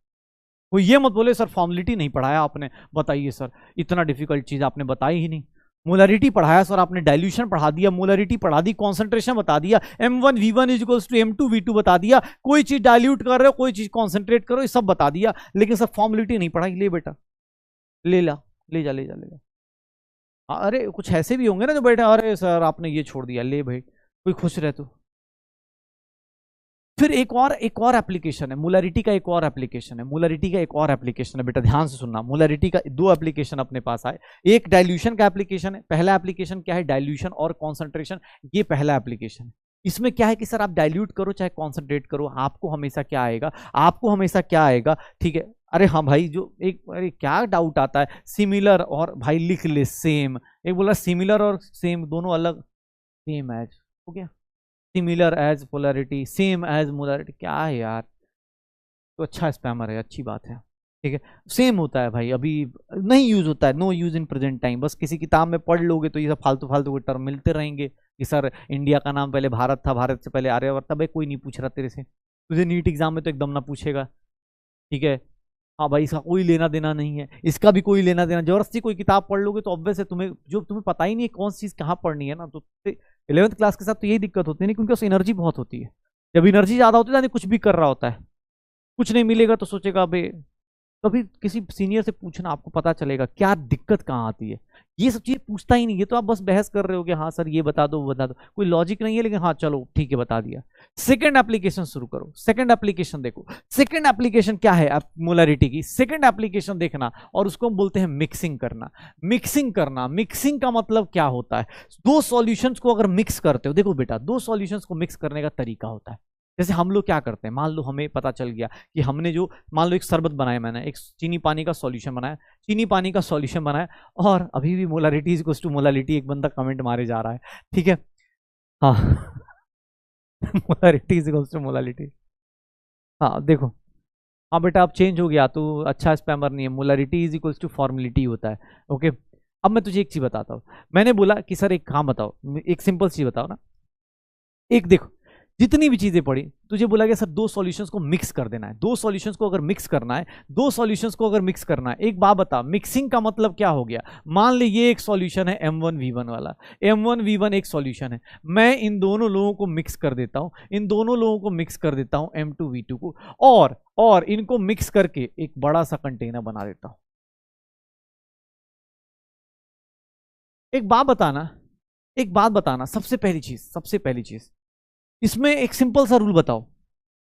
[SPEAKER 1] कोई ये मत बोले सर फॉर्मुलिटी नहीं पढ़ाया आपने, बताइए सर इतना डिफिकल्ट चीज आपने बताई ही नहीं। मोलरिटी पढ़ाया सर आपने, डाइल्यूशन पढ़ा दिया, मोलरिटी पढ़ा दी, कॉन्सेंट्रेशन बता दिया, M1V1 = M2V2 बता दिया, कोई चीज डाइल्यूट कर रहे हो, कोई चीज कॉन्सेंट्रेट करो, ये सब बता दिया, लेकिन सर फॉर्मुलिटी नहीं पढ़ाई। ले बेटा ले जा। अरे कुछ ऐसे भी होंगे ना जो बेटा, अरे सर आपने ये छोड़ दिया, ले भाई कोई खुश रहे तो। फिर एक और एप्लीकेशन है मोलरिटी का, एक और एप्लीकेशन है बेटा, ध्यान से सुनना। मोलरिटी का 2 एप्लीकेशन अपने पास आए, एक डाइल्यूशन का एप्लीकेशन है। पहला एप्लीकेशन क्या है, डाइल्यूशन और कॉन्सेंट्रेशन, ये पहला एप्लीकेशन है। इसमें क्या है कि सर आप डाइल्यूट करो चाहे कॉन्सेंट्रेट करो, आपको हमेशा क्या आएगा, ठीक है। अरे हाँ भाई, जो एक, अरे क्या डाउट आता है, सिमिलर और भाई लिख ले सेम, एक बोला सिमिलर और सेम दोनों अलग, सेम एज हो गया, similar as polarity, same as molarity, क्या है यार, तो अच्छा स्पैमर है, अच्छी बात है, ठीक है। सेम होता है भाई, अभी नहीं यूज होता है, no use in present time. बस किसी किताब में पढ़ लोगे तो ये सब फालतू के टर्म मिलते रहेंगे कि सर इंडिया का नाम पहले भारत था, भारत से पहले आर्यभट्ट था, भाई कोई नहीं पूछ रहा तेरे से, तुझे नीट एग्जाम में तो एकदम ना पूछेगा, ठीक है। हाँ भाई, इसका कोई लेना देना नहीं है, इसका भी कोई लेना देना, जबरदस्ती कोई किताब पढ़ लोगे तो ऑब्वियस है तुम्हें पता ही नहीं है कौन सी चीज कहाँ पढ़नी है ना, तो 11th क्लास के साथ तो यही दिक्कत होती है नहीं, क्योंकि उसकी एनर्जी बहुत होती है। जब एनर्जी ज्यादा होती है ना, कुछ भी कर रहा होता है, कुछ नहीं मिलेगा तो सोचेगा अबे, कभी किसी सीनियर से पूछना, आपको पता चलेगा क्या दिक्कत कहाँ आती है। ये सब चीजें पूछता ही नहीं है, तो आप बस बहस कर रहे हो कि हाँ सर ये बता दो वो बता दो, कोई लॉजिक नहीं है, लेकिन हाँ चलो ठीक है बता दिया। सेकंड एप्लीकेशन शुरू करो, सेकंड एप्लीकेशन देखो, सेकंड एप्लीकेशन क्या है मोलरिटी की, सेकंड एप्लीकेशन देखना, और उसको हम बोलते हैं मिक्सिंग करना। मिक्सिंग का मतलब क्या होता है, 2 सॉल्यूशंस को अगर मिक्स करते हो, देखो बेटा 2 सॉल्यूशंस को मिक्स करने का तरीका होता है। जैसे हम लोग क्या करते हैं, मान लो हमें पता चल गया कि हमने जो, मान लो एक शरबत बनाया, मैंने एक चीनी पानी का सॉल्यूशन बनाया, और अभी भी मोलरिटी इक्वल्स टू मोलरिटी एक बंदा कमेंट मारे जा रहा है, ठीक है। हाँ molarity is equals to molality. हाँ देखो, हाँ बेटा अब चेंज हो गया तो अच्छा स्पैमर नहीं है, molarity is equals to formality होता है। ओके, अब मैं तुझे एक चीज बताता हूँ। मैंने बोला कि सर एक काम बताओ, एक सिंपल चीज बताओ ना। एक देखो, जितनी भी चीजें पढ़ी तुझे बोला गया सर दो सॉल्यूशंस को मिक्स कर देना है, दो सॉल्यूशंस को अगर मिक्स करना है, दो सॉल्यूशंस को अगर मिक्स करना है, एक बात बता मिक्सिंग का मतलब क्या हो गया। मान ले ये एक सॉल्यूशन है M1V1 वाला, M1V1 एक सॉल्यूशन है, मैं इन दोनों लोगों को मिक्स कर देता हूं, इन दोनों लोगों को मिक्स कर देता हूं M2V2 को, और इनको मिक्स करके एक बड़ा सा कंटेनर बना देता हूं। एक बात बताना, एक बात बताना, सबसे पहली चीज इसमें एक सिंपल सा रूल बताओ।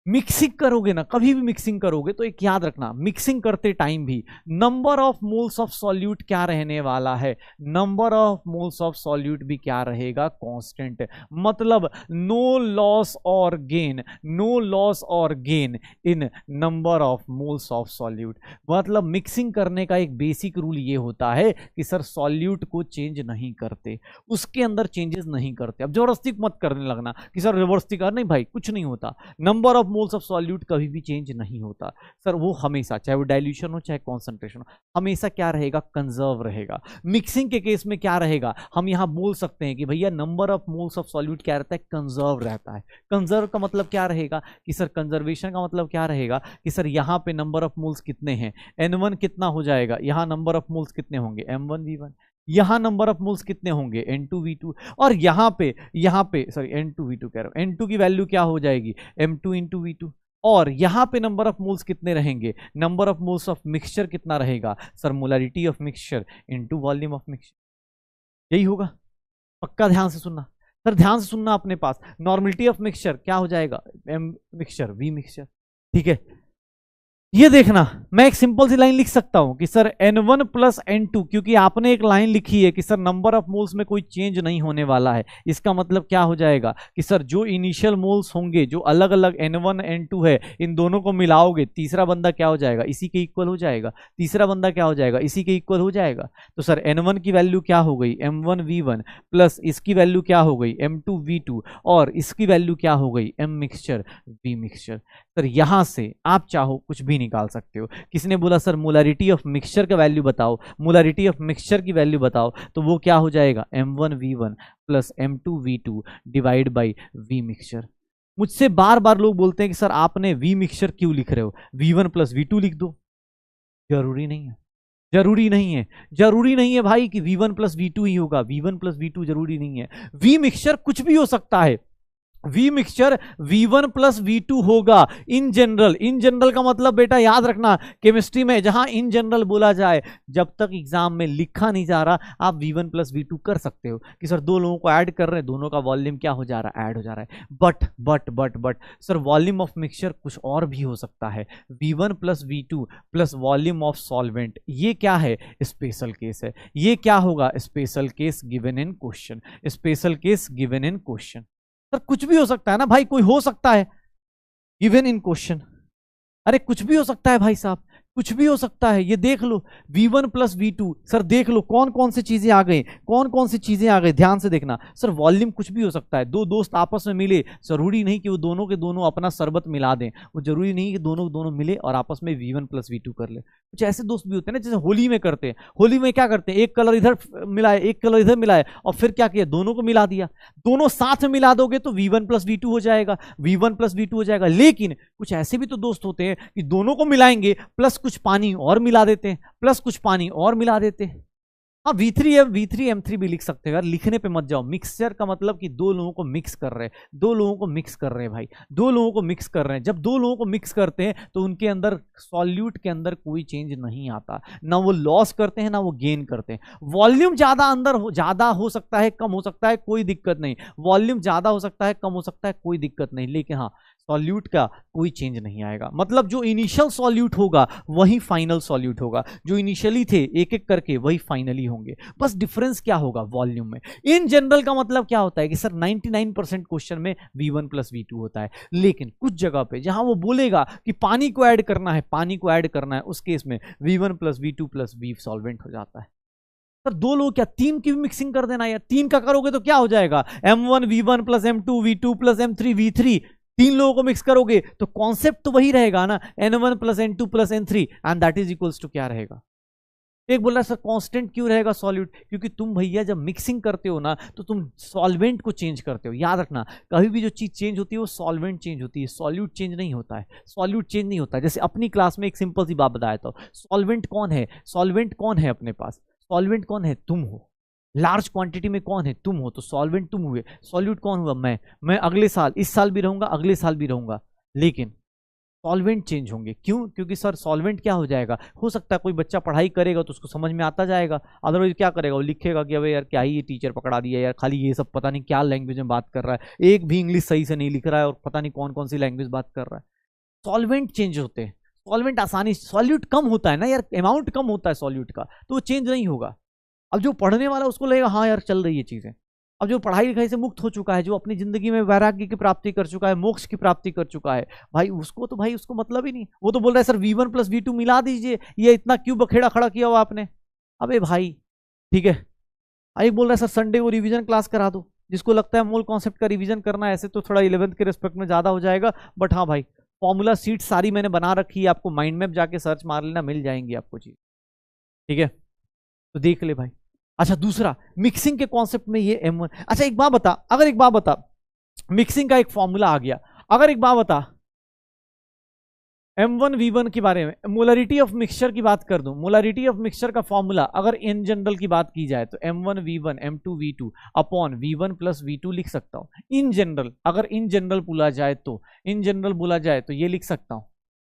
[SPEAKER 1] मिक्सिंग करोगे ना, कभी भी मिक्सिंग करोगे तो एक याद रखना, मिक्सिंग करते टाइम भी number of moles of solute क्या रहने वाला है, number of moles of solute भी क्या रहेगा, कांस्टेंट। मतलब नो लॉस और गेन, नो लॉस और gain in number of moles of solute. मतलब मिक्सिंग करने का एक बेसिक रूल ये होता है कि सर सॉल्यूट को चेंज नहीं करते, उसके अंदर चेंजेस नहीं करते। अब जबरदस्ती मत करने लगना कि सर जबरदस्ती कर, नहीं भाई कुछ नहीं होता, number of moles of solute कभी भी चेंज नहीं होता सर, वो हमेशा चाहे वो डाइल्यूशन हो चाहे कॉन्सेंट्रेशन हो, हमेशा क्या रहेगा, कंजर्व रहेगा। मिक्सिंग के केस में क्या रहेगा, हम यहां बोल सकते हैं कि भैया number of moles of solute क्या रहता है, कंजर्व रहता है। कंजर्व का मतलब क्या रहेगा कि सर, कंजर्वेशन का मतलब क्या रहेगा कि सर यहां पे नंबर ऑफ मोल्स कितने हैं, N1 कितना हो जाएगा, यहां नंबर ऑफ मोल्स कितने होंगे M1V1, यहां नंबर ऑफ मोल्स कितने होंगे N2V2, और यहां पे सॉरी N2V2 कह रहा हूं, N2 की वैल्यू क्या हो जाएगी M2 इंटू V2, और यहां पे नंबर ऑफ मोल्स कितने रहेंगे, number of moles of mixture कितना रहेगा sir, molarity of mixture into volume of mixture, यही होगा। पक्का ध्यान से सुनना सर, ध्यान से सुनना, अपने पास नॉर्मलिटी ऑफ मिक्सचर क्या हो जाएगा, M मिक्सचर V मिक्सचर, ठीक है। ये देखना, मैं एक सिंपल सी लाइन लिख सकता हूं कि सर N1 प्लस N2, क्योंकि आपने एक लाइन लिखी है कि सर नंबर ऑफ मोल्स में कोई चेंज नहीं होने वाला है, इसका मतलब क्या हो जाएगा कि सर जो इनिशियल मोल्स होंगे, जो अलग अलग N1 N2 है, इन दोनों को मिलाओगे, तीसरा बंदा क्या हो जाएगा, इसी के इक्वल हो जाएगा, तीसरा बंदा क्या हो जाएगा, इसी के इक्वल हो जाएगा। तो सर N1 की वैल्यू क्या हो गई, M1V1 प्लस इसकी वैल्यू क्या हो गई, M2V2, और इसकी वैल्यू क्या हो गई, M mixture V mixture. Sir यहां से आप चाहो कुछ भी निकाल सकते हो। किसने बोला सर मोलारिटी ऑफ मिक्सचर का वैल्यू बताओ, मोलारिटी ऑफ मिक्सचर की वैल्यू बताओ, तो वो क्या हो जाएगा M1V1 plus M2V2 divide by V mixture. मुझसे बार बार लोग बोलते हैं कि सर आपने V मिक्सचर क्यों लिख रहे हो, V1 प्लस V2 लिख दो। जरूरी नहीं है, जरूरी नहीं है, जरूरी नहीं है भाई कि V1 प्लस V2 ही होगा, V1 प्लस V2 जरूरी नहीं है। V मिक्सचर कुछ भी हो सकता है, V mixture V1 plus V2 होगा इन जनरल। इन जनरल का मतलब बेटा याद रखना, केमिस्ट्री में जहां इन जनरल बोला जाए, जब तक एग्जाम में लिखा नहीं जा रहा, आप V1 प्लस V2 कर सकते हो कि सर दो लोगों को ऐड कर रहे हैं, दोनों का वॉल्यूम क्या हो जा रहा है, ऐड हो जा रहा है। But sir volume of mixture कुछ और भी हो सकता है, V1 plus V2 plus volume of solvent, ये क्या है, स्पेशल केस है। ये क्या होगा, special case given in question, special case given in question. Sir कुछ भी हो सकता है ना भाई, कोई हो सकता है गिवन इन क्वेश्चन, अरे कुछ भी हो सकता है भाई साहब, कुछ भी हो सकता है। ये देख लो V1 प्लस V2, सर देख लो कौन कौन सी चीजें आ गई, कौन कौन सी चीजें आ गई, ध्यान से देखना। सर वॉल्यूम कुछ भी हो सकता है, दो दोस्त आपस में मिले, जरूरी नहीं कि वो दोनों के दोनों अपना शरबत मिला दें, वो जरूरी नहीं कि दोनों दोनों मिले और आपस में V1 प्लस V2 कर ले। कुछ ऐसे दोस्त भी होते हैं ना, जैसे होली में करते हैं, होली में क्या करते हैं, एक कलर इधर मिलाए एक कलर इधर मिलाए और फिर क्या किया, दोनों को मिला दिया, दोनों साथ में मिला दोगे तो V1 प्लस V2 हो जाएगा, V1 प्लस V2 हो जाएगा। लेकिन कुछ ऐसे भी तो दोस्त होते हैं कि दोनों को मिलाएंगे प्लस कुछ पानी और मिला देते हैं, प्लस कुछ पानी और मिला देते हैं। हाँ V3M3 भी लिख सकते हो यार, लिखने पे मत जाओ। मिक्सचर का मतलब कि दो लोगों को मिक्स कर रहे हैं, दो लोगों को मिक्स कर रहे हैं भाई, दो लोगों को मिक्स कर रहे हैं। जब दो लोगों को मिक्स करते हैं तो उनके अंदर सॉल्यूट के अंदर कोई चेंज नहीं आता, ना वो लॉस करते हैं ना वो गेन करते हैं। वॉल्यूम ज्यादा हो सकता है, कम हो सकता है, कोई दिक्कत नहीं। वॉल्यूम ज्यादा हो सकता है, कम हो सकता है, कोई दिक्कत नहीं, लेकिन हाँ सॉल्यूट का कोई चेंज नहीं आएगा। मतलब जो इनिशियल सॉल्यूट होगा वही फाइनल सॉल्यूट होगा, जो इनिशियली थे एक एक करके वही फाइनली होंगे, बस डिफरेंस क्या होगा, वॉल्यूम में। इन जनरल का मतलब क्या होता है कि सर 99% क्वेश्चन में V1 प्लस V2 होता है, लेकिन कुछ जगह पे जहां वो बोलेगा कि पानी को ऐड करना है, पानी को ऐड करना है, उस केस में V1 plus V2 plus V solvent हो जाता है। सर दो लोग क्या तीन की भी मिक्सिंग कर देना यार, तीन का करोगे तो क्या हो जाएगा, M1V1 plus M2V2 plus M3V3, तीन लोगों को मिक्स करोगे तो कॉन्सेप्ट तो वही रहेगा ना, N1 plus N2 plus N3 and that is equals to क्या रहेगा। एक बोल रहा है सर कांस्टेंट क्यों रहेगा सॉल्यूट, क्योंकि तुम भैया जब मिक्सिंग करते हो ना तो तुम सॉल्वेंट को चेंज करते हो, याद रखना कभी भी जो चीज चेंज होती है वो सॉल्वेंट चेंज होती है, सॉल्यूट चेंज नहीं होता है, सॉल्यूट चेंज नहीं होता है। जैसे अपनी क्लास में एक सिंपल सी बात बताया था, सॉल्वेंट कौन है, सॉल्वेंट कौन है अपने पास, सॉल्वेंट कौन है, तुम हो, लार्ज क्वांटिटी में कौन है, तुम हो, तो सॉल्वेंट तुम हुए, सॉल्यूट कौन हुआ, मैं अगले साल, इस साल भी रहूंगा, अगले साल भी रहूंगा, लेकिन सॉल्वेंट चेंज होंगे। क्यों, क्योंकि सर सॉल्वेंट क्या हो जाएगा, हो सकता है कोई बच्चा पढ़ाई करेगा तो उसको समझ में आता जाएगा, अदरवाइज क्या करेगा, वो लिखेगा कि अबे यार क्या ही ये टीचर पकड़ा दिया यार, खाली ये सब पता नहीं क्या लैंग्वेज में बात कर रहा है, एक भी इंग्लिश सही से नहीं लिख रहा है और पता नहीं कौन कौन सी लैंग्वेज बात कर रहा है। सॉल्वेंट चेंज होते हैं, सॉल्वेंट आसानी, सॉल्यूट कम होता है ना यार, अमाउंट कम होता है सॉल्यूट का, तो वो चेंज नहीं होगा। अब जो पढ़ने वाला उसको लगेगा हाँ यार चल रही है चीजें, अब जो पढ़ाई लिखाई से मुक्त हो चुका है, जो अपनी जिंदगी में वैराग्य की प्राप्ति कर चुका है, मोक्ष की प्राप्ति कर चुका है, भाई उसको तो भाई उसको मतलब ही नहीं, वो तो बोल रहा है सर V1 प्लस V2 मिला दीजिए, ये इतना क्यों बखेड़ा खड़ा किया हुआ आपने। अबे भाई ठीक है, एक बोल रहा है सर संडे को रिवीजन क्लास करा दो, जिसको लगता है मूल कॉन्सेप्ट का रिवीजन करना है, ऐसे तो थोड़ा 11th के रिस्पेक्ट में ज्यादा हो जाएगा, बट हाँ भाई फॉर्मूला सीट सारी मैंने बना रखी है, आपको माइंड मैप जाके सर्च मार लेना, मिल जाएंगी आपको चीज, ठीक है, तो देख ले भाई। अच्छा दूसरा मिक्सिंग के कॉन्सेप्ट में ये M1, अच्छा एक बात बता, अगर एक बात बता, मिक्सिंग का एक फॉर्मूला आ गया, अगर एक बात बता M1V1 के बारे में, मोलरिटी ऑफ मिक्सचर की बात कर दूं, मोलरिटी ऑफ मिक्सचर का फॉर्मूला अगर इन जनरल की बात की जाए तो M1V1 M2V2 upon V1 plus V2 लिख सकता हूं इन जनरल, अगर इन जनरल बोला जाए तो, इन जनरल बोला जाए तो ये लिख सकता हूं।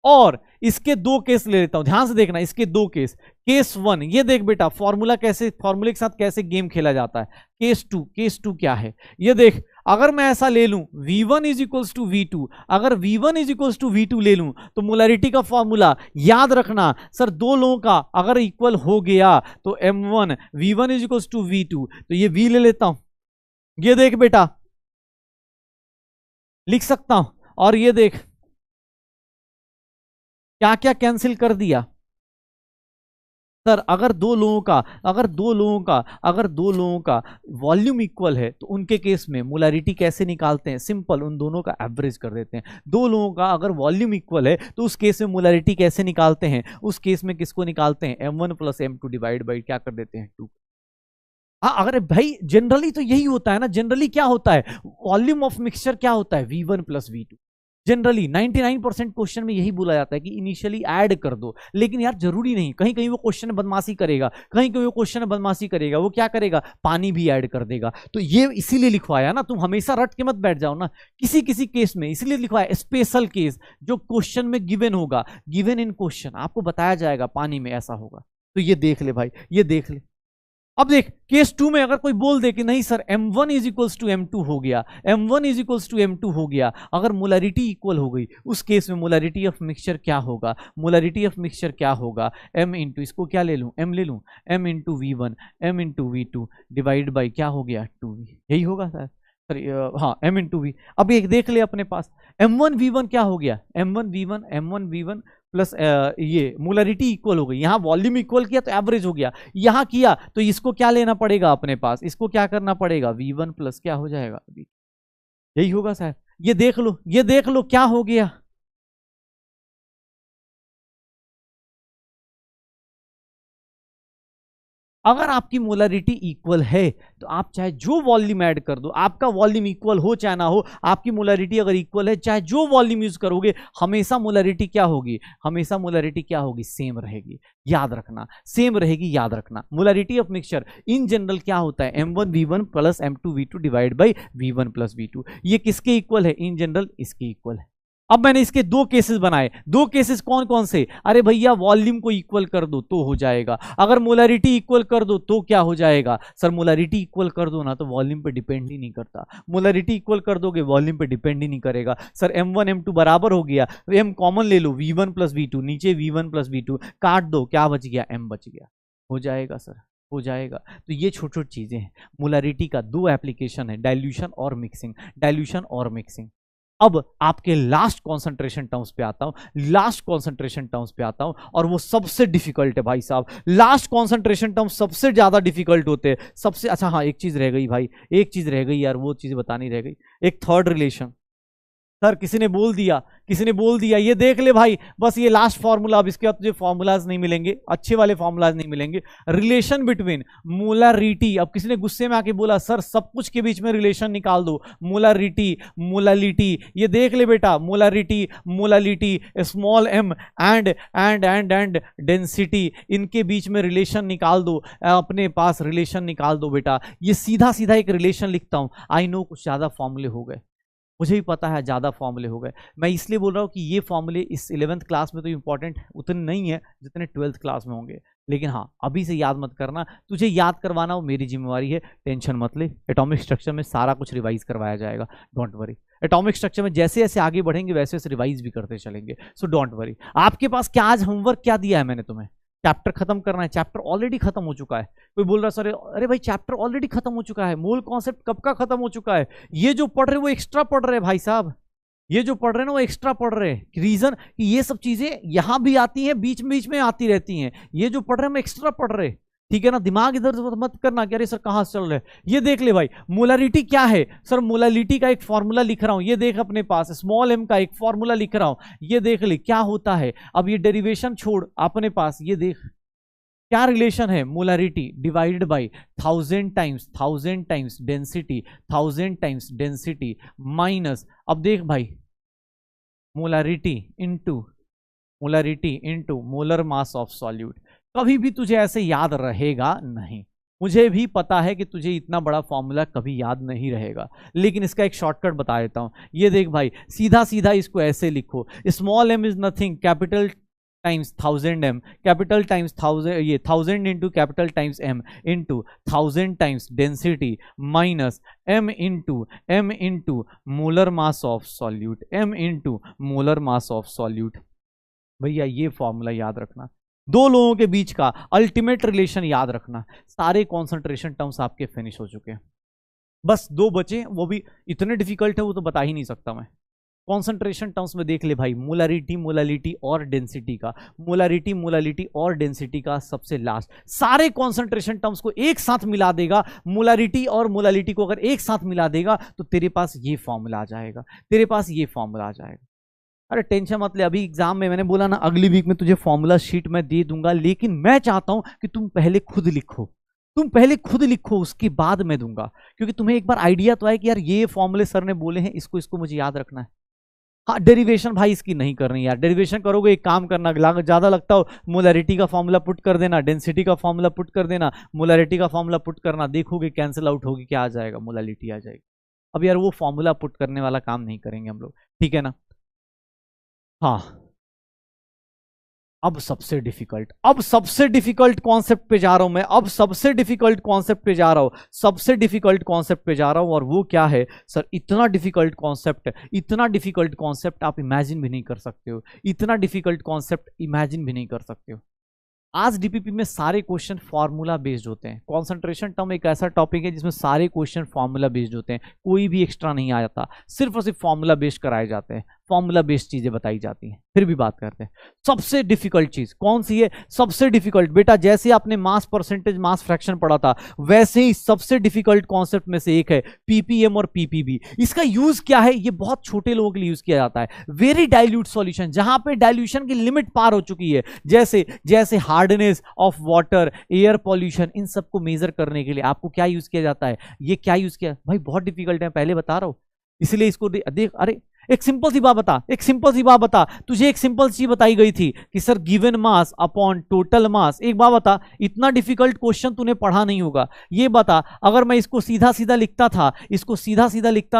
[SPEAKER 1] और इसके दो केस ले लेता हूं, ध्यान से देखना, इसके दो केस, केस 1 ये देख बेटा फॉर्मूला कैसे, फॉर्मूले के साथ कैसे गेम खेला जाता है, केस 2, केस 2 क्या है ये देख, अगर मैं ऐसा ले लूं V1 is equals to V2, अगर V1 is equals to V2 ले लूं तो मोलरिटी का फॉर्मूला याद रखना सर, दो लोगों का अगर इक्वल हो गया तो M1 V1 is equals to V2, तो ये V ले लेता हूं, ये देख बेटा लिख सकता हूं, और ये देख क्या क्या कैंसिल कर दिया सर, अगर दो लोगों का वॉल्यूम इक्वल है तो उनके केस में मोलरिटी कैसे निकालते हैं, सिंपल उन दोनों का एवरेज कर देते हैं। दो लोगों का अगर वॉल्यूम इक्वल है तो उस केस में मोलरिटी कैसे निकालते हैं, उस केस में किसको निकालते हैं, M1 plus M2 divide by क्या कर देते हैं 2। हाँ अगर भाई जनरली तो यही होता है ना, जनरली क्या होता है, वॉल्यूम ऑफ मिक्सचर क्या होता है V1 plus V2, generally 99% question में यही बोला जाता है कि इनिशियली ऐड कर दो, लेकिन यार जरूरी नहीं, कहीं कहीं वो क्वेश्चन बदमाशी करेगा, कहीं कहीं वो क्वेश्चन बदमाशी करेगा, वो क्या करेगा पानी भी ऐड कर देगा, तो ये इसीलिए लिखवाया ना, तुम हमेशा रट के मत बैठ जाओ ना, किसी किसी केस में इसलिए लिखवाया स्पेशल केस, जो क्वेश्चन में गिवन होगा, गिवन इन क्वेश्चन आपको बताया जाएगा पानी में ऐसा होगा, तो ये देख ले भाई, ये देख ले। अब देख केस 2 में अगर कोई बोल दे कि नहीं sir M1 is equals to M2 हो गया, M1 is equals to M2 हो गया, अगर मोलरिटी इक्वल हो गई उस केस में मोलरिटी ऑफ मिक्सचर क्या होगा, मोलरिटी ऑफ मिक्सचर क्या होगा, M इंटू इसको क्या ले लूं, M ले लूं, M into V1 M into V2 divide by क्या हो गया 2V, यही होगा सर, हाँ M इंटू V। अब एक देख ले अपने पास M1V1 क्या हो गया, M1V1 प्लस ये मोलरिटी इक्वल हो गई, यहां वॉल्यूम इक्वल किया तो एवरेज हो गया, यहां किया तो इसको क्या लेना पड़ेगा अपने पास, इसको क्या करना पड़ेगा V1 प्लस क्या हो जाएगा, यही होगा सर, ये देख लो, ये देख लो क्या हो गया। अगर आपकी मोलरिटी इक्वल है तो आप चाहे जो वॉल्यूम ऐड कर दो, आपका वॉल्यूम इक्वल हो चाहे ना हो, आपकी मोलरिटी अगर इक्वल है चाहे जो वॉल्यूम यूज करोगे हमेशा मोलरिटी क्या होगी, हमेशा मोलरिटी क्या होगी, सेम रहेगी, याद रखना सेम रहेगी, याद रखना। Molarity of mixture in general क्या होता है, M1V1 plus M2V2 divide by V1 plus V2, ये किसके इक्वल है इन जनरल, इसके इक्वल है। अब मैंने इसके दो केसेस बनाए, दो केसेस कौन कौन से, अरे भैया वॉल्यूम को इक्वल कर दो तो हो जाएगा, अगर मोलरिटी इक्वल कर दो तो क्या हो जाएगा, सर मोलरिटी इक्वल कर दो ना तो वॉल्यूम पे डिपेंड ही नहीं करता, मोलरिटी इक्वल कर दोगे वॉल्यूम पे डिपेंड ही नहीं करेगा। सर M1 M2 बराबर हो गया, M कॉमन ले लो, V1 प्लस V2, नीचे V1 प्लस V2 काट दो, क्या बच गया, M बच गया, हो जाएगा सर, हो जाएगा। तो ये छोटी छोटी चीजें हैं, मोलरिटी का दो एप्लीकेशन है, डाइल्यूशन और मिक्सिंग, डाइल्यूशन और मिक्सिंग। अब आपके लास्ट कॉन्सेंट्रेशन टर्म्स पे आता हूं, लास्ट कॉन्सेंट्रेशन टर्म्स पे आता हूं, और वो सबसे डिफिकल्ट है भाई साहब। लास्ट कॉन्सेंट्रेशन टर्म्स सबसे ज्यादा डिफिकल्ट होते हैं, सबसे। अच्छा हाँ, एक चीज रह गई भाई, एक चीज रह गई यार, वो चीज बतानी रह गई, एक थर्ड रिलेशन। सर किसी ने बोल दिया, किसी ने बोल दिया, ये देख ले भाई, बस ये लास्ट फॉर्मूला, अब इसके बाद तुझे फॉर्मूलाज नहीं मिलेंगे, अच्छे वाले फॉर्मूलाज नहीं मिलेंगे। रिलेशन बिटवीन मोलारिटी, अब किसी ने गुस्से में आके बोला सर सब कुछ के बीच में रिलेशन निकाल दो, मोलारिटी मोलालिटी, ये देख ले बेटा, molarity molality, small M and density, इनके बीच में रिलेशन निकाल दो, अपने पास रिलेशन निकाल दो बेटा। ये सीधा सीधा एक रिलेशन लिखता हूं। आई नो कुछ ज्यादा फॉर्मूले हो गए, मुझे भी पता है ज़्यादा फॉर्मूले हो गए, मैं इसलिए बोल रहा हूँ कि ये फॉर्मूले इस 11th क्लास में तो इंपॉर्टेंट उतने नहीं है जितने 12th क्लास में होंगे, लेकिन हाँ अभी से याद मत करना, तुझे याद करवाना वो मेरी जिम्मेवारी है, टेंशन मत ले। एटॉमिक स्ट्रक्चर में सारा कुछ रिवाइज करवाया जाएगा, डोंट वरी। एटॉमिक स्ट्रक्चर में जैसे जैसे आगे बढ़ेंगे वैसे वैसे रिवाइज भी करते चलेंगे, सो डोंट वरी। आपके पास क्या आज होमवर्क क्या दिया है मैंने तुम्हें? चैप्टर खत्म करना है, चैप्टर ऑलरेडी खत्म हो चुका है। कोई बोल रहा सर अरे भाई चैप्टर ऑलरेडी खत्म हो चुका है, मूल कॉन्सेप्ट कब का खत्म हो चुका है, ये जो पढ़ रहे वो एक्स्ट्रा पढ़ रहे भाई साहब, ये जो पढ़ रहे हैं ना वो एक्स्ट्रा पढ़ रहे हैं। रीजन कि ये सब चीजें यहां भी आती हैं, बीच में आती रहती हैं, ये जो पढ़ रहे हैं हम एक्स्ट्रा पढ़ रहे हैं, ठीक है ना। दिमाग इधर उधर मत करना कि अरे सर कहां से चल रहे हैं। ये देख ले भाई, मोलारिटी क्या है सर, मोलारिटी का एक फॉर्मूला लिख रहा हूं, ये देख अपने पास, स्मॉल एम का एक फॉर्मूला लिख रहा हूं, ये देख ले क्या होता है। अब ये डेरिवेशन छोड़, अपने पास ये देख क्या रिलेशन है, molarity divided by 1000 times density, 1000 times density minus, अब देख भाई molarity into molar mass of solute. कभी भी तुझे ऐसे याद रहेगा नहीं, मुझे भी पता है कि तुझे इतना बड़ा फॉर्मूला कभी याद नहीं रहेगा, लेकिन इसका एक शॉर्टकट बता देता हूं। ये देख भाई, सीधा सीधा इसको ऐसे लिखो, small M is nothing, capital times 1000 M, capital times 1000, ये 1000 into capital times M into 1000 times density minus M into molar mass of solute, M into molar mass of solute. भैया ये फॉर्मूला याद रखना, दो लोगों के बीच का अल्टीमेट रिलेशन याद रखना। सारे कॉन्सेंट्रेशन टर्म्स आपके फिनिश हो चुके हैं, बस दो बचे, वो भी इतने डिफिकल्ट है वो तो बता ही नहीं सकता मैं। कॉन्सेंट्रेशन टर्म्स में देख ले भाई, मोलारिटी और डेंसिटी का, मोलारिटी और डेंसिटी का सबसे लास्ट, सारे कॉन्सेंट्रेशन टर्म्स को एक साथ मिला देगा, मोलारिटी और मोलालिटी को अगर एक साथ मिला देगा तो तेरे पास ये फॉर्मूला आ जाएगा, तेरे पास ये फॉर्मूला आ जाएगा। अरे टेंशन मत ले, अभी एग्जाम में मैंने बोला ना अगली वीक में तुझे फॉर्मूला शीट मैं दे दूंगा, लेकिन मैं चाहता हूं कि तुम पहले खुद लिखो, उसके बाद मैं दूंगा, क्योंकि तुम्हें एक बार आइडिया तो आए कि यार ये फॉर्मूले सर ने बोले हैं, इसको मुझे याद रखना है। हाँ डेरिवेशन भाई इसकी नहीं करनी यार, डेरिवेशन करोगे एक काम करना, ज्यादा लगता हो मोलारिटी का फॉर्मूला पुट कर देना, डेंसिटी का फॉर्मूला पुट कर देना, मोलारिटी का फॉर्मूला पुट करना, देखोगे कैंसिल आउट होगी, क्या आ जाएगा, मोलालिटी आ जाएगी। अब यार वो फॉर्मूला पुट करने वाला काम नहीं करेंगे हम लोग, ठीक है ना। हाँ अब सबसे डिफिकल्ट कॉन्सेप्ट पे जा रहा हूं मैं, सबसे डिफिकल्ट कॉन्सेप्ट पे जा रहा हूं, और वो क्या है सर, इतना डिफिकल्ट कॉन्सेप्ट आप इमेजिन भी नहीं कर सकते हो, आज डीपीपी में सारे क्वेश्चन फार्मूला बेस्ड होते हैं। कॉन्सेंट्रेशन टर्म एक ऐसा टॉपिक है जिसमें सारे क्वेश्चन फार्मूला बेस्ड होते हैं, कोई भी एक्स्ट्रा नहीं आ जाता, सिर्फ और सिर्फ फार्मूला बेस्ड कराए जाते हैं, फार्मूला बेस्ड चीजें बताई जाती हैं। फिर भी बात करते हैं सबसे डिफिकल्ट चीज कौन सी है, सबसे डिफिकल्ट बेटा, जैसे आपने मास परसेंटेज मास फ्रैक्शन पढ़ा था, वैसे ही सबसे डिफिकल्ट कॉन्सेप्ट में से एक है पीपीएम और पीपीबी। इसका यूज क्या है, ये बहुत छोटे लोगों के लिए यूज किया जाता है, वेरी डाइल्यूट सॉल्यूशन, जहां पे डाइल्यूशन की लिमिट पार हो चुकी है, जैसे hardness of water, air pollution, इन सबको मेजर करने के लिए आपको क्या यूज किया जाता है, ये क्या यूज किया भाई, बहुत डिफिकल्ट है पहले बता रहा हूं, इसलिए इसको देख। अरे एक सिंपल सी बात बता, तुझे एक सिंपल चीज बताई गई थी कि sir given mass upon total mass. एक बात बता, इतना डिफिकल्ट क्वेश्चन तूने पढ़ा नहीं होगा, ये बता अगर मैं इसको सीधा सीधा लिखता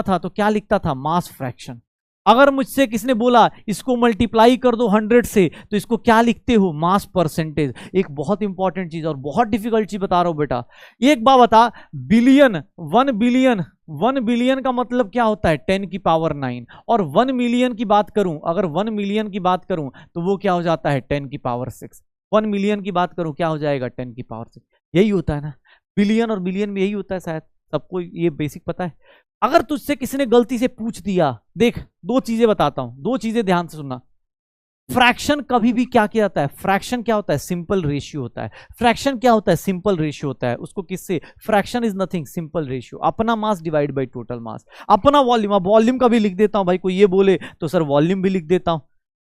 [SPEAKER 1] था तो क्या लिखता था, मास फ्रैक्शन। अगर मुझसे किसने बोला इसको मल्टीप्लाई कर दो 100 से तो इसको क्या लिखते हो, मास परसेंटेज। एक बहुत इंपॉर्टेंट चीज और बहुत डिफिकल्ट चीज बता रहा हूं बेटा, एक बात बता, बिलियन 1 बिलियन का मतलब क्या होता है 10 की पावर 9, और 1 मिलियन की बात करूं, अगर 1 मिलियन की बात करूं तो वो क्या हो जाता है 10 की पावर 6। 1 मिलियन की बात करूं क्या हो जाएगा 10 की पावर 6, यही होता है ना, बिलियन और बिलियन में यही होता है, शायद सबको ये बेसिक पता है। अगर तुझसे किसी ने गलती से पूछ दिया, देख दो चीजें बताता हूं, दो चीजें ध्यान से सुनना। फ्रैक्शन कभी भी क्या किया जाता है, फ्रैक्शन क्या होता है, सिंपल रेशियो होता है। फ्रैक्शन क्या होता है, सिंपल रेशियो होता है। उसको किससे, fraction is nothing, simple ratio, अपना mass divide by total mass, अपना वॉल्यूम। अब वॉल्यूम का भी लिख देता हूं भाई, कोई ये बोले तो सर वॉल्यूम भी लिख देता हूं।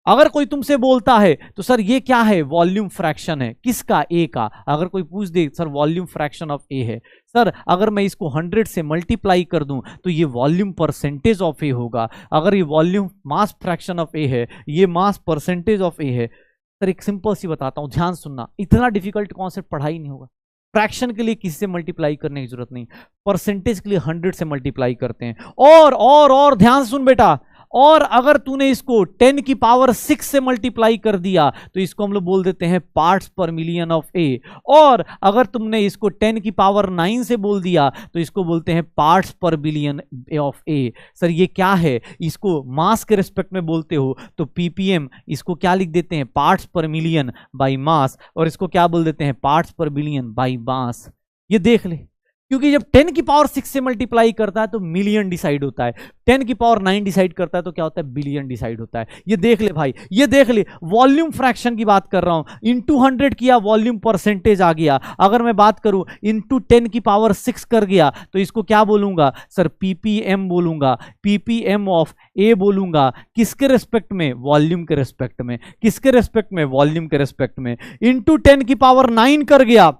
[SPEAKER 1] अगर कोई तुमसे बोलता है तो सर ये क्या है, वॉल्यूम फ्रैक्शन है, किसका, ए का। अगर कोई पूछ दे सर वॉल्यूम फ्रैक्शन ऑफ ए है, सर अगर मैं इसको 100 से मल्टीप्लाई कर दूं तो ये वॉल्यूम परसेंटेज ऑफ ए होगा। अगर ये वॉल्यूम मास फ्रैक्शन ऑफ ए है, ये मास परसेंटेज ऑफ ए है। सर एक सिंपल सी बताता हूं, ध्यान सुनना, इतना डिफिकल्ट कॉन्सेप्ट पढ़ा ही नहीं होगा। फ्रैक्शन के लिए किसी से मल्टीप्लाई करने की जरूरत नहीं, परसेंटेज के लिए 100 से मल्टीप्लाई करते हैं। और ध्यान सुन बेटा, और अगर तूने इसको 10 की पावर 6 से मल्टीप्लाई कर दिया तो इसको हम लोग बोल देते हैं पार्ट्स पर मिलियन ऑफ ए। और अगर तुमने इसको 10 की पावर 9 से बोल दिया तो इसको बोलते हैं पार्ट्स पर बिलियन ऑफ ए। सर ये क्या है, इसको मास के रिस्पेक्ट में बोलते हो तो पीपीएम, इसको क्या लिख देते हैं, पार्ट्स पर मिलियन बाई मास, और इसको क्या बोल देते हैं, पार्ट्स पर बिलियन बाई मास। ये देख ले, क्योंकि जब 10 की पावर 6 से मल्टीप्लाई करता है तो मिलियन डिसाइड होता है, 10 की पावर 9 डिसाइड करता है तो क्या होता है, बिलियन डिसाइड होता है। ये देख ले भाई, ये देख ले, वॉल्यूम फ्रैक्शन की बात कर रहा हूं, इंटू 100 किया वॉल्यूम परसेंटेज आ गया। अगर मैं बात करूं इंटू 10 की पावर 6 कर गया तो इसको क्या बोलूंगा सर, पीपीएम बोलूंगा, पीपीएम ऑफ ए बोलूंगा। किसके रेस्पेक्ट में, वॉल्यूम के रेस्पेक्ट में। किसके रेस्पेक्ट में, वॉल्यूम के रेस्पेक्ट में। इंटू 10 की पावर 9 कर गया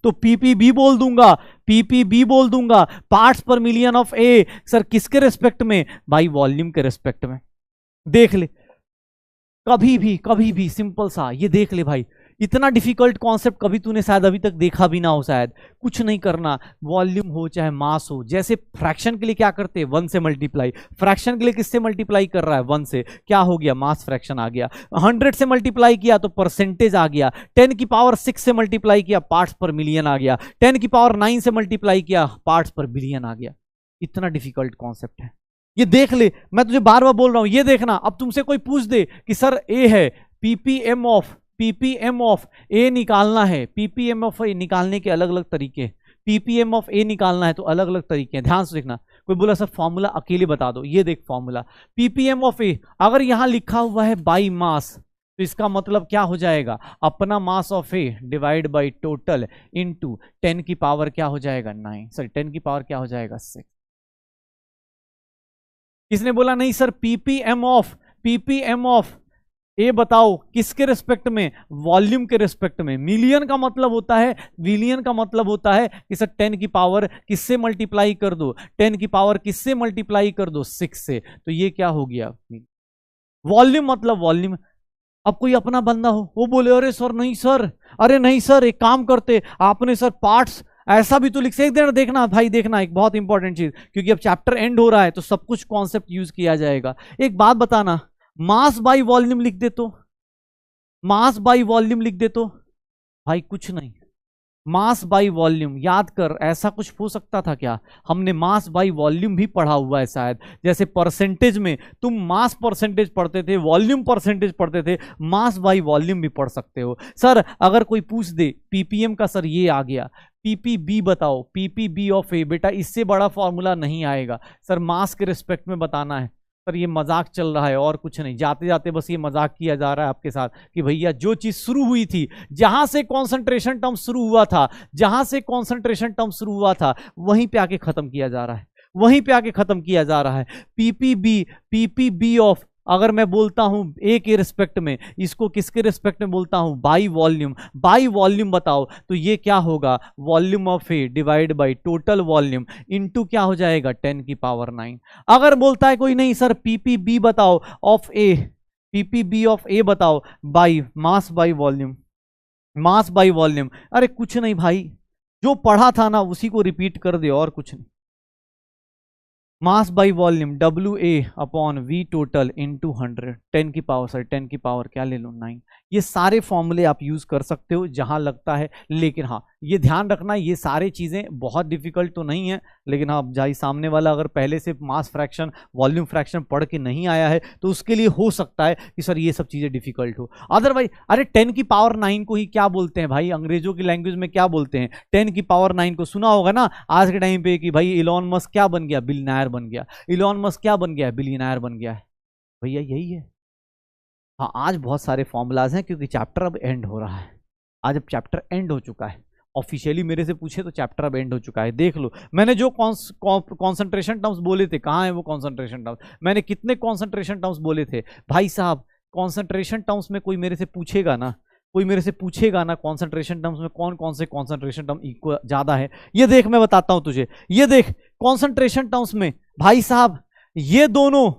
[SPEAKER 1] तो पीपीबी बोल दूंगा, पीपीबी बोल दूंगा, पार्ट्स पर मिलियन ऑफ ए। सर किसके रेस्पेक्ट में, भाई वॉल्यूम के रेस्पेक्ट में। देख ले, कभी भी सिंपल सा, ये देख ले भाई, इतना डिफिकल्ट कॉन्सेप्ट कभी तूने शायद अभी तक देखा भी ना हो शायद। कुछ नहीं करना, वॉल्यूम हो चाहे मास हो, जैसे फ्रैक्शन के लिए क्या करते हैं, 1 से मल्टीप्लाई। फ्रैक्शन के लिए किससे मल्टीप्लाई कर रहा है, 1 से, क्या हो गया, मास फ्रैक्शन आ गया। 100 से मल्टीप्लाई किया तो परसेंटेज आ गया। 10 की पावर 6 से मल्टीप्लाई किया, पार्ट्स पर मिलियन आ गया। 10 की पावर 9 से मल्टीप्लाई किया, पार्ट्स पर बिलियन आ गया। इतना डिफिकल्ट कॉन्सेप्ट है, ये देख ले। मैं तुझे बार बार बोल रहा हूं, ये देखना। अब तुमसे कोई पूछ दे कि सर ए है, पीपीएम ऑफ ए निकालना है। पीपीएम ऑफ ए निकालने के अलग अलग तरीके, पीपीएम ऑफ ए निकालना है तो अलग अलग तरीके हैं, ध्यान से देखना। कोई बोला सर फॉर्मूला अकेले बता दो, ये देख फॉर्मूला, पीपीएम ऑफ ए अगर यहां लिखा हुआ है बाई मास तो इसका मतलब क्या हो जाएगा, अपना mass of A divide by total into 10 की पावर क्या हो जाएगा, 9, सॉरी 10 की पावर क्या हो जाएगा, 6। किसने बोला नहीं सर पीपीएम ऑफ ए बताओ किसके रिस्पेक्ट में, वॉल्यूम के रिस्पेक्ट में। मिलियन का मतलब होता है, बिलियन का मतलब होता है कि सर 10 की पावर किससे मल्टीप्लाई कर दो, 10 की पावर किससे मल्टीप्लाई कर दो, 6 से। तो ये क्या हो गया, वॉल्यूम मतलब वॉल्यूम। अब कोई अपना बंदा हो वो बोले अरे सर नहीं सर, अरे नहीं सर एक काम करते आपने सर पार्ट्स ऐसा भी तो लिख सकते हैं। देखना भाई, देखना एक बहुत इंपॉर्टेंट चीज, क्योंकि अब चैप्टर एंड हो रहा है तो सब कुछ कॉन्सेप्ट यूज किया जाएगा। एक बात बताना, मास बाई वॉल्यूम लिख दे तो, मास बाई वॉल्यूम लिख दे तो, भाई कुछ नहीं, मास बाई वॉल्यूम याद कर, ऐसा कुछ हो सकता था क्या, हमने मास बाई वॉल्यूम भी पढ़ा हुआ है शायद। जैसे परसेंटेज में तुम मास परसेंटेज पढ़ते थे, वॉल्यूम परसेंटेज पढ़ते थे, मास बाई वॉल्यूम भी पढ़ सकते हो। सर अगर कोई पूछ दे पीपीएम का, सर ये आ गया, पीपीबी बताओ, पीपीबी ऑफ ए, बेटा इससे बड़ा फॉर्मूला नहीं आएगा सर, मास के रिस्पेक्ट में बताना है। सर ये मजाक चल रहा है और कुछ नहीं, जाते जाते बस ये मजाक किया जा रहा है आपके साथ कि भैया जो चीज शुरू हुई थी, जहां से कंसंट्रेशन टर्म शुरू हुआ था, जहां से कंसंट्रेशन टर्म शुरू हुआ था वहीं पे आके खत्म किया जा रहा है, वहीं पे आके खत्म किया जा रहा है। पीपीबी ऑफ, अगर मैं बोलता हूं ए के रिस्पेक्ट में, इसको किसके रिस्पेक्ट में बोलता हूं, बाई वॉल्यूम, बाई वॉल्यूम बताओ तो ये क्या होगा, volume of A divide by total volume into क्या हो जाएगा, 10 की पावर 9। अगर बोलता है कोई नहीं सर पीपीबी बताओ ऑफ ए, पीपीबी ऑफ ए बताओ by mass by volume, mass by volume, अरे कुछ नहीं भाई, जो पढ़ा था ना उसी को रिपीट कर दे और कुछ नहीं। Mass by volume WA upon V total into 100, 10 की पावर, सर 10 की पावर क्या ले लो 9। ये सारे फॉर्मूले आप यूज कर सकते हो जहां लगता है, लेकिन हाँ ये ध्यान रखना ये सारी चीजें बहुत डिफिकल्ट तो नहीं है, लेकिन हाँ जाई सामने वाला अगर पहले से मास फ्रैक्शन वॉल्यूम फ्रैक्शन पढ़ के नहीं आया है तो उसके लिए हो सकता है कि सर ये सब चीजें डिफिकल्ट हो। अदरवाइज अरे 10 की पावर 9 को ही क्या बोलते हैं भाई, अंग्रेजों की लैंग्वेज में क्या बोलते हैं, 10 की पावर 9 को सुना होगा ना आज के टाइम पे कि भाई इलॉन मस्क क्या बन गया, बिलियनर बन गया, इलॉन मस्क क्या बन गया, बिलियनर बन गया है, भैया यही है। हाँ आज बहुत सारे फॉर्मूलाज हैं क्योंकि चैप्टर अब एंड हो रहा है, आज अब चैप्टर एंड हो चुका है, ऑफिशियली मेरे से पूछे तो चैप्टर अब एंड हो चुका है। देख लो मैंने जो कॉन्सेंट्रेशन टर्म्स बोले थे, कहाँ है वो कॉन्सेंट्रेशन टर्म्स, मैंने कितने कॉन्सेंट्रेशन टर्म्स बोले थे भाई साहब। कॉन्सेंट्रेशन टर्म्स में कोई मेरे से पूछेगा ना, कोई मेरे से पूछेगा ना कॉन्सेंट्रेशन टर्म्स में कौन कौन से कॉन्सेंट्रेशन टर्म इक्वल ज्यादा है, ये देख मैं बताता हूं तुझे, ये देख कॉन्सेंट्रेशन टर्म्स में भाई साहब ये दोनों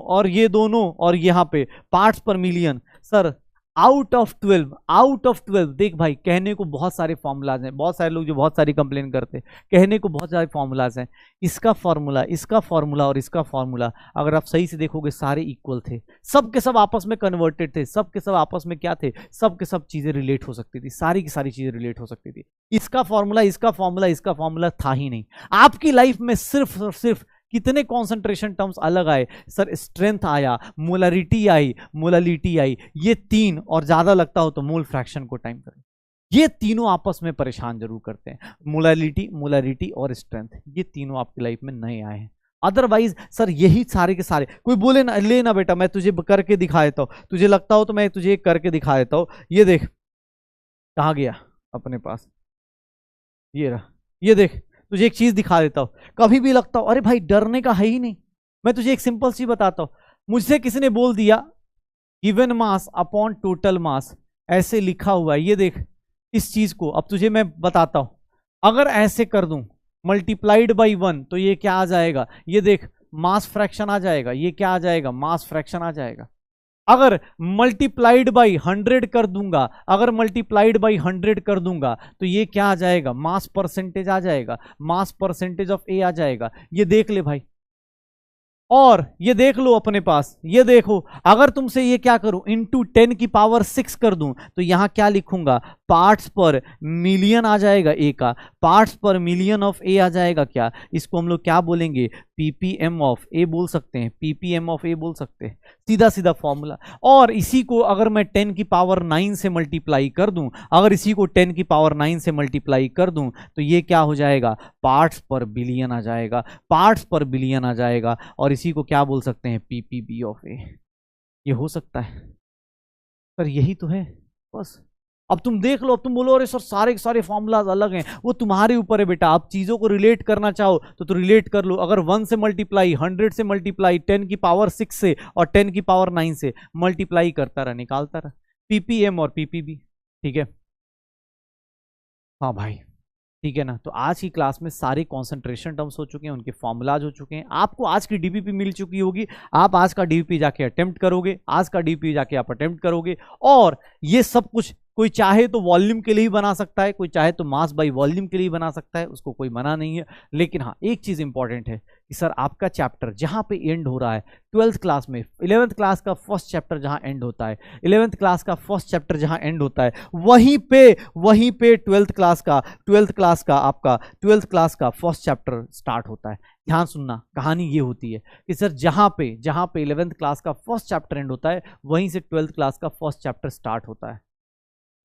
[SPEAKER 1] और ये दोनों और यहां पे पार्ट्स पर मिलियन, सर आउट ऑफ 12 देख भाई कहने को बहुत सारे फॉर्मूलाज हैं, बहुत सारे लोग जो बहुत सारी कंप्लेन करते हैं, कहने को बहुत सारे फॉर्मूलाज हैं, इसका फॉर्मूला इसका फॉर्मूला और इसका फॉर्मूला अगर आप सही से देखोगे सारे इक्वल थे, सब के सब आपस में कन्वर्टेड थे, सब के सब आपस में क्या थे, सब के सब चीजें रिलेट हो सकती थी, सारी की सारी चीजें रिलेट हो सकती थी। इसका फॉर्मूला इसका फॉर्मूला इसका फॉर्मूला था ही नहीं। आपकी लाइफ में सिर्फ और सिर्फ कितने कॉन्सेंट्रेशन टर्म्स अलग आए, सर स्ट्रेंथ आया, मोलरिटी आई, मोलालिटी आई, ये तीन, और ज्यादा लगता हो तो मोल फ्रैक्शन को टाइम करें, ये तीनों आपस में परेशान जरूर करते हैं, मोलारिटी और स्ट्रेंथ, ये तीनों आपकी लाइफ में नए आए हैं। अदरवाइज सर यही सारे के सारे, कोई बोले ना ले ना बेटा मैं तुझे करके दिखा देता हूं, तुझे लगता हो तो मैं तुझे करके दिखा देता हूं, ये देख कहां गया अपने पास, ये रहा, ये देख तुझे एक चीज दिखा देता हूं, कभी भी लगता हो अरे भाई डरने का है ही नहीं, मैं तुझे एक सिंपल सी बताता हूं, मुझसे किसी ने बोल दिया given mass upon total mass ऐसे लिखा हुआ है, ये देख इस चीज को अब तुझे मैं बताता हूं, अगर ऐसे कर दूं मल्टीप्लाइड बाई 1 तो ये क्या आ जाएगा, ये देख मास फ्रैक्शन आ जाएगा, ये क्या आ जाएगा, मास फ्रैक्शन आ जाएगा। अगर मल्टीप्लाइड बाई 100 कर दूंगा, अगर मल्टीप्लाइड बाई 100 कर दूंगा तो ये क्या आ जाएगा, मास परसेंटेज आ जाएगा, मास परसेंटेज ऑफ ए आ जाएगा, ये देख ले भाई। और ये देख लो अपने पास, ये देखो अगर तुमसे ये क्या करूं इंटू 10 की पावर 6 कर दूं तो यहां क्या लिखूंगा, पार्ट्स पर मिलियन आ जाएगा ए का, पार्ट्स पर मिलियन ऑफ ए आ जाएगा, क्या इसको हम लोग क्या बोलेंगे, पीपीएम ऑफ ए बोल सकते हैं, पीपीएम ऑफ ए बोल सकते हैं, सीधा सीधा फॉर्मूला। और इसी को अगर मैं 10 की पावर 9 से मल्टीप्लाई कर दूं, अगर इसी को 10 की पावर 9 से मल्टीप्लाई कर दूं तो ये क्या हो जाएगा, पार्ट्स पर बिलियन आ जाएगा, पार्ट्स पर बिलियन आ जाएगा, और इसी को क्या बोल सकते हैं, पीपीबी ऑफ ए। ये हो सकता है सर, यही तो है बस। अब तुम देख लो, अब तुम बोलो अरे सर सारे के सारे फॉर्मूलाज अलग हैं, वो तुम्हारे ऊपर है बेटा, आप चीजों को रिलेट करना चाहो तो रिलेट कर लो। अगर 1 से मल्टीप्लाई, 100 से मल्टीप्लाई, 10 की पावर 6 से और 10 की पावर 9 से मल्टीप्लाई करता रहा, निकालता रहा, पीपीएम और पीपीबी, ठीक है। हाँ भाई ठीक है ना, तो आज की क्लास में सारे कॉन्सेंट्रेशन टर्म्स हो चुके हैं, उनके फॉर्मूलाज हो चुके हैं, आपको आज की डीपीपी मिल चुकी होगी, आप आज का डीपीपी जाके अटेम्प्ट करोगे, आज का डीपीपी जाके आप अटेम्प्ट करोगे, और ये सब कुछ कोई चाहे तो वॉल्यूम के लिए ही बना सकता है, कोई चाहे तो मास बाई वॉल्यूम के लिए बना सकता है, उसको कोई मना नहीं है। लेकिन हाँ एक चीज इंपॉर्टेंट है कि सर आपका चैप्टर जहां पे एंड हो रहा है 12th क्लास में, 11th क्लास का फर्स्ट चैप्टर जहां एंड होता है, 11th क्लास का फर्स्ट चैप्टर जहां एंड होता है, वहीं पे 12th क्लास का आपका 12th क्लास का फर्स्ट चैप्टर स्टार्ट होता है। ध्यान सुनना, कहानी ये होती है कि सर जहां पे 11th क्लास का फर्स्ट चैप्टर एंड होता है वहीं से 12th क्लास का फर्स्ट चैप्टर स्टार्ट होता है।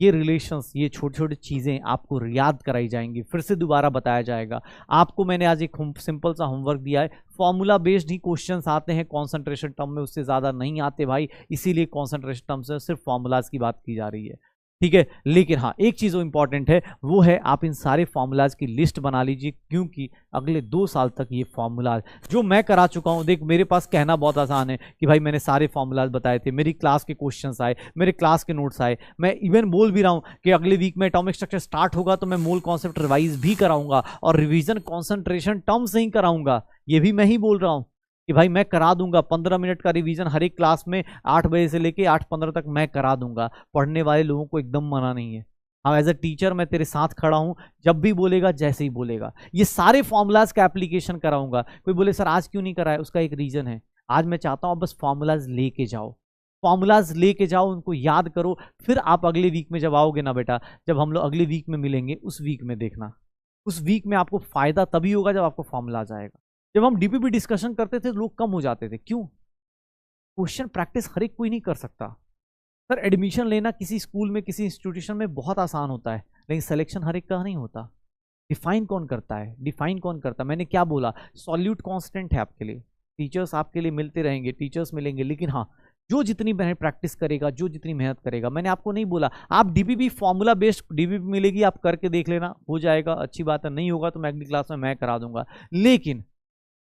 [SPEAKER 1] ये रिलेशंस, ये छोटी छोटी चीज़ें आपको याद कराई जाएंगी, फिर से दोबारा बताया जाएगा आपको। मैंने आज एक सिंपल सा होमवर्क दिया है, फॉर्मूला बेस्ड ही क्वेश्चंस आते हैं कॉन्सेंट्रेशन टर्म में, उससे ज़्यादा नहीं आते भाई, इसीलिए कॉन्सेंट्रेशन टर्म से सिर्फ फॉर्मूलाज की बात की जा रही है, ठीक है। लेकिन हाँ एक चीज़ इंपॉर्टेंट है, वो है आप इन सारे फॉर्मूलाज की लिस्ट बना लीजिए, क्योंकि अगले 2 साल तक ये फॉर्मूलाज जो मैं करा चुका हूँ, देख मेरे पास कहना बहुत आसान है कि भाई मैंने सारे फॉर्मूलाज बताए थे, मेरी क्लास के क्वेश्चंस आए, मेरे क्लास के नोट्स आए, मैं इवन बोल भी रहा हूँ कि अगले वीक में एटॉमिक स्ट्रक्चर स्टार्ट होगा तो मैं मोल कॉन्सेप्ट रिवाइज भी कराऊंगा, और रिविजन कॉन्सेंट्रेशन टर्म से ही कराऊंगा, ये भी मैं ही बोल रहा हूँ कि भाई मैं करा दूंगा 15 मिनट का रिवीजन हर एक क्लास में 8 बजे से लेके 8:15 तक मैं करा दूंगा, पढ़ने वाले लोगों को एकदम मना नहीं है, हाँ, एज अ टीचर मैं तेरे साथ खड़ा हूं, जब भी बोलेगा जैसे ही बोलेगा। ये सारे फॉर्मूलाज का एप्लीकेशन कराऊंगा। कोई बोले सर आज क्यों नहीं कराया, उसका एक रीजन है। आज मैं चाहता हूं बस फॉर्मूलाज लेके जाओ, फॉर्मूलाज लेके जाओ, उनको याद करो। फिर आप अगले वीक में जब आओगे ना बेटा, जब हम लोग अगले वीक में मिलेंगे, उस वीक में देखना, उस वीक में आपको फायदा तभी होगा जब आपको फॉर्मूला आएगा। जब हम डीपीपी डिस्कशन करते थे लोग कम हो जाते थे, क्यों? क्वेश्चन प्रैक्टिस हर एक कोई नहीं कर सकता। सर एडमिशन लेना किसी स्कूल में, किसी इंस्टीट्यूशन में बहुत आसान होता है, लेकिन सिलेक्शन हर एक का नहीं होता। डिफाइन कौन करता है, डिफाइन कौन करता है? मैंने क्या बोला, सॉल्यूट कांस्टेंट है आपके लिए। टीचर्स आपके लिए मिलते रहेंगे, टीचर्स मिलेंगे, लेकिन हाँ, जो जितनी प्रैक्टिस करेगा, जो जितनी मेहनत करेगा। मैंने आपको नहीं बोला आप डीपीपी फॉर्मूला बेस्ड डीपीपी मिलेगी, आप करके देख लेना, हो जाएगा, अच्छी बात है। नहीं होगा तो मैं अगली क्लास में मैं करा दूंगा, लेकिन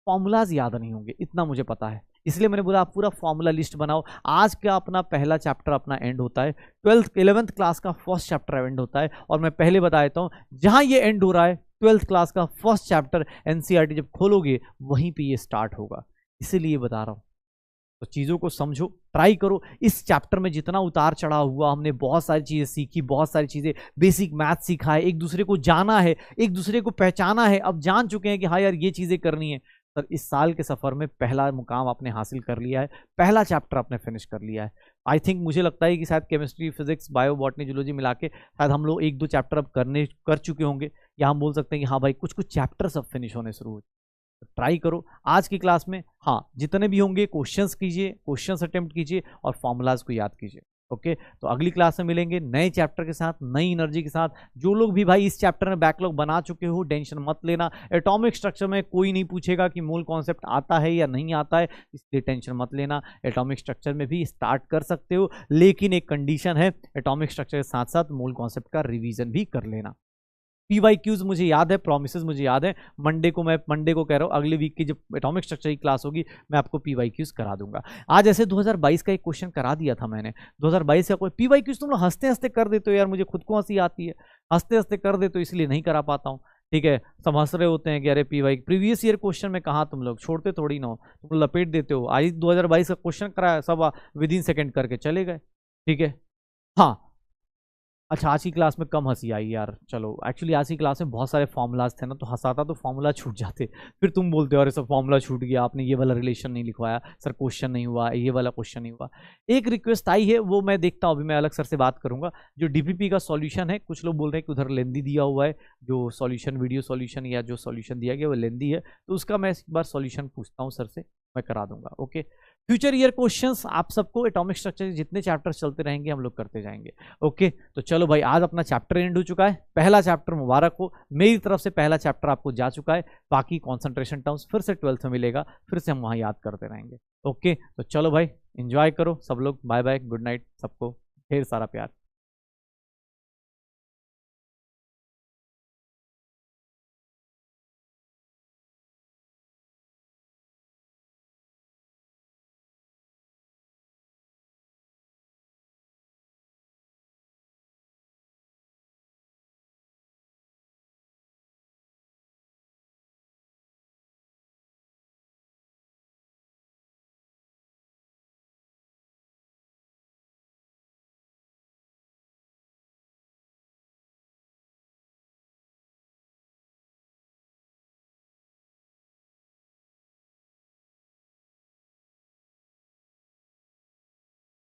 [SPEAKER 1] फॉर्मूलाज याद नहीं होंगे, इतना मुझे पता है। इसलिए मैंने बोला आप पूरा फॉर्मूला लिस्ट बनाओ। आज का अपना पहला चैप्टर अपना एंड होता है, 11th क्लास का फर्स्ट चैप्टर एंड होता है। और मैं पहले बता देता हूं, जहां ये एंड हो रहा है 12th क्लास का फर्स्ट चैप्टर, एनसीईआरटी जब खोलोगे वहीं पे ये स्टार्ट होगा, इसीलिए बता रहा हूं। तो चीज़ों को समझो, ट्राई करो। इस चैप्टर में जितना उतार चढ़ाव हुआ, हमने बहुत सारी चीज़ें सीखी, बहुत सारी चीज़ें, बेसिक मैथ सीखा है, एक दूसरे को जाना है, एक दूसरे को पहचाना है। अब जान चुके हैं कि हाँ यार ये चीज़ें करनी है। सर इस साल के सफ़र में पहला मुकाम आपने हासिल कर लिया है, पहला चैप्टर आपने फिनिश कर लिया है। आई थिंक मुझे लगता है कि शायद chemistry, physics, bio, botany, zoology मिला के शायद हम लोग 1-2 चैप्टर अब कर चुके होंगे, या हम बोल सकते हैं कि हाँ भाई कुछ कुछ चैप्टर्स अब फिनिश होने शुरू हो। ट्राई करो आज की क्लास में, हाँ जितने भी होंगे क्वेश्चंस कीजिए, क्वेश्चंस अटेम्प्ट कीजिए और फॉर्मूलाज को याद कीजिए। ओके, तो अगली क्लास में मिलेंगे नए चैप्टर के साथ, नई एनर्जी के साथ। जो लोग भी भाई इस चैप्टर में बैकलॉग बना चुके हो, टेंशन मत लेना। एटॉमिक स्ट्रक्चर में कोई नहीं पूछेगा कि मूल कॉन्सेप्ट आता है या नहीं आता है, इसलिए टेंशन मत लेना। एटॉमिक स्ट्रक्चर में भी स्टार्ट कर सकते हो, लेकिन एक कंडीशन है, एटॉमिक स्ट्रक्चर के साथ साथ मूल कॉन्सेप्ट का रिविजन भी कर लेना। PYQs मुझे याद है, प्रोमिसेस मुझे याद है। मंडे को कह रहा हूँ, अगले वीक की जब एटॉमिक स्ट्रक्चर की क्लास होगी मैं आपको PYQs करा दूंगा। आज ऐसे 2022 का एक क्वेश्चन करा दिया था मैंने, 2022 का कोई PYQs तुम लोग हंसते हंसते कर देते हो यार, मुझे खुद को हंसी आती है, हंसते हंसते कर देते हो, इसलिए नहीं करा पाता हूँ। ठीक है, सब हंस रहे होते हैं कि अरे प्रीवियस ईयर क्वेश्चन में कहाँ तुम लोग छोड़ते थोड़ी ना हो, तुम लपेट देते हो। आज 2022 का क्वेश्चन कराया, सब विदिन सेकेंड करके चले गए। ठीक है, हाँ अच्छा, आज की क्लास में कम हंसी आई यार। चलो, एक्चुअली आज की क्लास में बहुत सारे फॉर्मूलाज थे ना, तो हंसाता तो फॉर्मूला छूट जाते, फिर तुम बोलते हो अरे सब फॉर्मूला छूट गया, आपने ये वाला रिलेशन नहीं लिखवाया, सर क्वेश्चन नहीं हुआ, ये वाला क्वेश्चन नहीं हुआ। एक रिक्वेस्ट आई है, वो मैं देखता हूँ, अभी मैं अलग सर से बात करूंगा। जो डीपीपी का सॉल्यूशन है, कुछ लोग बोल रहे हैं कि उधर लेंदी दिया हुआ है, जो सॉल्यूशन, वीडियो सॉल्यूशन या जो सॉल्यूशन दिया गया वो लेंदी है, तो उसका मैं एक बार सॉल्यूशन पूछता हूँ सर से, मैं करा दूंगा। ओके, फ्यूचर ईयर क्वेश्चंस आप सबको एटॉमिक स्ट्रक्चर के जितने चैप्टर्स चलते रहेंगे हम लोग करते जाएंगे। ओके, तो चलो भाई, आज अपना चैप्टर एंड हो चुका है, पहला चैप्टर मुबारक हो, मेरी तरफ से पहला चैप्टर आपको जा चुका है। बाकी कॉन्सेंट्रेशन टर्म्स फिर से 12th में मिलेगा, फिर से हम वहाँ याद करते रहेंगे। ओके, तो चलो भाई, एंजॉय करो सब लोग, बाय बाय, गुड नाइट सबको, ढेर सारा प्यार।